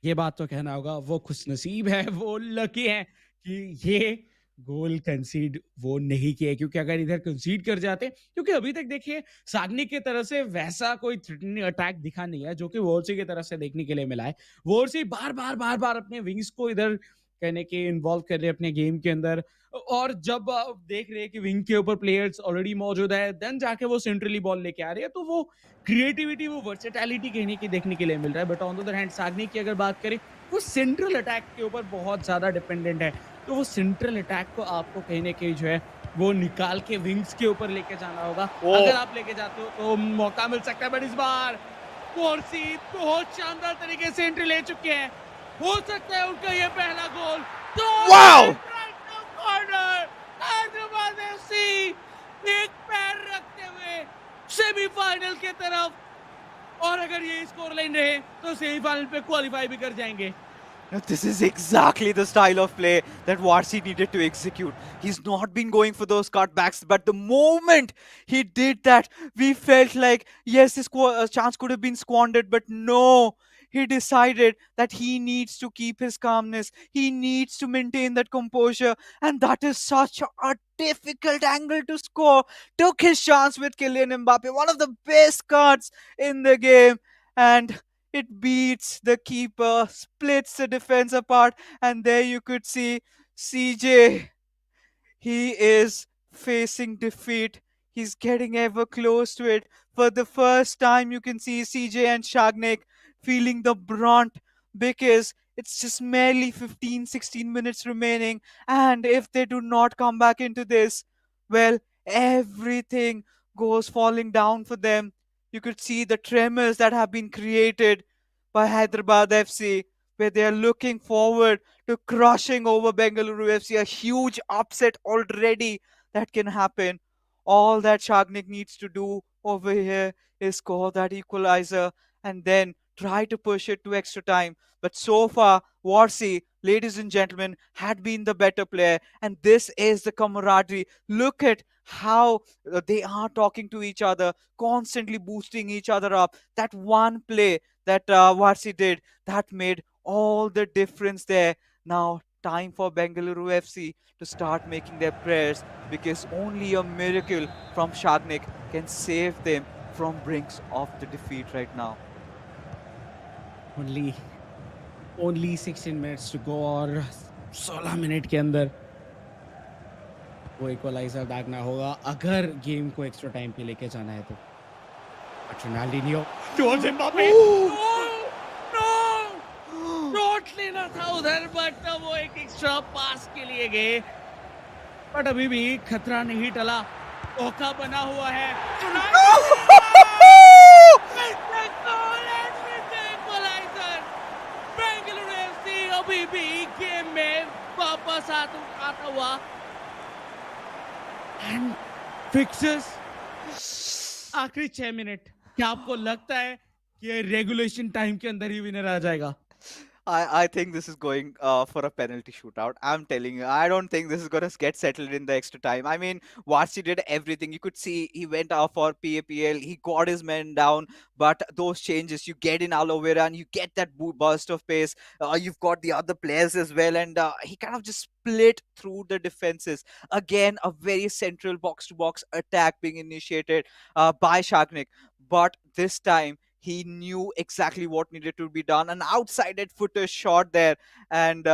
ये बात तो कहना होगा, वो खुशनसीब है, वो लकी है कि ये गोल कंसीड वो नहीं किए, क्योंकि अगर इधर कंसीड कर जाते, क्योंकि अभी तक देखिए साग्निक की तरफ से वैसा कोई थ्रेटनिंग अटैक दिखा नहीं है जो कि वोर्सी की तरफ से देखने के लिए मिला है। वोर्सी बार बार अपने विंग्स को इधर कहने के इन्वॉल्व कर रहे हैं अपने गेम के अंदर, और जब देख रहे हैं कि विंग के ऊपर प्लेयर्स ऑलरेडी मौजूद है, देन जाके वो सेंट्रली बॉल लेके आ रहे हैं, तो वो क्रिएटिविटी, वो वर्सेटैलिटी कहने की देखने के लिए मिल रहा है। But on the other hand Sagnik की अगर बात करें, वो सेंट्रल अटैक के ऊपर बहुत ज्यादा डिपेंडेंट है, तो वो सेंट्रल अटैक को आपको कहने के जो है वो निकाल के विंग्स के ऊपर लेके जाना होगा। अगर आप लेके जाते हो तो मौका मिल सकता है, बट इस बार वॉर्सी बहुत शानदार तरीके से एंट्री ले चुके हैं, हो सकता है उनका ये पहला गोल। Wow! कॉर्नर, हैदराबाद एफसी एक पैर रखते हुए सेमीफाइनल के तरफ, और अगर ये स्कोर लाइन रहे तो सेमीफाइनल पे क्वालिफाई भी कर जाएंगे। Now, this is exactly the style of play that Warsi needed to execute. He's not been going for those cutbacks, but the moment he did that, we felt like, yes, this chance could have been squandered, but no. He decided that he needs to keep his calmness. He needs to maintain that composure. And that is such a difficult angle to score. Took his chance with Kylian Mbappe, one of the best cards in the game. And it beats the keeper, splits the defense apart, and there you could see CJ. He is facing defeat. He's getting ever close to it. For the first time, you can see CJ and Shagnik feeling the brunt because it's just merely 15-16 minutes remaining. And if they do not come back into this, well, everything goes falling down for them. You could see the tremors that have been created by Hyderabad FC, where they are looking forward to crushing over Bengaluru FC. A huge upset already that can happen. All that Shagnik needs to do over here is score that equalizer and then try to push it to extra time. But so far, Warsi, ladies and gentlemen, had been the better player. And this is the camaraderie. Look at how they are talking to each other, constantly boosting each other up. That one play that Warsi did, that made all the difference there. Now, time for Bengaluru FC to start making their prayers, because only a miracle from Shagnik can save them from brinks of the defeat right now. Only 16 minutes to go, और 16 minute के अंदर वो equaliser दागना होगा अगर game को extra time पे लेके जाना है तो। Ronaldinho towards Mbappe, no, shot लेना था उधर, बट वो एक एक्स्ट्रा पास के लिए गए, बट अभी भी खतरा नहीं टला, मौका बना हुआ है। बेंगलुरु एफसी अभी भी गेम में वापस आता हुआ, एंड फिक्सेस आखिरी 6 मिनट, क्या आपको लगता है कि ये रेगुलेशन टाइम के अंदर ही विनर आ जाएगा? I think this is going for a penalty shootout. I'm telling you, I don't think this is going to get settled in the extra time. I mean, Warsi did everything. You could see he went out for PAPL, he got his men down, but those changes, you get in aloe vera and you get that burst of pace. You've got the other players as well, and he kind of just split through the defenses. Again, a very central box-to-box attack being initiated by Shagnik, but this time, he knew exactly what needed to be done. An outside footer shot there, and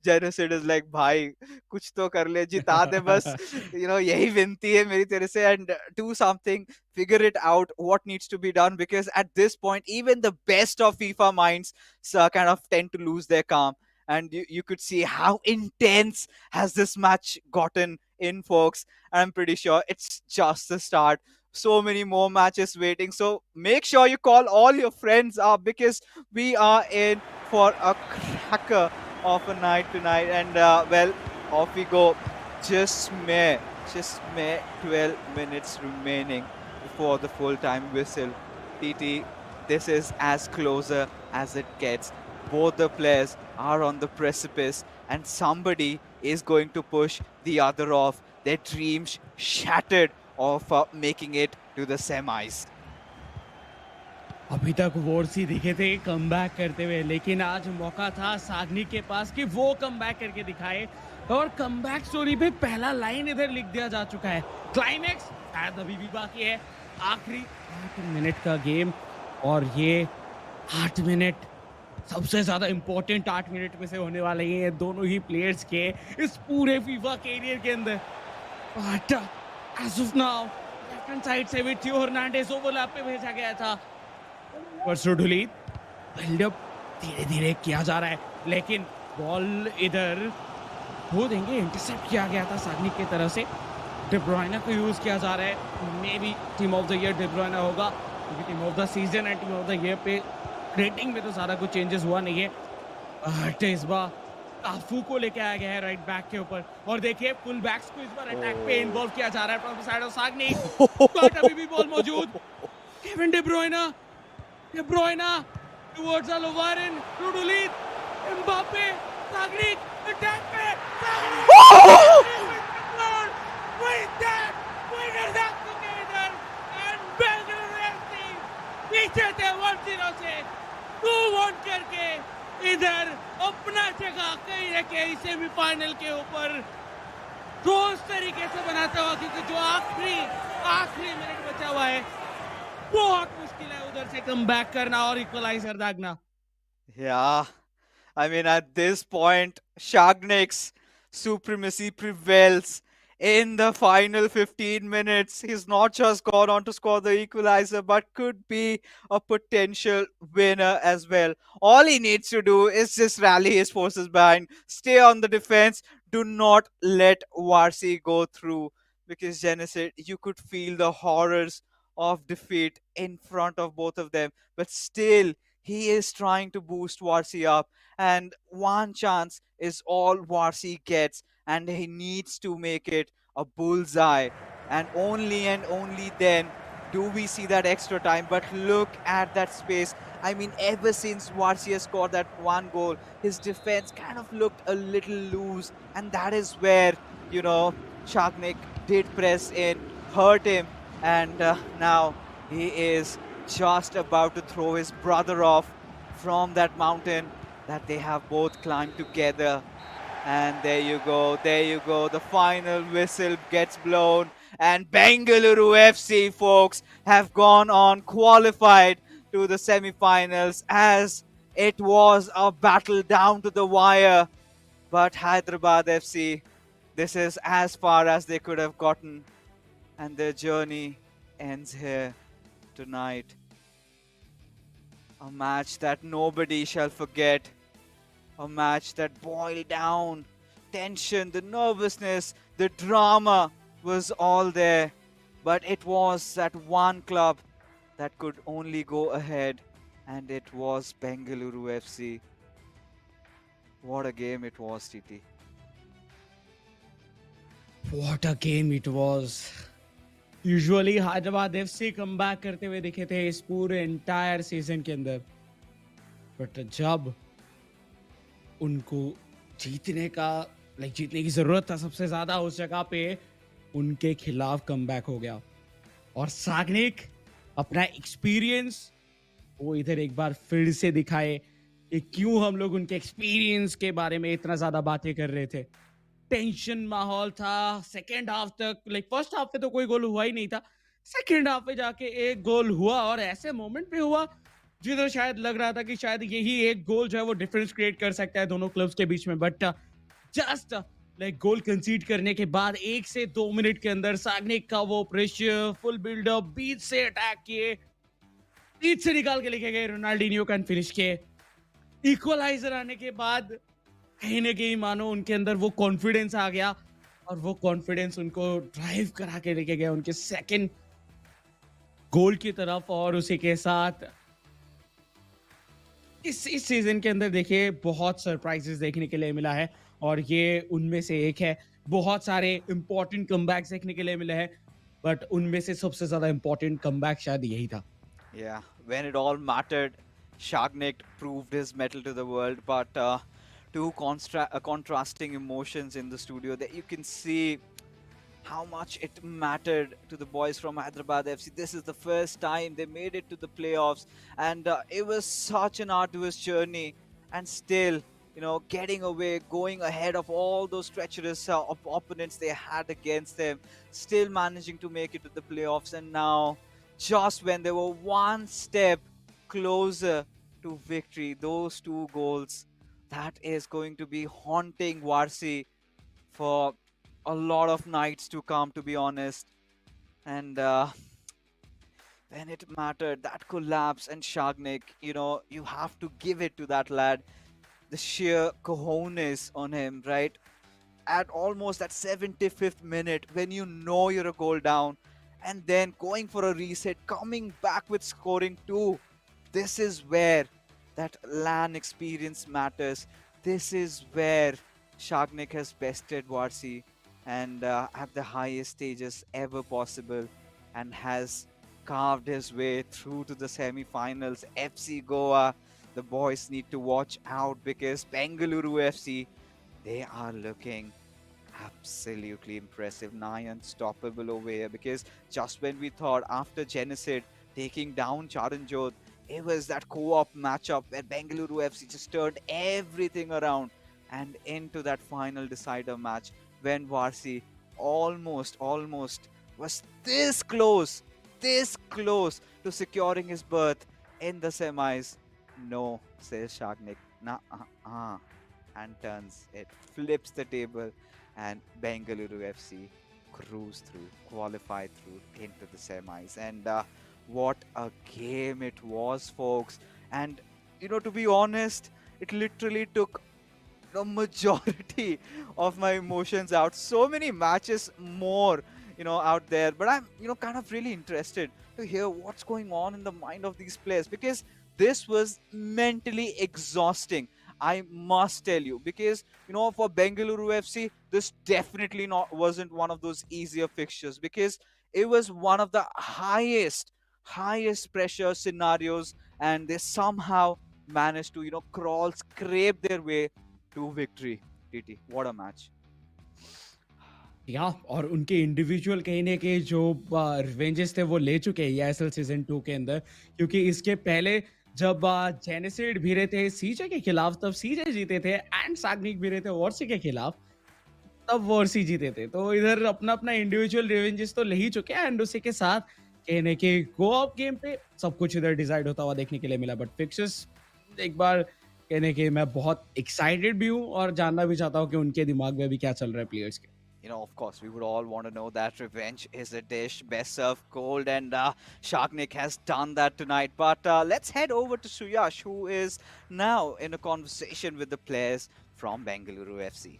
Janusid is like, "Bhai, कुछ तो कर ले, जिता दे बस." यही विनती है मेरी तेरे से, and do something, figure it out what needs to be done, because at this point, even the best of FIFA minds kind of tend to lose their calm. And you could see how intense has this match gotten in, folks. And I'm pretty sure it's just the start. So many more matches waiting. So make sure you call all your friends up, because we are in for a cracker of a night tonight. And well, off we go. Just mere 12 minutes remaining. before the full-time whistle. TT, this is as closer as it gets. Both the players are on the precipice and somebody is going to push the other off. Their dreams shattered of making it to the semis. अभी तक वॉर्सी दिखे थे comeback करते हुए, लेकिन आज मौका था सागनी के पास कि वो कमबैक करके दिखाए और कमबैक स्टोरी पे पहला लाइन इधर लिख दिया जा चुका है। क्लाइमेक्स शायद अभी भी बाकी है, आखिरी 8 मिनट का गेम और ये 8 मिनट सबसे ज्यादा इंपॉर्टेंट 8 मिनट में से होने वाले हैं दोनों ही प्लेयर्स के इस पूरे फीफा कैरियर के अंदर। But as of now left hand side से भी थियो हर्नांडेज ओवरलैप पे भेजा गया था। परसोडुली बिल्डअप धीरे-धीरे किया जा रहा है, लेकिन बॉल इधर खो देंगे। इंटरसेप्ट किया गया था सागनी की तरफ से। डे ब्रुयने को यूज किया जा रहा है। May be team of the year day ब्रुयने होगा, क्योंकि team of the season and team of the year पे रेटिंग में तो सारा कुछ चेंजेस हुआ नहीं है। बट इस बार काफू को लेके आया गया है राइट बैक के ऊपर और देखिए फुल बैक्स को इस बार अटैक पे इन्वॉल्व किया जा रहा है फ्रॉम द साइड ऑफ सागनी। बट अभी भी बॉल मौजूद। Kevin De Bruyne towards Alvaren, Rudulit, Mbappe, Sagnik, attack पे, with that, winners at together, and Bengaluru FC पीछे थे 1-0 से 2-1 करके इधर अपना जगह कहीं न कहीं सेमीफाइनल के ऊपर रोज तरीके से बनाता हुआ, क्योंकि जो आखिरी मिनट बचा हुआ है बहुत मुश्किल है उधर से कम बैक करना और equaliser दागना। Yeah, I mean, at this point, Shagnik's supremacy prevails in the final 15 minutes. He's not just gone on to score the equalizer, but could be a potential winner as well. All he needs to do is just rally his forces behind, stay on the defense, do not let Varsi go through. Because Genesis, you could feel the horrors of defeat in front of both of them, but still he is trying to boost Varsi up, and one chance is all Varsi gets, and he needs to make it a bullseye, and only then do we see that extra time. But look at that space. I mean, ever since Varsi has scored that one goal, his defense kind of looked a little loose, and that is where, Shagnik did press in, hurt him, and now he is just about to throw his brother off from that mountain that they have both climbed together. And there you go, the final whistle gets blown, and Bengaluru FC, folks, have gone on, qualified to the semi-finals, as it was a battle down to the wire. But Hyderabad FC, this is as far as they could have gotten, and their journey ends here tonight. A match that nobody shall forget. A match that boiled down. Tension, the nervousness, the drama was all there. But it was that one club that could only go ahead, and it was Bengaluru FC. What a game it was, TT. What a game it was. Usually Hyderabad FC comeback करते हुए दिखे थे इस पूरे entire season के अंदर, but जब उनको जीतने की जरूरत था सबसे ज्यादा, उस जगह पे उनके खिलाफ कमबैक हो गया। और सागनिक अपना एक्सपीरियंस वो इधर एक बार फिर से दिखाए कि क्यों हम लोग उनके एक्सपीरियंस के बारे में इतना ज्यादा बातें कर रहे थे। टेंशन माहौल था सेकेंड हाफ तक, फर्स्ट हाफ पे तो कोई गोल हुआ ही नहीं था, सेकेंड हाफ पे जाके एक गोल हुआ और ऐसे मोमेंट पे हुआ जिधर शायद लग रहा था कि शायद यही एक गोल जो है वो डिफरेंस क्रिएट कर सकता है दोनों क्लब्स के बीच में। बट जस्ट गोल कंसीड करने के बाद 1 से 2 मिनट के अंदर सागनिक का वो प्रेशर, फुल बिल्डअप, बीच से अटैक किए, बीच से निकाल के लेके गए रोनाल्डिनियो का फिनिश किए। इक्वलाइजर आने के बाद कहीं ना कहीं मानो उनके अंदर वो कॉन्फिडेंस आ गया और वो कॉन्फिडेंस उनको ड्राइव करा के लेके गया उनके सेकंड गोल की तरफ। और उसी के साथ इस सीजन के अंदर देखिए बहुत सरप्राइजेस देखने के लिए मिला है और ये उनमें से एक है। बहुत सारे इंपॉर्टेंट कमबैक्स देखने के लिए मिले हैं। बट उनमें से सबसे ज़्यादा इम्पोर्टेंट कमबैक शायद यही था। Yeah, when it all mattered, Shagnik proved his mettle to the world, but two contrasting emotions in the studio that you can see how much it mattered to the boys from Hyderabad FC. This is the first time they made it to the playoffs, and it was such an arduous journey. And still, getting away, going ahead of all those treacherous opponents they had against them, still managing to make it to the playoffs. And now, just when they were one step closer to victory, those two goals, that is going to be haunting Varsi for a lot of nights to come, to be honest. And when it mattered, that collapse and Shagnik, you have to give it to that lad. The sheer cojones on him, right? At almost that 75th minute, when you know you're a goal down, and then going for a reset, coming back with scoring two. This is where that LAN experience matters. This is where Shagnik has bested Varsi and at the highest stages ever possible and has carved his way through to the semi-finals. FC Goa, the boys need to watch out because Bengaluru FC, they are looking absolutely impressive, nigh unstoppable over here, because just when we thought after Genocide taking down Charanjot, it was that co-op matchup where Bengaluru FC just turned everything around and into that final decider match when Varsi almost was this close to securing his berth in the semis. No, says Shagnik. Nah, and turns it, flips the table, and Bengaluru FC cruise through, qualify through into the semis. And what a game it was, folks. And to be honest, it literally took the majority of my emotions out. So many matches more, out there. But I'm, kind of really interested to hear what's going on in the mind of these players, because this was mentally exhausting. I must tell you, because for Bengaluru FC, this definitely not wasn't one of those easier fixtures, because it was one of the highest pressure scenarios, and they somehow managed to crawl, scrape their way to victory. TT, what a match. या और उनके individual कहीं ना कहीं जो रिवेंजेस थे वो ले चुके हैं ईआईएसएल सीजन 2 के अंदर, क्योंकि इसके पहले जब जेनेसिड भी रहे थे सीजे के खिलाफ तब सीजे जीते थे, एंड साग्निक भी रहे थे वॉर्सी के खिलाफ तब वॉर्सी जीते थे। तो इधर अपना अपना इंडिविजुअल रिवेंजेस तो ले ही चुके हैं, एंड उसी के साथ कहीं ना कहीं गो अप गेम पे सब कुछ इधर डिसाइड होता हुआ देखने के लिए मिला। बट फिक्सेस एक बार कहने के मैं बहुत एक्साइटेड भी हूँ और जानना भी चाहता हूँ कि उनके दिमाग में भी क्या चल रहा है प्लेयर्स के। Of course, we would all want to know that revenge is a dish best served cold, and Shagnik has done that tonight. But let's head over to Suyash, who is now in a conversation with the players from Bengaluru FC.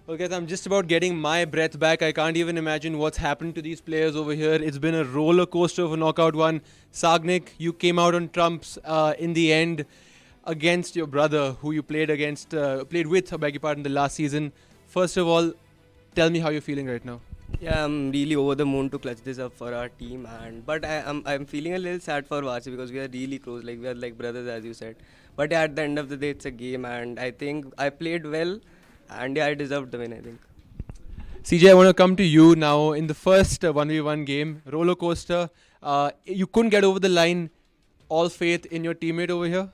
Well, guys, I'm just about getting my breath back. I can't even imagine what's happened to these players over here. It's been a roller coaster of a knockout one. Sagnik, you came out on trumps in the end against your brother, who you played with, I beg your pardon, the last season. First of all, tell me how you're feeling right now. Yeah, I'm really over the moon to clutch this up for our team, but I'm feeling a little sad for Varsi because we are really close, like we are like brothers, as you said. But yeah, at the end of the day, it's a game, and I think I played well, and yeah, I deserved the win, I think. CJ, I want to come to you now. In the first 1v1 game, roller coaster, you couldn't get over the line. All faith in your teammate over here?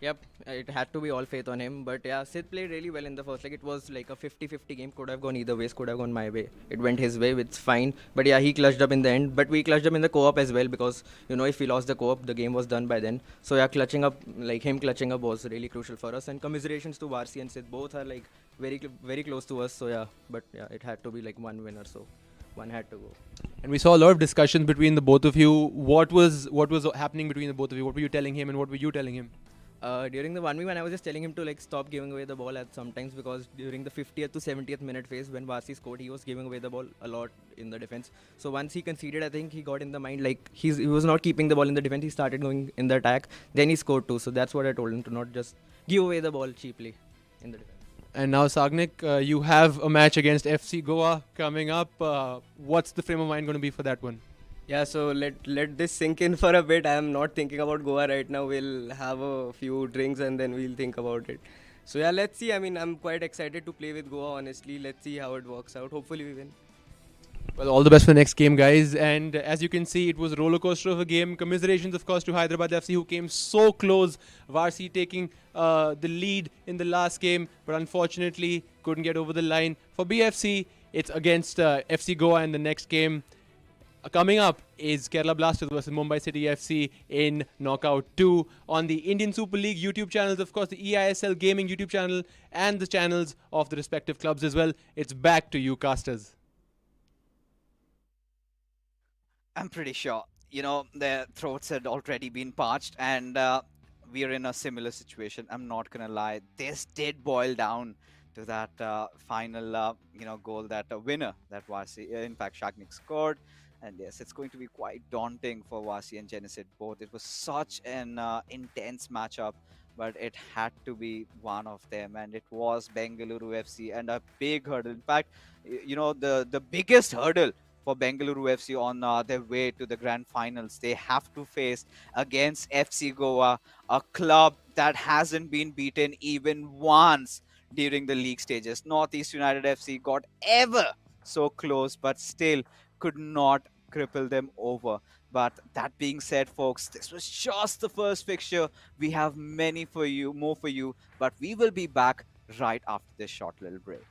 Yep, it had to be all faith on him. But yeah, Sid played really well in the first. Like, it was like a 50-50 game. Could have gone either ways. Could have gone my way. It went his way. It's fine. But yeah, he clutched up in the end. But we clutched up in the co-op as well, because if we lost the co-op, the game was done by then. So yeah, clutching up was really crucial for us. And commiserations to Varsi and Sid. Both are like very close to us. So yeah, but yeah, it had to be like one winner. So one had to go. And we saw a lot of discussions between the both of you. What was happening between the both of you? What were you telling him, and what were you telling him? During the 1v1, I was just telling him to stop giving away the ball at sometimes, because during the 50th to 70th minute phase when Varsi scored, he was giving away the ball a lot in the defense. So once he conceded, I think he got in the mind he was not keeping the ball in the defense. He started going in the attack. Then he scored too. So that's what I told him, to not just give away the ball cheaply in the defense. And now, Sagnik, you have a match against FC Goa coming up. What's the frame of mind going to be for that one? Yeah, so let this sink in for a bit. I am not thinking about Goa right now. We'll have a few drinks and then we'll think about it. So yeah, let's see. I mean, I'm quite excited to play with Goa. Honestly, let's see how it works out. Hopefully, we win. Well, all the best for the next game, guys. And as you can see, it was a roller coaster of a game. Commiserations, of course, to Hyderabad FC, who came so close. Varsi taking the lead in the last game, but unfortunately couldn't get over the line. For BFC, it's against FC Goa in the next game. Coming up is Kerala Blasters versus Mumbai City FC in Knockout 2 on the Indian Super League YouTube channels, of course, the eISL Gaming YouTube channel, and the channels of the respective clubs as well. It's back to you, casters. I'm pretty sure, their throats had already been parched, and we are in a similar situation. I'm not gonna lie. This did boil down to that final, goal, that winner that Vasi, in fact, Shagnik scored. And yes, it's going to be quite daunting for Vasi and Genesis both. It was such an intense matchup, but it had to be one of them, and it was Bengaluru FC, and a big hurdle. In fact, the biggest hurdle for Bengaluru FC on their way to the grand finals. They have to face against FC Goa, a club that hasn't been beaten even once during the league stages. Northeast United FC got ever so close, but still could not cripple them over. But that being said, folks, this was just the first fixture. We have many for you, more for you, but we will be back right after this short little break.